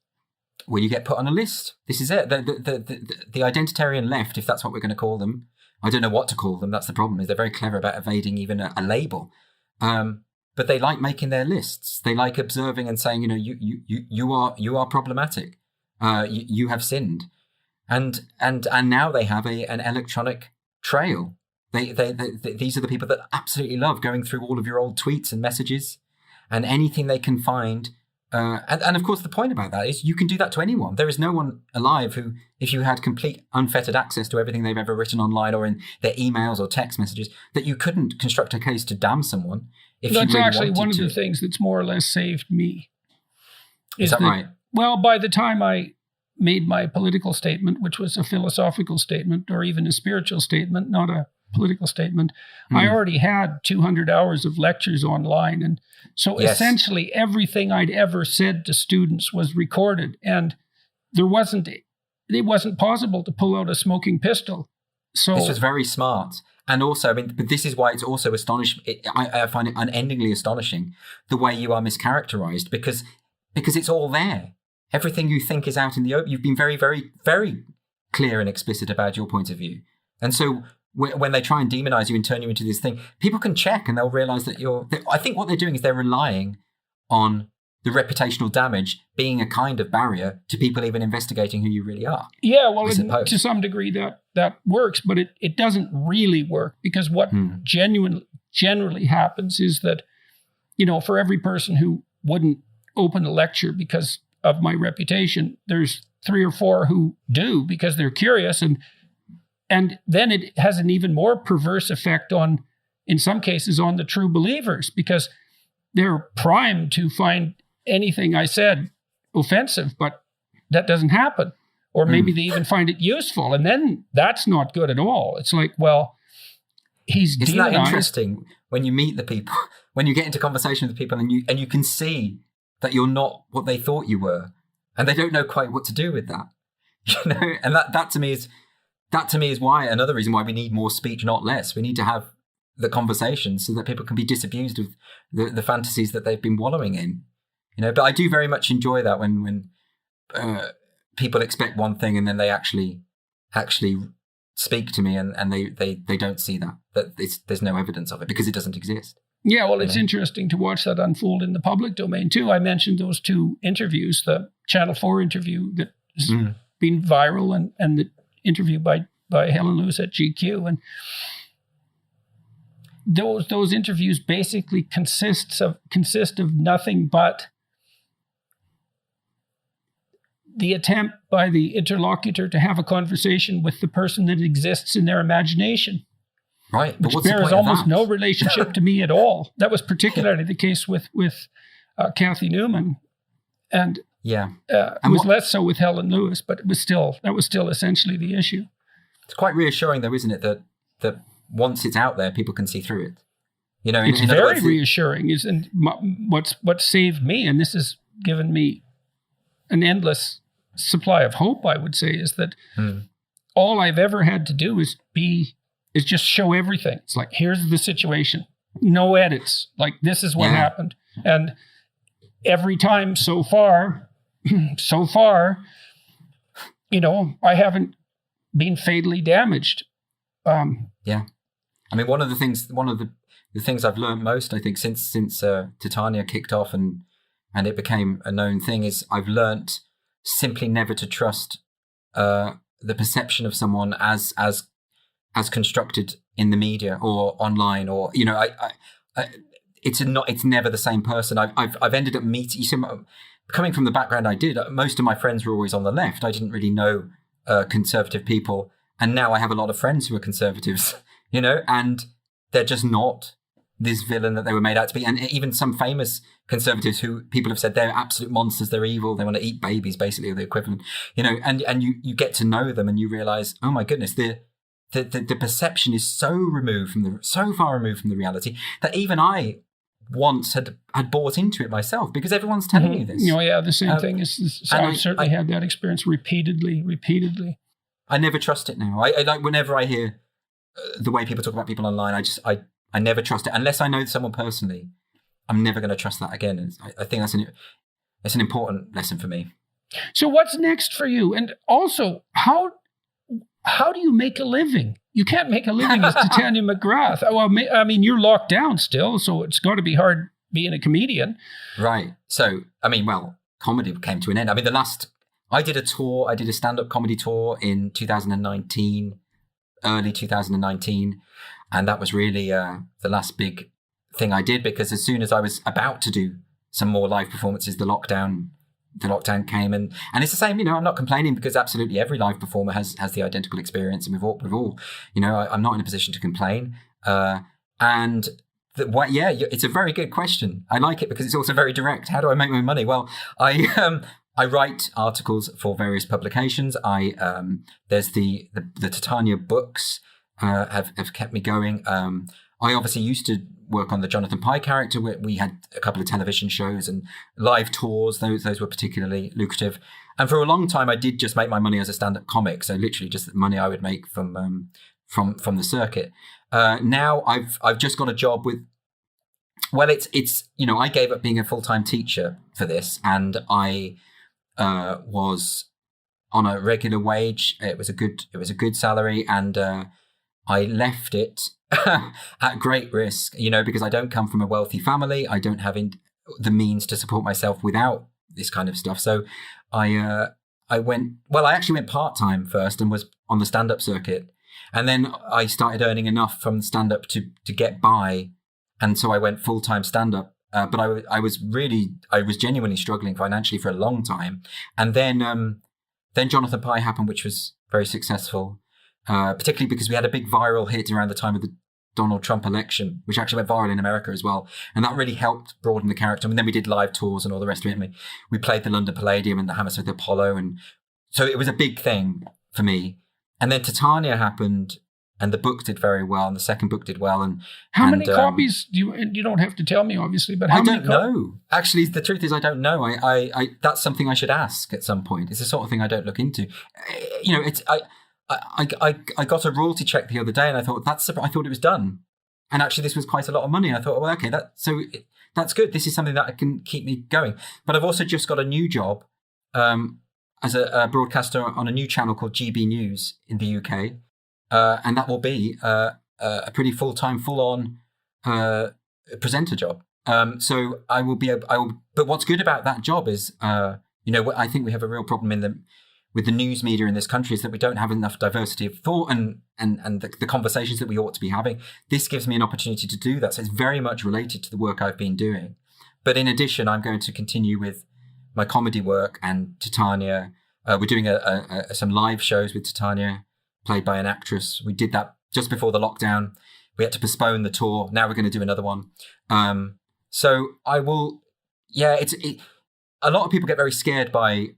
Well, you get put on a list. This is it. The identitarian left, if that's what we're going to call them. I don't know what to call them. That's the problem. Is they're very clever about evading even a label. But they like making their lists. They like observing and saying, you are problematic. You have sinned, and now they have an electronic trail These are the people that absolutely love going through all of your old tweets and messages and anything they can find. And of course, the point about that is you can do that to anyone. There is no one alive who, if you had complete unfettered access to everything they've ever written online or in their emails or text messages, that you couldn't construct a case to damn someone if you really wanted to. That's actually one of the things that's more or less saved me. Is that right? Well, by the time I made my political statement, which was a philosophical statement or even a spiritual statement, not a political statement, I already had 200 hours of lectures online. And so essentially everything I'd ever said to students was recorded, and it wasn't possible to pull out a smoking pistol. So this was very smart. And also, I mean, but this is why it's also astonishing. I find it unendingly astonishing the way you are mischaracterized because it's all there. Everything you think is out in the open. You've been very, very, very clear and explicit about your point of view. And so when they try and demonize you and turn you into this thing, people can check and they'll realize that I think what they're doing is they're relying on the reputational damage being a kind of barrier to people even investigating who you really are. Yeah, well, to some degree that works, but it doesn't really work, because what generally happens is that, for every person who wouldn't open a lecture because of my reputation, there's 3 or 4 who do because they're curious, and then it has an even more perverse effect in some cases, on the true believers, because they're primed to find anything I said offensive, but that doesn't happen. Or maybe they even find it useful, and then that's not good at all. It's like, well, he's Isn't demonized. that interesting when you meet the people, when you get into conversation with the people and you can see that you're not what they thought you were, and they don't know quite what to do with that, and that to me is why, another reason why we need more speech, not less. We need to have the conversation so that people can be disabused of the fantasies that they've been wallowing in, but I do very much enjoy that when people expect one thing and then they actually speak to me and they don't see that there's no evidence of it because it doesn't exist. Yeah, well, it's interesting to watch that unfold in the public domain too. I mentioned those 2 interviews, the Channel 4 interview that's been viral and the interview by Helen Lewis at GQ, and those interviews basically consist of nothing but the attempt by the interlocutor to have a conversation with the person that exists in their imagination. Right, but which what's the bears point of almost that? no relationship to me at all. That was particularly the case with Kathy Newman, and it was less so with Helen Lewis, but that was still essentially the issue. It's quite reassuring, though, isn't it, that once it's out there, people can see through it. It's very reassuring. And what saved me, and this has given me an endless supply of hope, I would say, is that all I've ever had to do is just show everything. It's like, here's the situation, no edits. Like, this is what happened, and every time so far, I haven't been fatally damaged. I mean, one of the things I've learned most, I think, since Titania kicked off and it became a known thing, is I've learnt simply never to trust the perception of someone as constructed in the media or online, or it's never the same person. I've ended up meeting. Coming from the background I did, most of my friends were always on the left. I didn't really know conservative people, and now I have a lot of friends who are conservatives, and they're just not this villain that they were made out to be. And even some famous conservatives who people have said they're absolute monsters, they're evil, they want to eat babies, basically, or the equivalent, and you get to know them and you realize, oh my goodness, the perception is so far removed from the reality that even I once had bought into it myself, because everyone's telling me this. The same thing is. I've certainly had that experience repeatedly. I never trust it now. I like, whenever I hear the way people talk about people online, I never trust it unless I know someone personally. I'm never going to trust that again. And I think that's an important lesson for me. So what's next for you? And also, how do you make a living? You can't make a living as Titania McGrath. Well, I mean, you're locked down still, so it's got to be hard being a comedian. Right. So, I mean, comedy came to an end. I mean, I did a stand-up comedy tour in 2019 early 2019. And that was really the last big thing I did, because as soon as I was about to do some more live performances, the lockdown came, and it's the same. I'm not complaining, because absolutely every live performer has the identical experience, and we've all I'm not in a position to complain. It's a very good question. I like it because it's also very direct. How do I make my money? Well, I write articles for various publications. There's the Titania books have kept me going. I obviously used to work on the Jonathan Pye character. We had a couple of television shows and live tours. Those were particularly lucrative. And for a long time, I did just make my money as a stand-up comic. So literally just the money I would make from the circuit. Now I've just got a job with. Well, it's I gave up being a full-time teacher for this, and I was on a regular wage. It was a good salary, and I left it at great risk, because I don't come from a wealthy family. I don't have the means to support myself without this kind of stuff. So I actually went part-time first and was on the stand-up circuit. And then I started earning enough from stand-up to get by. And so I went full-time stand-up. But I was genuinely struggling financially for a long time. And then Jonathan Pye happened, which was very successful. Particularly because we had a big viral hit around the time of the Donald Trump election, which actually went viral in America as well. And that really helped broaden the character. And then we did live tours and all the rest of it. And we played the London Palladium and the Hammersmith Apollo. And so it was a big thing for me. And then Titania happened, and the book did very well, and the second book did well. And how many copies do you don't have to tell me, obviously, but how many? I don't know. Actually, the truth is I don't know. I that's something I should ask at some point. It's the sort of thing I don't look into. I got a royalty check the other day, and I thought I thought it was done, and actually this was quite a lot of money. And I thought, well, okay, that's good. This is something that can keep me going. But I've also just got a new job as a broadcaster on a new channel called GB News in the UK, and that will be a pretty full-time, full-on presenter job. So I will. But what's good about that job is, I think we have a real problem with the news media in this country, is that we don't have enough diversity of thought and the conversations that we ought to be having. This gives me an opportunity to do that. So it's very much related to the work I've been doing. But in addition, I'm going to continue with my comedy work and Titania. We're doing some live shows with Titania, played by an actress. We did that just before the lockdown. We had to postpone the tour. Now we're going to do another one. So I will, a lot of people get very scared by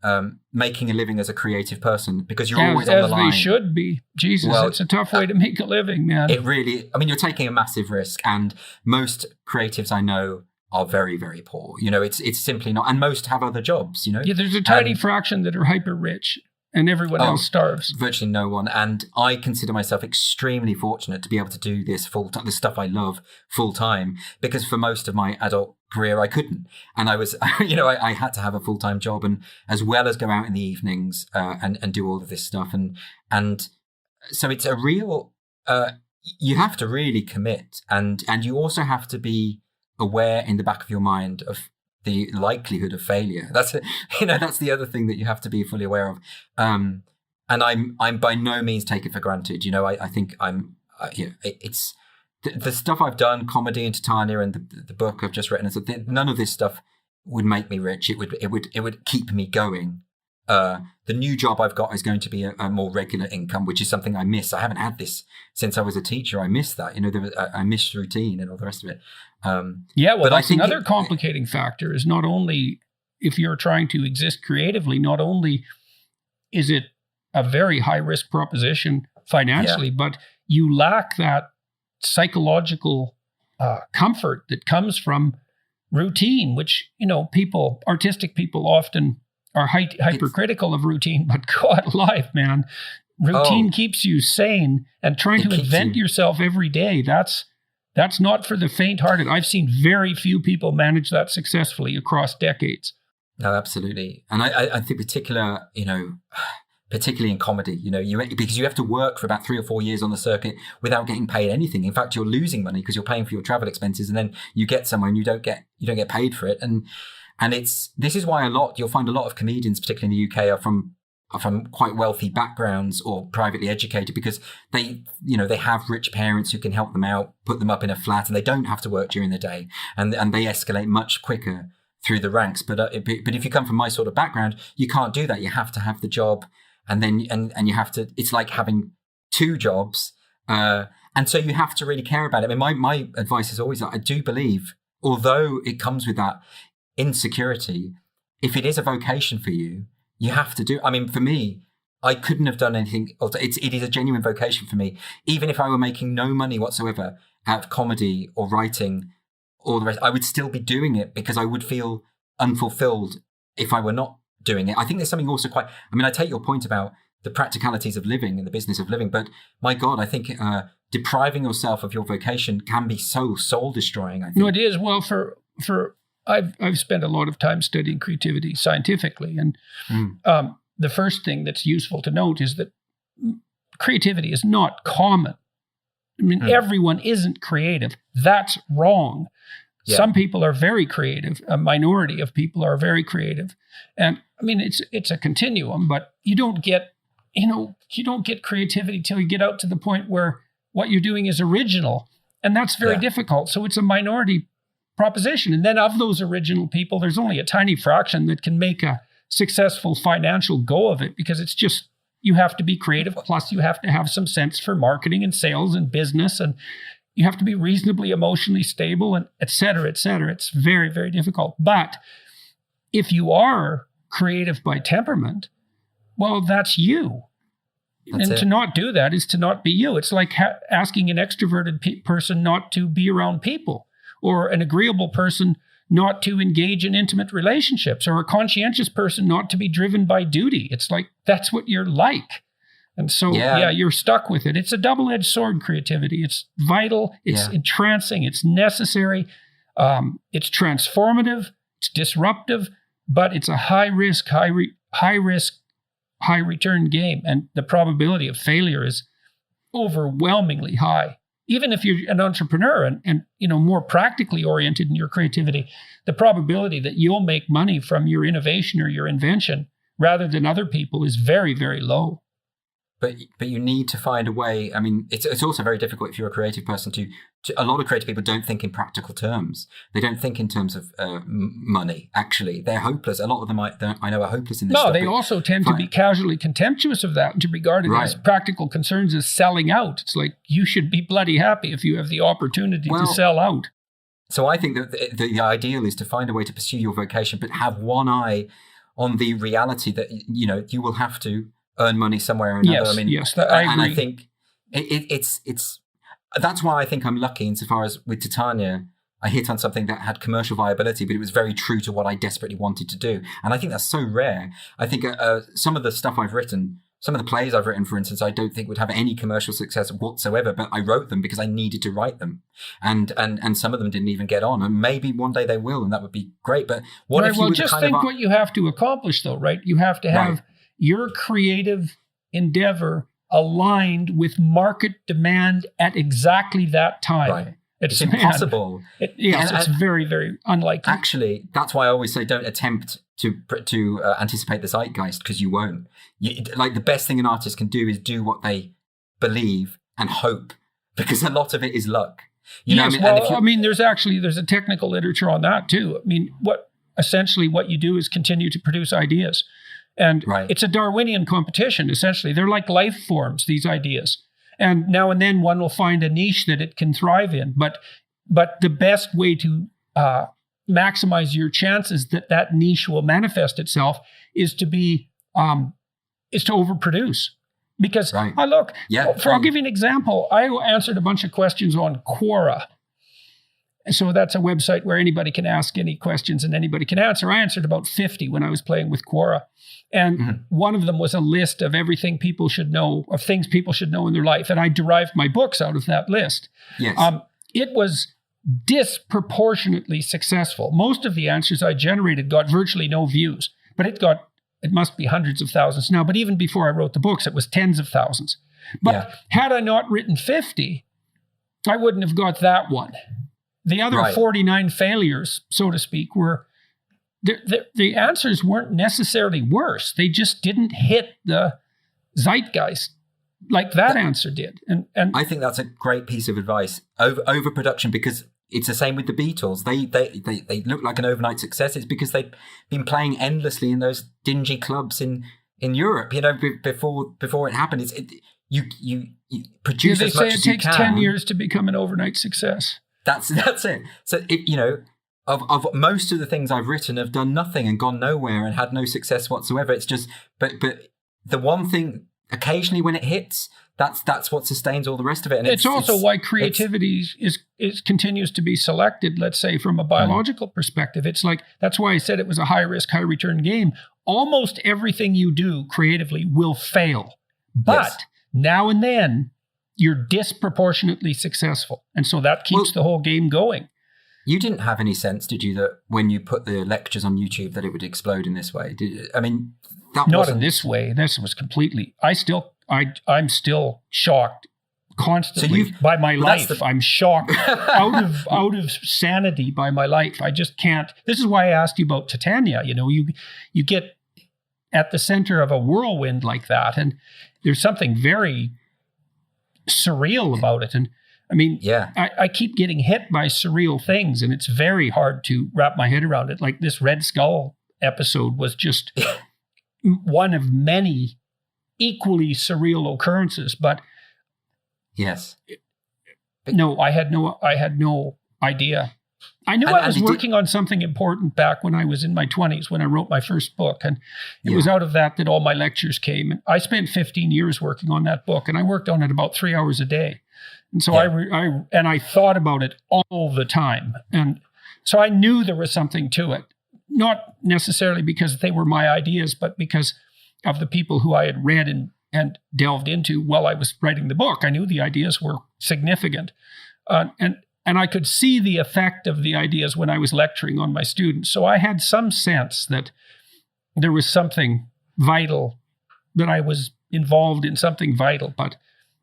making a living as a creative person, because you're always on the line. As they should be. Jesus, it's a tough way to make a living, man. It really, you're taking a massive risk, and most creatives I know are very, very poor. It's simply not, and most have other jobs, Yeah, there's a tiny fraction that are hyper rich, and everyone else starves. Virtually no one. And I consider myself extremely fortunate to be able to do this full-time, the stuff I love full-time, because for most of my adult career I couldn't. And I was, I had to have a full-time job, and as well as go out in the evenings and do all of this stuff. And so it's a real, you have to really commit, and you also have to be aware in the back of your mind of the likelihood of failure. That's the other thing that you have to be fully aware of. And I'm by no means take it for granted. I think it's the stuff I've done, comedy and Titania and the book I've just written. None of this stuff would make me rich. It would keep me going. The new job I've got is going to be a more regular income, which is something I miss. I haven't had this since I was a teacher. I miss that. I miss routine and all the rest of it. But I think another complicating factor is, not only if you're trying to exist creatively, not only is it a very high risk proposition financially, but you lack that psychological comfort that comes from routine, which, artistic people often are hypercritical of routine, but God alive, man, routine keeps you sane, and trying to invent yourself every day, that's not for the faint-hearted. I've seen very few people manage that successfully across decades. No, absolutely. And I think particularly in comedy, because you have to work for about 3 or 4 years on the circuit without getting paid anything. In fact, you're losing money because you're paying for your travel expenses, and then you get somewhere and you don't get paid for it. And this is why you'll find a lot of comedians, particularly in the UK, are from from quite wealthy backgrounds or privately educated because they have rich parents who can help them out, put them up in a flat, and they don't have to work during the day, and they escalate much quicker through the ranks. But if you come from my sort of background, you can't do that. You have to have the job, and then and you have to. It's like having two jobs, and so you have to really care about it. I mean, my advice is always that I do believe, although it comes with that insecurity, if it is a vocation for you, you have to do. I mean, for me, I couldn't have done anything else. It is a genuine vocation for me. Even if I were making no money whatsoever out of comedy or writing or the rest, I would still be doing it because I would feel unfulfilled if I were not doing it. I think there's something also quite, I mean, I take your point about the practicalities of living and the business of living, but my God, I think depriving yourself of your vocation can be so soul destroying. I think. No, it is. Well, I've spent a lot of time studying creativity scientifically, and the first thing that's useful to note is that creativity is not common. I mean, everyone isn't creative. That's wrong. Yeah. Some people are very creative. A minority of people are very creative, and I mean, it's a continuum. But you don't get creativity till you get out to the point where what you're doing is original, and that's very difficult. So it's a minority proposition. And then of those original people, there's only a tiny fraction that can make a successful financial go of it, because it's just, you have to be creative. Plus you have to have some sense for marketing and sales and business, and you have to be reasonably emotionally stable, and et cetera, et cetera. It's very, very difficult. But if you are creative by temperament, well, that's you. To not do that is to not be you. It's like asking an extroverted person not to be around people, or an agreeable person not to engage in intimate relationships, or a conscientious person not to be driven by duty. It's like, that's what you're like. And so, you're stuck with it. It's a double-edged sword, creativity. It's vital, it's entrancing, it's necessary, it's transformative, it's disruptive, but it's a high-risk, high-return game. And the probability of failure is overwhelmingly high. Even if you're an entrepreneur and more practically oriented in your creativity, the probability that you'll make money from your innovation or your invention rather than other people is very, very low. But you need to find a way. I mean, it's also very difficult if you're a creative person to a lot of creative people don't think in practical terms. They don't think in terms of money, actually. They're hopeless. A lot of them I know are hopeless in this stuff. No, they also tend to be casually contemptuous of that and to regard it as practical concerns as selling out. It's like, you should be bloody happy if you have the opportunity to sell out. So I think that the ideal is to find a way to pursue your vocation, but have one eye on the reality that, you will have to earn money somewhere or another. Yes, I agree. And I think it's that's why I think I'm lucky insofar as with Titania, I hit on something that had commercial viability, but it was very true to what I desperately wanted to do. And I think that's so rare. I think some of the stuff I've written, some of the plays I've written, for instance, I don't think would have any commercial success whatsoever, but I wrote them because I needed to write them. And some of them didn't even get on. And maybe one day they will, and that would be great. But what if you just think what you have to accomplish, though, right? You have to have your creative endeavor aligned with market demand at exactly that time. Right. It's impossible. It's very, very unlikely. Actually, that's why I always say don't attempt to anticipate the zeitgeist, because you won't. Like, the best thing an artist can do is do what they believe and hope, because a lot of it is luck. There's a technical literature on that too. I mean, what you do is continue to produce ideas. And it's a Darwinian competition, essentially. They're like life forms, these ideas. And now and then one will find a niche that it can thrive in. But the best way to maximize your chances that niche will manifest itself is to overproduce. Because I'll give you an example. I answered a bunch of questions on Quora. So that's a website where anybody can ask any questions and anybody can answer. I answered about 50 when I was playing with Quora. And one of them was a list of everything people should know, of things people should know in their life. And I derived my books out of that list. Yes. It was disproportionately successful. Most of the answers I generated got virtually no views, but it must be hundreds of thousands now. But even before I wrote the books, it was tens of thousands. But had I not written 50, I wouldn't have got that one. The other 49 failures, so to speak, were the answers weren't necessarily worse. They just didn't hit the zeitgeist like that answer did. And I think that's a great piece of advice. Overproduction, because it's the same with the Beatles. They look like an overnight success. It's because they've been playing endlessly in those dingy clubs in Europe. Before it happened, you produce as much as you can. They say it takes 10 years to become an overnight success. That's it. So of most of the things I've written have done nothing and gone nowhere and had no success whatsoever. It's just, but the one thing occasionally when it hits, that's what sustains all the rest of it. And it's also why creativity is continues to be selected, let's say, from a biological perspective. It's like, that's why I said it was a high risk, high return game. Almost everything you do creatively will fail. But now and then you're disproportionately successful. And so that keeps the whole game going. You didn't have any sense, did you, that when you put the lectures on YouTube that it would explode in this way? Not in this way. This was completely. I'm still shocked constantly by my life. I'm shocked out of sanity by my life. I just can't. This is why I asked you about Titania. You get at the center of a whirlwind like that, and there's something very surreal about it. And I mean, I keep getting hit by surreal things, and it's very hard to wrap my head around it. Like this Red Skull episode was just one of many equally surreal occurrences. But no, I had no idea. I knew I was working on something important back when I was in my 20s, when I wrote my first book. And it was out of that all my lectures came. And I spent 15 years working on that book, and I worked on it about 3 hours a day. And so I thought about it all the time. And so I knew there was something to it, not necessarily because they were my ideas, but because of the people who I had read and delved into while I was writing the book. I knew the ideas were significant. And I could see the effect of the ideas when I was lecturing on my students. So I had some sense that there was something vital, that I was involved in something vital.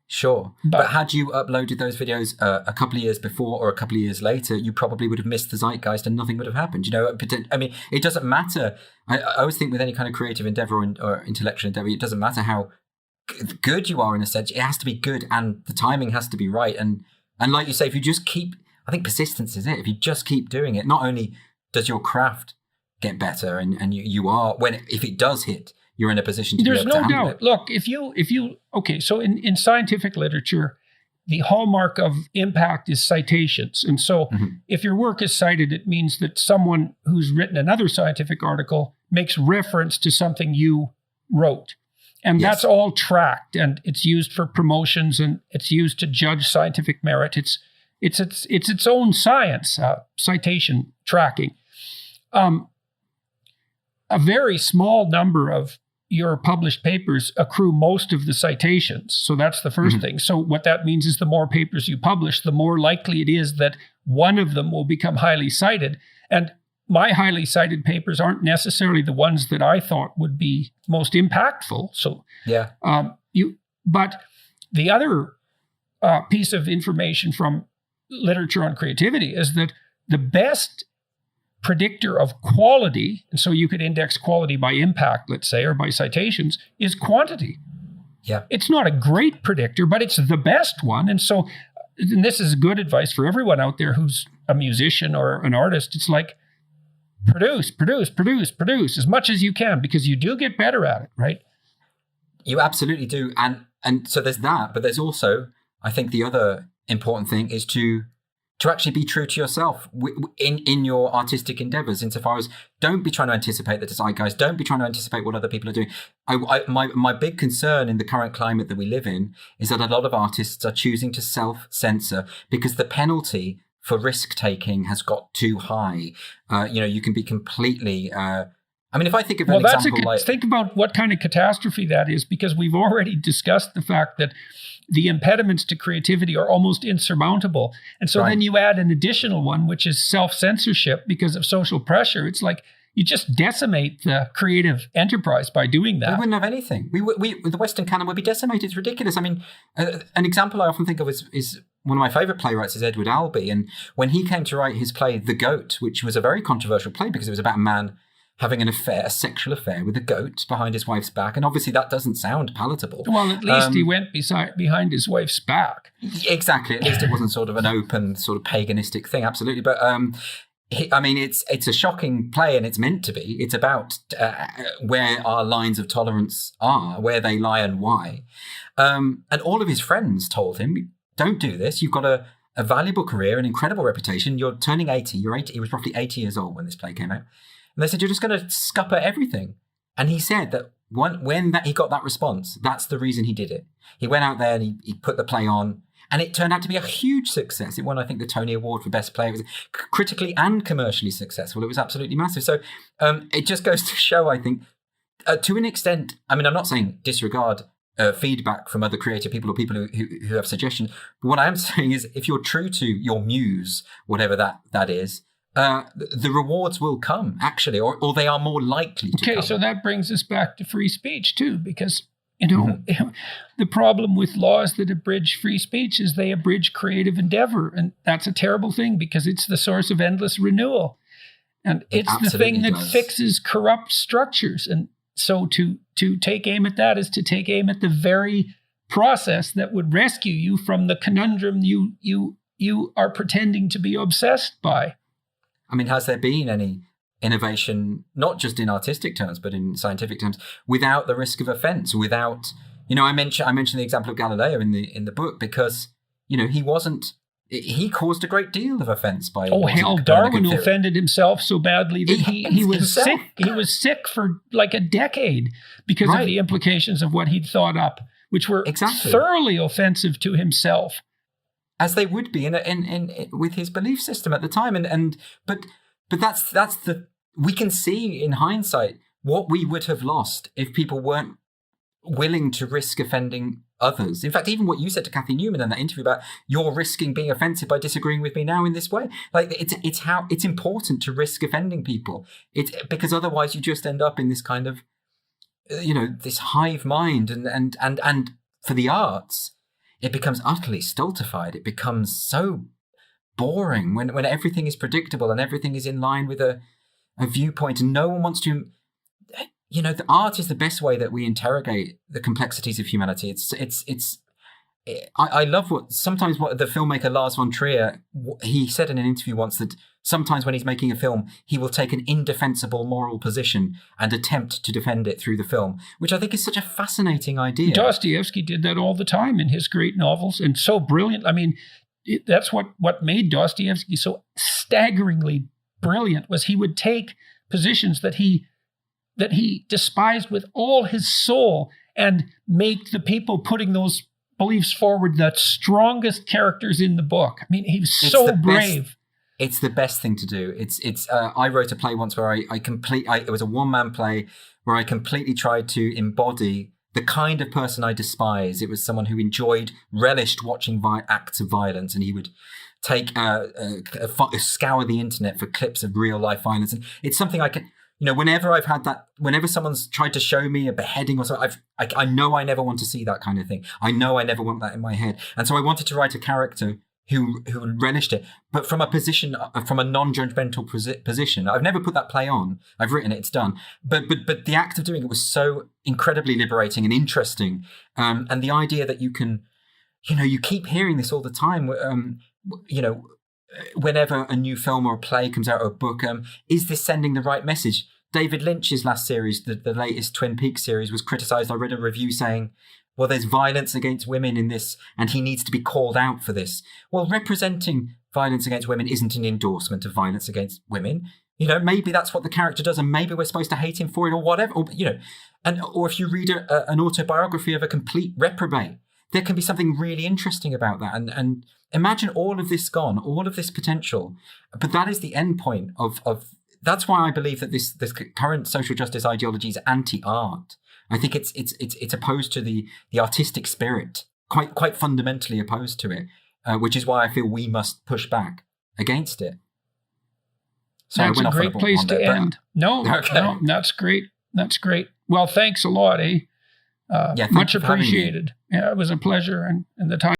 Sure. But had you uploaded those videos a couple of years before or a couple of years later, you probably would have missed the zeitgeist and nothing would have happened. I mean, it doesn't matter. I always think with any kind of creative endeavor or intellectual endeavor, it doesn't matter how good you are in a sense. It has to be good and the timing has to be right. And like you say, if you just keep, I think persistence is it. If you just keep doing it, not only does your craft get better and you are, if it does hit, you're in a position to be able to handle it. There's no doubt. Look, if you okay, so in scientific literature, the hallmark of impact is citations. And so if your work is cited, it means that someone who's written another scientific article makes reference to something you wrote. And that's all tracked, and it's used for promotions, and it's used to judge scientific merit. It's its own science, citation tracking. A very small number of your published papers accrue most of the citations. So that's the first thing. So what that means is the more papers you publish, the more likely it is that one of them will become highly cited. And my highly cited papers aren't necessarily the ones that I thought would be most impactful. So but the other piece of information from literature on creativity is that the best predictor of quality, and so you could index quality by impact, let's say, or by citations, is quantity. Yeah. It's not a great predictor, but it's the best one. And so, and this is good advice for everyone out there who's a musician or an artist. It's like, produce as much as you can, because you do get better at it, right? You absolutely do. And so there's that, but there's also, I think the other important thing is to actually be true to yourself in your artistic endeavors, insofar as don't be trying to anticipate the zeitgeist, don't be trying to anticipate what other people are doing. My big concern in the current climate that we live in is that a lot of artists are choosing to self-censor because the penalty for risk-taking has got too high. You can be completely... if I think of an example think about what kind of catastrophe that is, because we've already discussed the fact that the impediments to creativity are almost insurmountable. And so then you add an additional one, which is self-censorship because of social pressure. It's like you just decimate the creative enterprise by doing that. We wouldn't have anything. The Western canon would be decimated. It's ridiculous. I mean, an example I often think of is one of my favorite playwrights is Edward Albee. And when he came to write his play, The Goat, which was a very controversial play because it was about a man having an affair, a sexual affair with a goat behind his wife's back. And obviously that doesn't sound palatable. Well, at least he went behind his wife's back. Exactly. At least it wasn't sort of an open sort of paganistic thing. Absolutely. But it's a shocking play, and it's meant to be. It's about where our lines of tolerance are, where they lie and why. And all of his friends told him, don't do this. You've got a valuable career, an incredible reputation. You're turning 80. He was roughly 80 years old when this play came out. And they said, you're just going to scupper everything. And he said that he got that response, that's the reason he did it. He went out there and he put the play on, and it turned out to be a huge success. It won, I think, the Tony Award for Best Play. It was critically and commercially successful. It was absolutely massive. So it just goes to show, I think, to an extent, I mean, I'm not saying disregard feedback from other creative people or people who have suggestions. But what I am saying is, if you're true to your muse, whatever that is, the rewards will come, actually, or they are more likely to come. Okay, so that brings us back to free speech, too, because, the problem with laws that abridge free speech is they abridge creative endeavor. And that's a terrible thing, because it's the source of endless renewal. And it's the thing that fixes corrupt structures. And so to take aim at that is to take aim at the very process that would rescue you from the conundrum you are pretending to be obsessed by. I mean, has there been any innovation, not just in artistic terms, but in scientific terms, without the risk of offense, without, I mentioned the example of Galileo in the book, because, he caused a great deal of offense by. Oh, hell, Darwin offended himself so badly that he was sick. He was sick for like a decade because of the implications of what he'd thought up, which were thoroughly offensive to himself. As they would be in with his belief system at the time, but that's we can see in hindsight what we would have lost if people weren't willing to risk offending others. In fact, even what you said to Kathy Newman in that interview about you're risking being offensive by disagreeing with me now in this way, like it's important to risk offending people. It's because otherwise you just end up in this kind of this hive mind, and for the arts, it becomes utterly stultified. It becomes so boring when everything is predictable and everything is in line with a viewpoint, and no one wants to. The art is the best way that we interrogate the complexities of humanity. I love what the filmmaker Lars von Trier, he said in an interview once that sometimes when he's making a film, he will take an indefensible moral position and attempt to defend it through the film, which I think is such a fascinating idea. Dostoevsky did that all the time in his great novels, and so brilliant. I mean, that's what made Dostoevsky so staggeringly brilliant, was he would take positions that he despised with all his soul and make the people putting those beliefs forward the strongest characters in the book. I mean, he was so brave. It's the best thing to do. I wrote a play once where it was a one-man play where I completely tried to embody the kind of person I despise. It was someone who relished watching acts of violence, and he would take scour the internet for clips of real life violence. And it's something I can. Whenever I've had that, whenever someone's tried to show me a beheading or something, I know I never want to see that kind of thing. I know I never want that in my head. And so I wanted to write a character who relished it, but from a position, from a non-judgmental position. I've never put that play on. I've written it, it's done. But the act of doing it was so incredibly liberating and interesting. And the idea that you can, you keep hearing this all the time, whenever a new film or a play comes out or a book, is this sending the right message? David Lynch's last series, the latest Twin Peaks series, was criticised. I read a review saying, well, there's violence against women in this, and he needs to be called out for this. Well, representing violence against women isn't an endorsement of violence against women. Maybe that's what the character does, and maybe we're supposed to hate him for it or whatever. Or if you read an autobiography of a complete reprobate, there can be something really interesting about that. And imagine all of this gone, all of this potential. But that is the end point of that's why I believe that this current social justice ideology is anti-art. I think it's opposed to the artistic spirit, quite fundamentally opposed to it, which is why I feel we must push back against it. So that's a great place to end. No, that's great. That's great. Well, thanks a lot, eh? Much appreciated. Yeah, it was a pleasure, and the time.